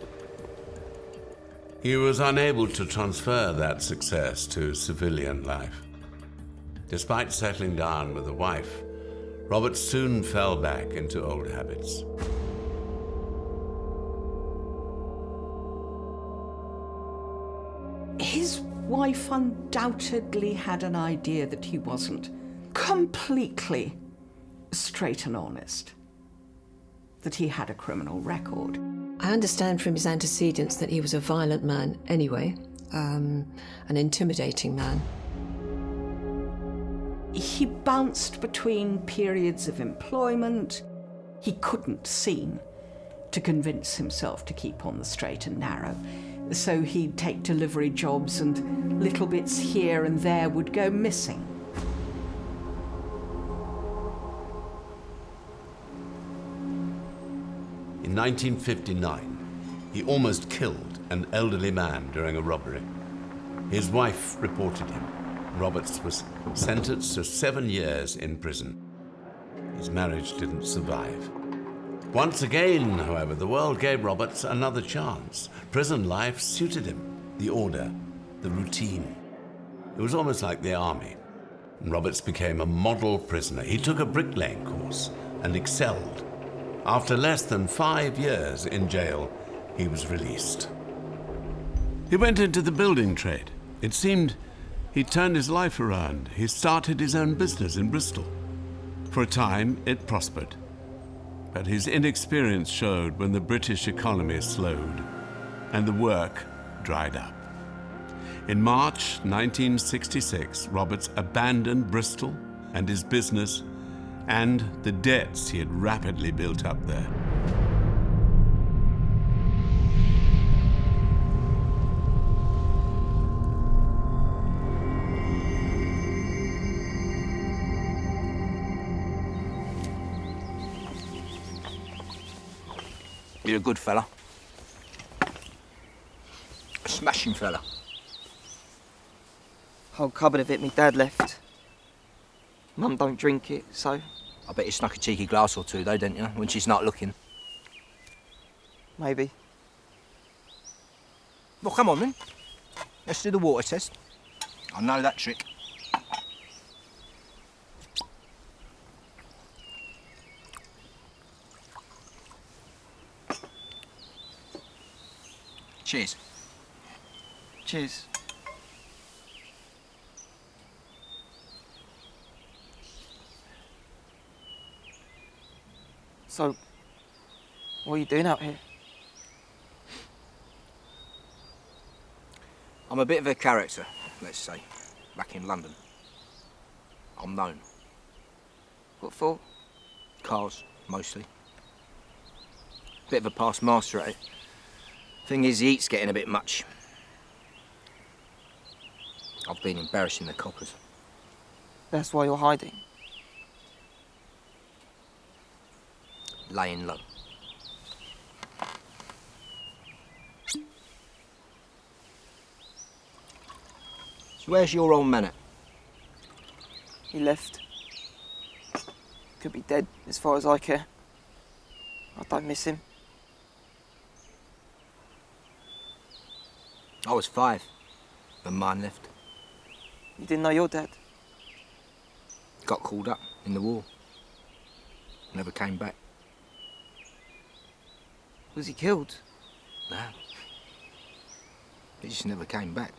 He was unable to transfer that success to civilian life. Despite settling down with a wife, Robert soon fell back into old habits. His wife undoubtedly had an idea that he wasn't completely straight and honest, that he had a criminal record. I understand from his antecedents that he was a violent man anyway, an intimidating man. He bounced between periods of employment. He couldn't seem to convince himself to keep on the straight and narrow. So he'd take delivery jobs and little bits here and there would go missing. In 1959, he almost killed an elderly man during a robbery. His wife reported him. Roberts was sentenced to 7 years in prison. His marriage didn't survive. Once again, however, the world gave Roberts another chance. Prison life suited him. The order, the routine. It was almost like the army. And Roberts became a model prisoner. He took a bricklaying course and excelled. After less than 5 years in jail, he was released. He went into the building trade. It seemed he'd turned his life around. He started his own business in Bristol. For a time, it prospered. But his inexperience showed when the British economy slowed and the work dried up. In March 1966, Roberts abandoned Bristol and his business and the debts he had rapidly built up there. You're a good fella. A smashing fella. Whole cupboard of it me dad left. Mum don't drink it, so I bet you snuck a cheeky glass or two, though, didn't you, when she's not looking? Maybe. Well, come on, then. Let's do the water test. I know that trick. Cheers. Cheers. So, what are you doing out here? I'm a bit of a character, let's say, back in London. I'm known. What for? Cars, mostly. Bit of a past master at it. Thing is, the heat's getting a bit much. I've been embarrassing the coppers. That's why you're hiding. Laying low. So where's your old man at? He left. Could be dead, as far as I care. I don't miss him. I was 5 when mine left. You didn't know your dad? Got called up in the war. Never came back. Was he killed? No. He just never came back.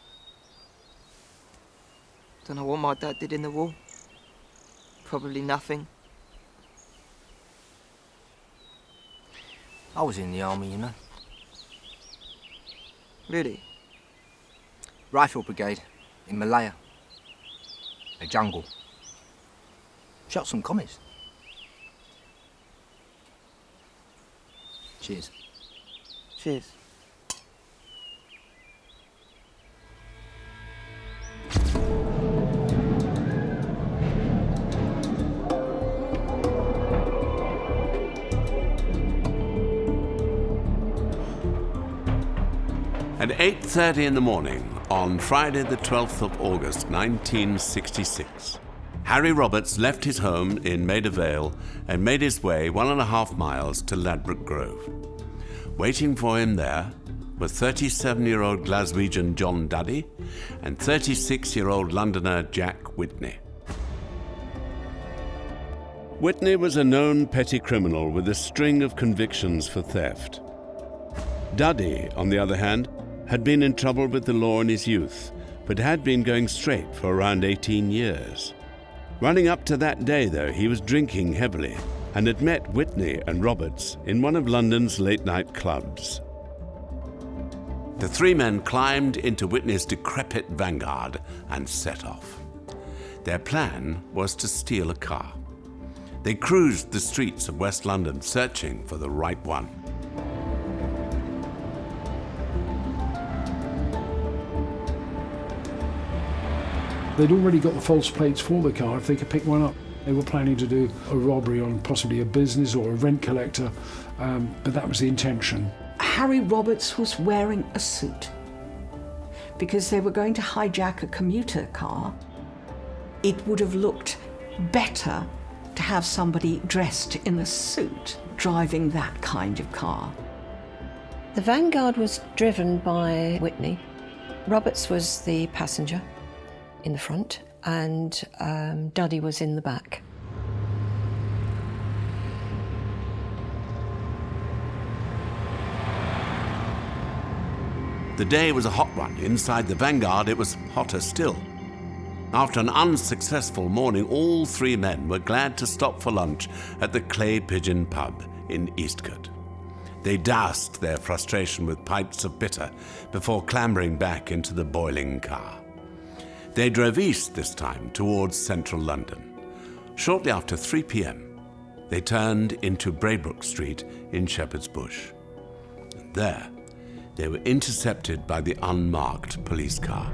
Don't know what my dad did in the war. Probably nothing. I was in the army, you know. Really? Rifle Brigade in Malaya. A jungle. Shot some commies. Cheers. Cheers. At 8:30 in the morning on Friday the 12th of August 1966, Harry Roberts left his home in Maida Vale and made his way 1.5 miles to Ladbroke Grove. Waiting for him there were 37-year-old Glaswegian John Duddy and 36-year-old Londoner Jack Whitney. Whitney was a known petty criminal with a string of convictions for theft. Duddy, on the other hand, had been in trouble with the law in his youth, but had been going straight for around 18 years. Running up to that day, though, he was drinking heavily and had met Whitney and Roberts in one of London's late-night clubs. The three men climbed into Whitney's decrepit Vanguard and set off. Their plan was to steal a car. They cruised the streets of West London searching for the right one. They'd already got the false plates for the car if they could pick one up. They were planning to do a robbery on possibly a business or a rent collector, but that was the intention. Harry Roberts was wearing a suit because they were going to hijack a commuter car. It would have looked better to have somebody dressed in a suit driving that kind of car. The Vanguard was driven by Whitney. Roberts was the passenger in the front, and Duddy was in the back. The day was a hot one. Inside the Vanguard, it was hotter still. After an unsuccessful morning, all three men were glad to stop for lunch at the Clay Pigeon pub in Eastcote. They doused their frustration with pints of bitter before clambering back into the boiling car. They drove east this time towards central London. Shortly after 3 p.m, they turned into Braybrook Street in Shepherd's Bush. And there, they were intercepted by the unmarked police car.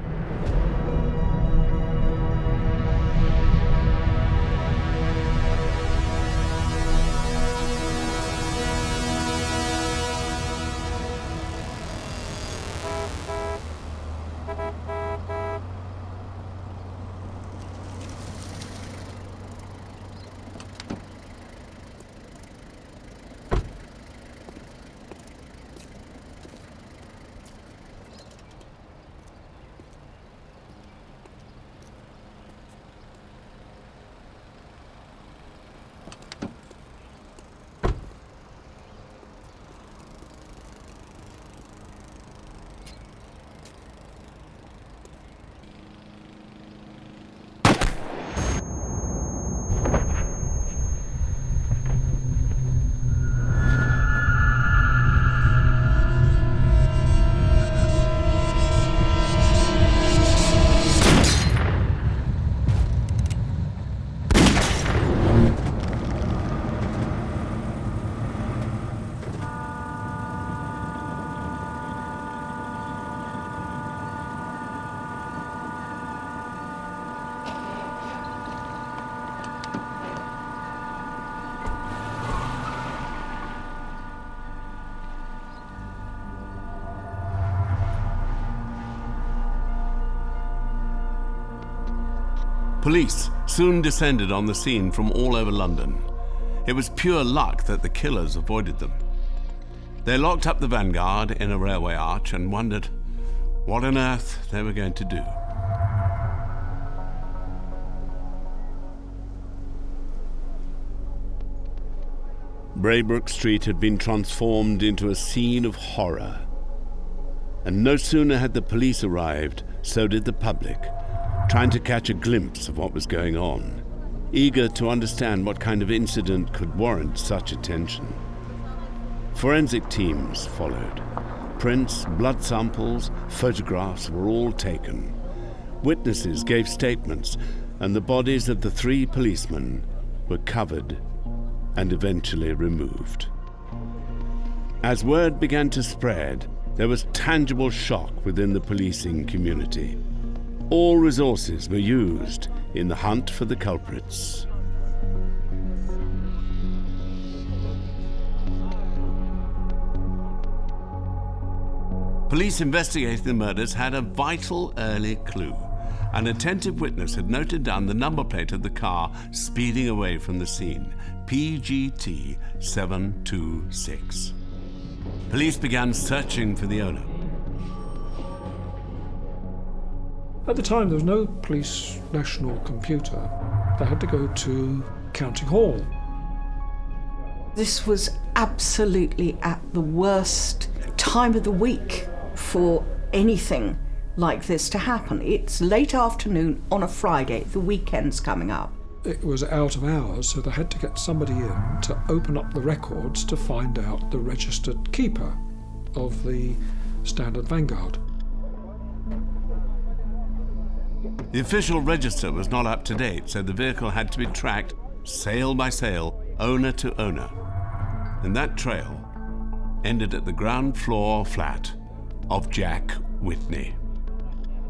Police soon descended on the scene from all over London. It was pure luck that the killers avoided them. They locked up the Vanguard in a railway arch and wondered what on earth they were going to do. Braybrook Street had been transformed into a scene of horror. And no sooner had the police arrived, so did the public, trying to catch a glimpse of what was going on, eager to understand what kind of incident could warrant such attention. Forensic teams followed. Prints, blood samples, photographs were all taken. Witnesses gave statements, and the bodies of the 3 policemen were covered and eventually removed. As word began to spread, there was tangible shock within the policing community. All resources were used in the hunt for the culprits. Police investigating the murders had a vital early clue. An attentive witness had noted down the number plate of the car speeding away from the scene, PGT 726. Police began searching for the owner. At the time, there was no police national computer. They had to go to County Hall. This was absolutely at the worst time of the week for anything like this to happen. It's late afternoon on a Friday, the weekend's coming up. It was out of hours, so they had to get somebody in to open up the records to find out the registered keeper of the Standard Vanguard. The official register was not up to date, so the vehicle had to be tracked sale by sale, owner to owner. And that trail ended at the ground floor flat of Jack Whitney.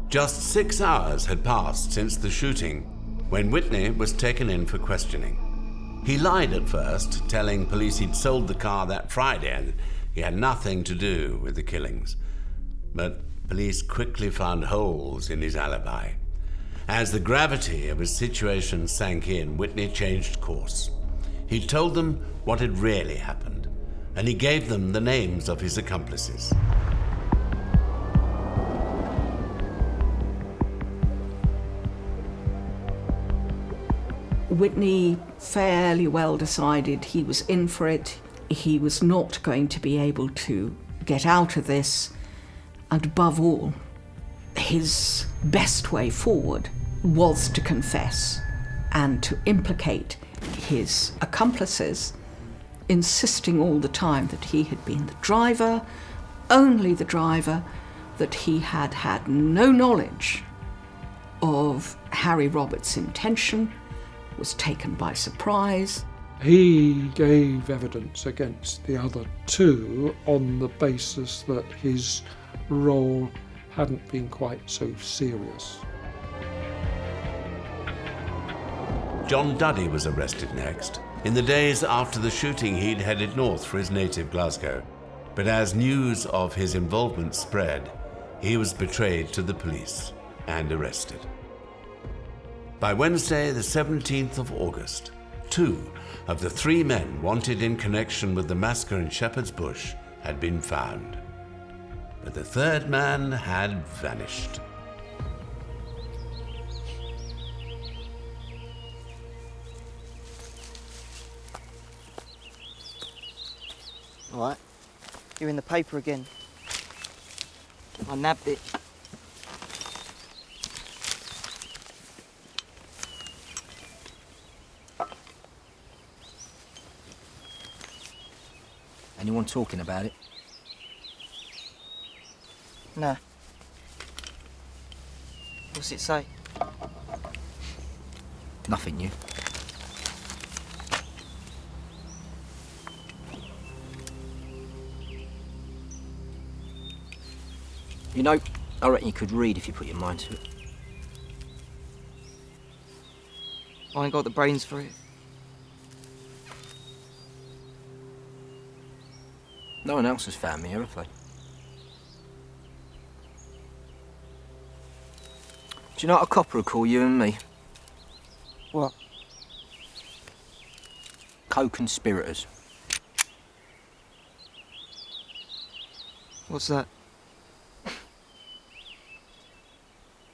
Just 6 hours had passed since the shooting when Whitney was taken in for questioning. He lied at first, telling police he'd sold the car that Friday and he had nothing to do with the killings. But police quickly found holes in his alibi. As the gravity of his situation sank in, Whitney changed course. He told them what had really happened, and he gave them the names of his accomplices. Whitney fairly well decided he was in for it. He was not going to be able to get out of this. And above all, his best way forward was to confess and to implicate his accomplices, insisting all the time that he had been the driver, only the driver, that he had had no knowledge of Harry Roberts' intention, was taken by surprise. He gave evidence against the other 2 on the basis that his role hadn't been quite so serious. John Duddy was arrested next. In the days after the shooting, he'd headed north for his native Glasgow. But as news of his involvement spread, he was betrayed to the police and arrested. By Wednesday, the 17th of August, 2 of the 3 men wanted in connection with the massacre in Shepherd's Bush had been found. But the 3rd man had vanished. All right, you're in the paper again. I nabbed it. Anyone talking about it? Nah. What's it say? Nothing new. You know, I reckon you could read if you put your mind to it. I ain't got the brains for it. No one else has found me here, have they? Do you know what a copper would call you and me? What? Co-conspirators. What's that? Well,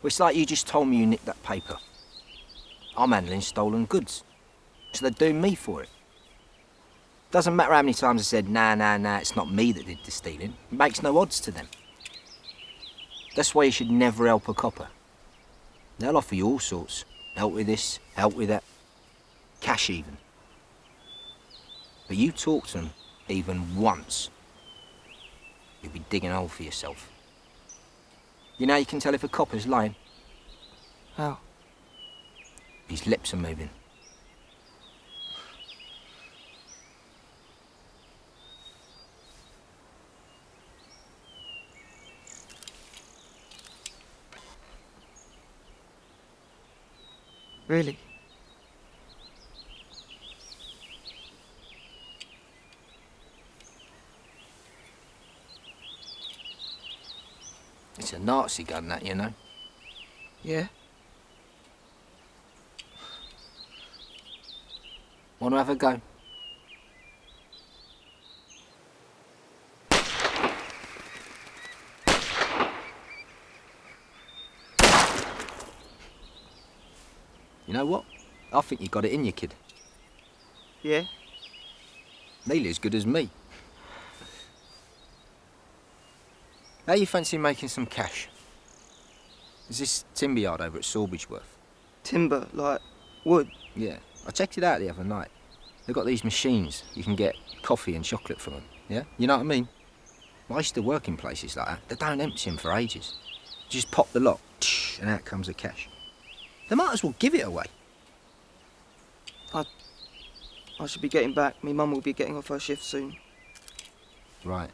it's like you just told me you nicked that paper. I'm handling stolen goods, so they're doing me for it. Doesn't matter how many times I said, nah, it's not me that did the stealing. It makes no odds to them. That's why you should never help a copper. They'll offer you all sorts. Help with this, help with that. Cash even. But you talk to them even once, you'll be digging a hole for yourself. You know how you can tell if a copper's lying? How? His lips are moving. Really? It's a Nazi gun, that, you know. Yeah? Want to have a go? You know what? I think you got it in you, kid. Yeah? Nearly as good as me. How you fancy making some cash? Is this timber yard over at Sawbridge worth? Timber, like wood? Yeah. I checked it out the other night. They've got these machines. You can get coffee and chocolate from them, yeah? You know what I mean? I used to work in places like that. They don't empty them for ages. You just pop the lock, and out comes the cash. They might as well give it away. I should be getting back. Me mum will be getting off her shift soon. Right.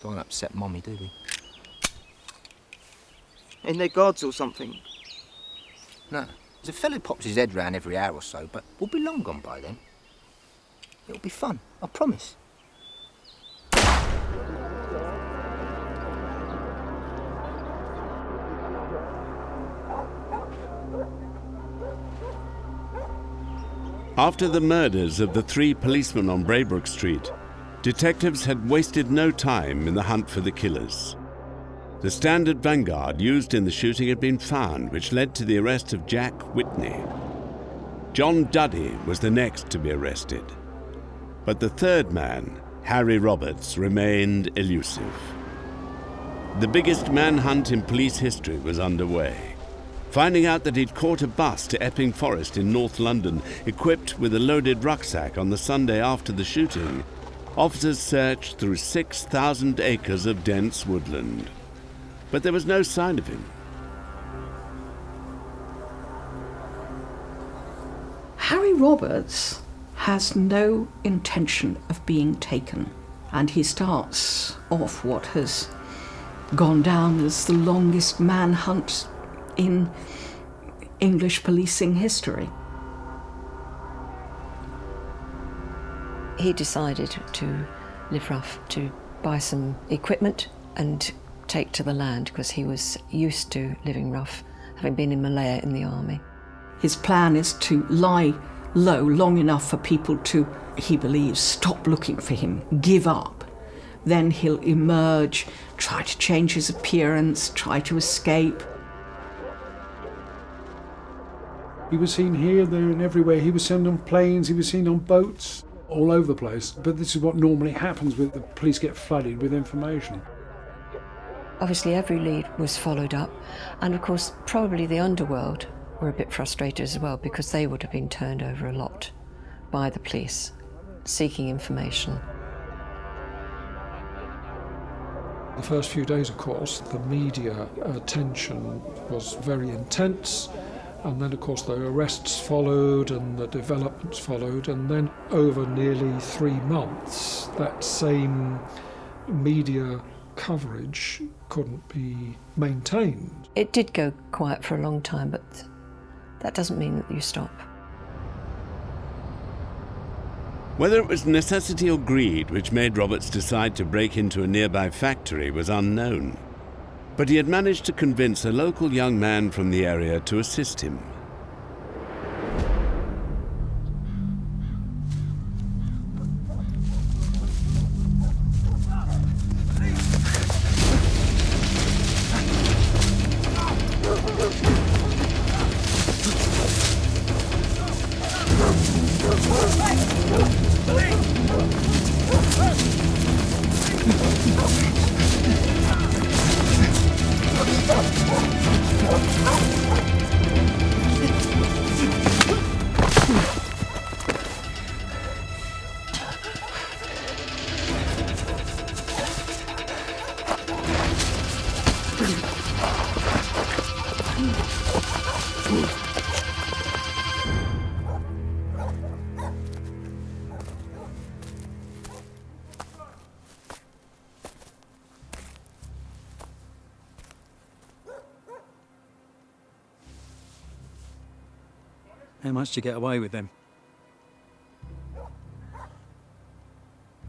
Don't upset Mommy, do we? Ain't there guards or something? No. There's a fellow pops his head round every hour or so, but we'll be long gone by then. It'll be fun, I promise. After the murders of the 3 policemen on Braybrook Street, detectives had wasted no time in the hunt for the killers. The standard vanguard used in the shooting had been found, which led to the arrest of Jack Whitney. John Duddy was the next to be arrested. But the third man, Harry Roberts, remained elusive. The biggest manhunt in police history was underway. Finding out that he'd caught a bus to Epping Forest in North London, equipped with a loaded rucksack on the Sunday after the shooting, officers searched through 6,000 acres of dense woodland. But there was no sign of him. Harry Roberts has no intention of being taken, and he starts off what has gone down as the longest manhunt in English policing history. He decided to live rough, to buy some equipment and take to the land because he was used to living rough, having been in Malaya in the army. His plan is to lie low long enough for people to, he believes, stop looking for him, give up. Then he'll emerge, try to change his appearance, try to escape. He was seen here, there and everywhere. He was seen on planes, he was seen on boats, all over the place. But this is what normally happens when the police get flooded with information. Obviously every lead was followed up, and of course probably the underworld were a bit frustrated as well because they would have been turned over a lot by the police seeking information. The first few days, of course, the media attention was very intense, and then of course the arrests followed and the developments followed, and then over nearly 3 months that same media coverage couldn't be maintained. It did go quiet for a long time, but that doesn't mean that you stop. Whether it was necessity or greed which made Roberts decide to break into a nearby factory was unknown. But he had managed to convince a local young man from the area to assist him. How much did you get away with them?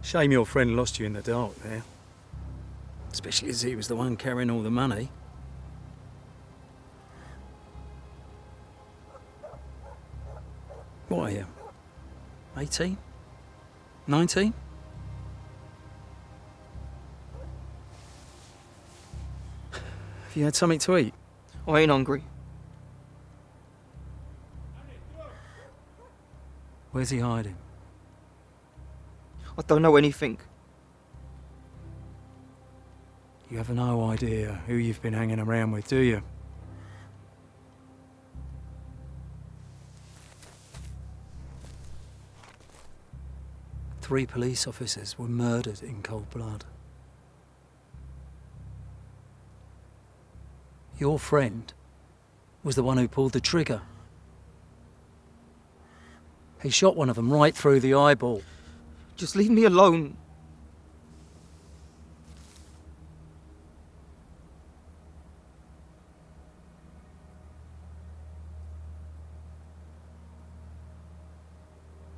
Shame your friend lost you in the dark there. Especially as he was the one carrying all the money. What are you? 18? 19? Have you had something to eat? I ain't hungry. Where's he hiding? I don't know anything. You have no idea who you've been hanging around with, do you? Three police officers were murdered in cold blood. Your friend was the one who pulled the trigger. He shot one of them right through the eyeball. Just leave me alone.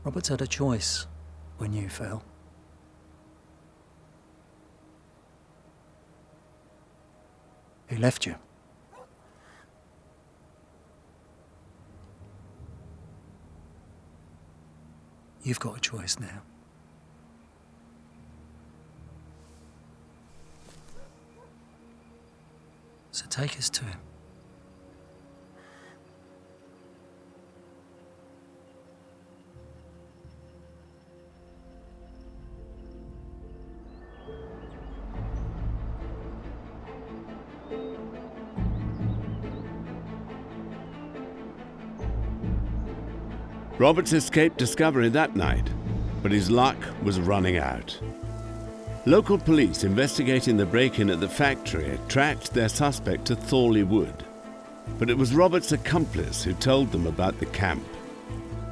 Roberts had a choice when you fell. He left you. You've got a choice now. So take us to him. Roberts escaped discovery that night, but his luck was running out. Local police investigating the break-in at the factory tracked their suspect to Thorley Wood, but it was Roberts' accomplice who told them about the camp.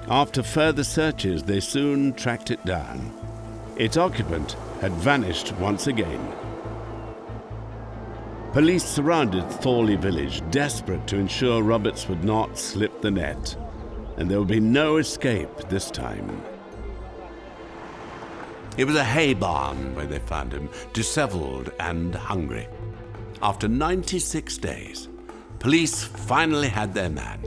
After further searches, they soon tracked it down. Its occupant had vanished once again. Police surrounded Thorley village, desperate to ensure Roberts would not slip the net, and there would be no escape this time. It was a hay barn where they found him, disheveled and hungry. After 96 days, police finally had their man.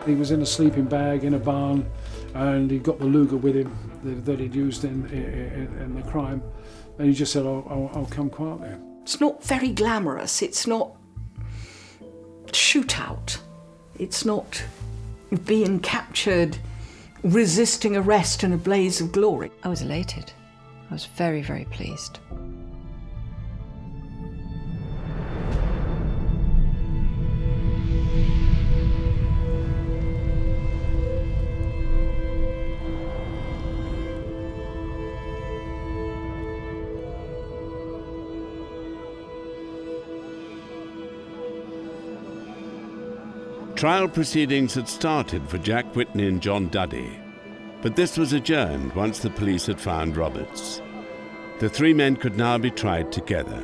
He was in a sleeping bag in a barn, and he got the Luger with him that he'd used in the crime. And he just said, I'll come quietly. It's not very glamorous. It's not shootout. It's not being captured, resisting arrest in a blaze of glory. I was elated. I was very, very pleased. Trial proceedings had started for Jack Whitney and John Duddy, but this was adjourned once the police had found Roberts. The three men could now be tried together.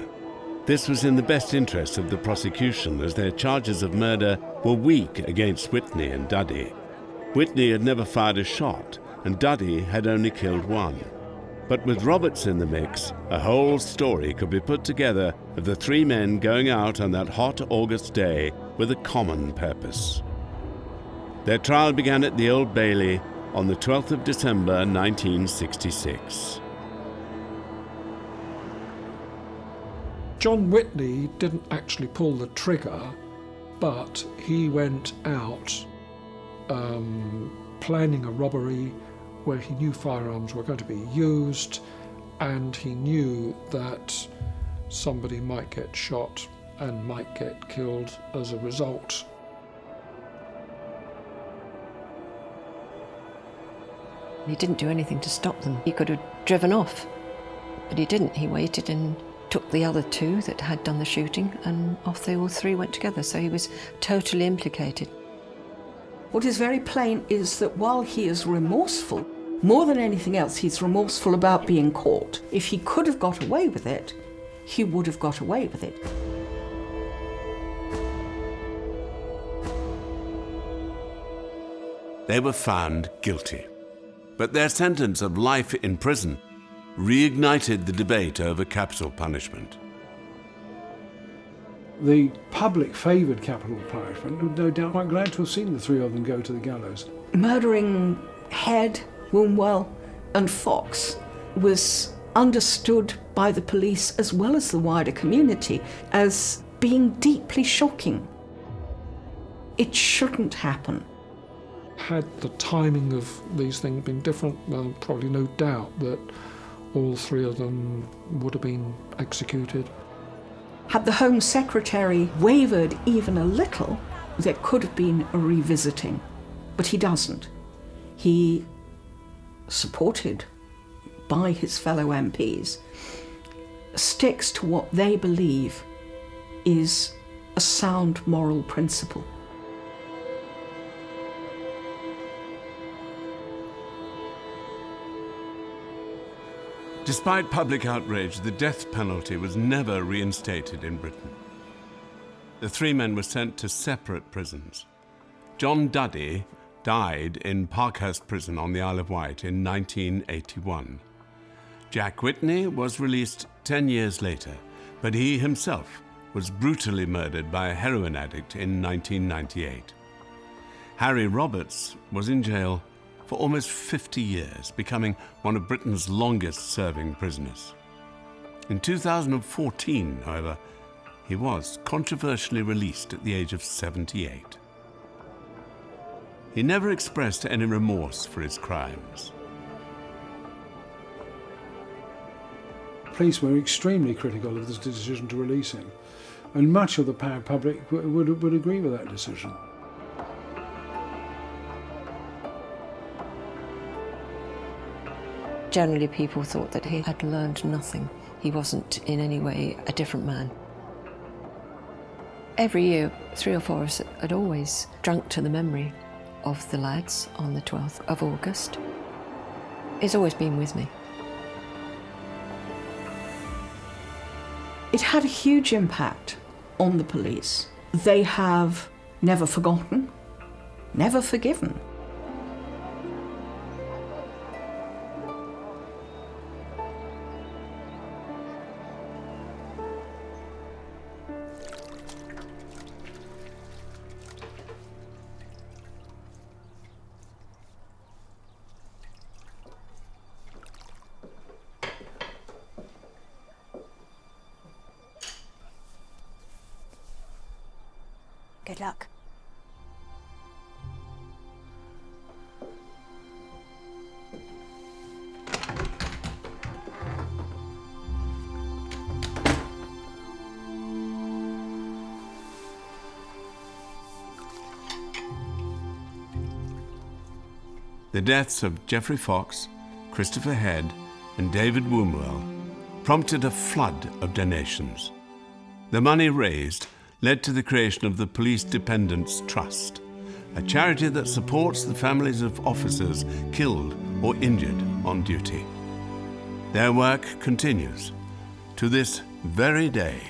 This was in the best interest of the prosecution, as their charges of murder were weak against Whitney and Duddy. Whitney had never fired a shot, and Duddy had only killed one. But with Roberts in the mix, a whole story could be put together of the three men going out on that hot August day with a common purpose. Their trial began at the Old Bailey on the 12th of December 1966. John Whitney didn't actually pull the trigger, but he went out planning a robbery where he knew firearms were going to be used, and he knew that somebody might get shot and might get killed as a result. He didn't do anything to stop them. He could have driven off, but he didn't. He waited and took the other two that had done the shooting, and off they all three went together, so he was totally implicated. What is very plain is that while he is remorseful, more than anything else, he's remorseful about being caught. If he could have got away with it, he would have got away with it. They were found guilty, but their sentence of life in prison reignited the debate over capital punishment. The public favoured capital punishment, and no doubt quite glad to have seen the three of them go to the gallows. Murdering Head, Wombwell and Fox was understood by the police as well as the wider community as being deeply shocking. It shouldn't happen. Had the timing of these things been different, well, probably no doubt that all three of them would have been executed. Had the Home Secretary wavered even a little, there could have been a revisiting. But he doesn't. He, supported by his fellow MPs, sticks to what they believe is a sound moral principle. Despite public outrage, the death penalty was never reinstated in Britain. The three men were sent to separate prisons. John Duddy died in Parkhurst Prison on the Isle of Wight in 1981. Jack Whitney was released 10 years later, but he himself was brutally murdered by a heroin addict in 1998. Harry Roberts was in jail for almost 50 years, becoming one of Britain's longest-serving prisoners. In 2014, however, he was controversially released at the age of 78. He never expressed any remorse for his crimes. Police were extremely critical of this decision to release him, and much of the public would agree with that decision. Generally, people thought that he had learned nothing. He wasn't in any way a different man. Every year, 3 or 4 of us had always drunk to the memory of the lads on the 12th of August. It's always been with me. It had a huge impact on the police. They have never forgotten, never forgiven. Good luck. The deaths of Geoffrey Fox, Christopher Head, and David Wombwell prompted a flood of donations. The money raised led to the creation of the Police Dependents Trust, a charity that supports the families of officers killed or injured on duty. Their work continues to this very day.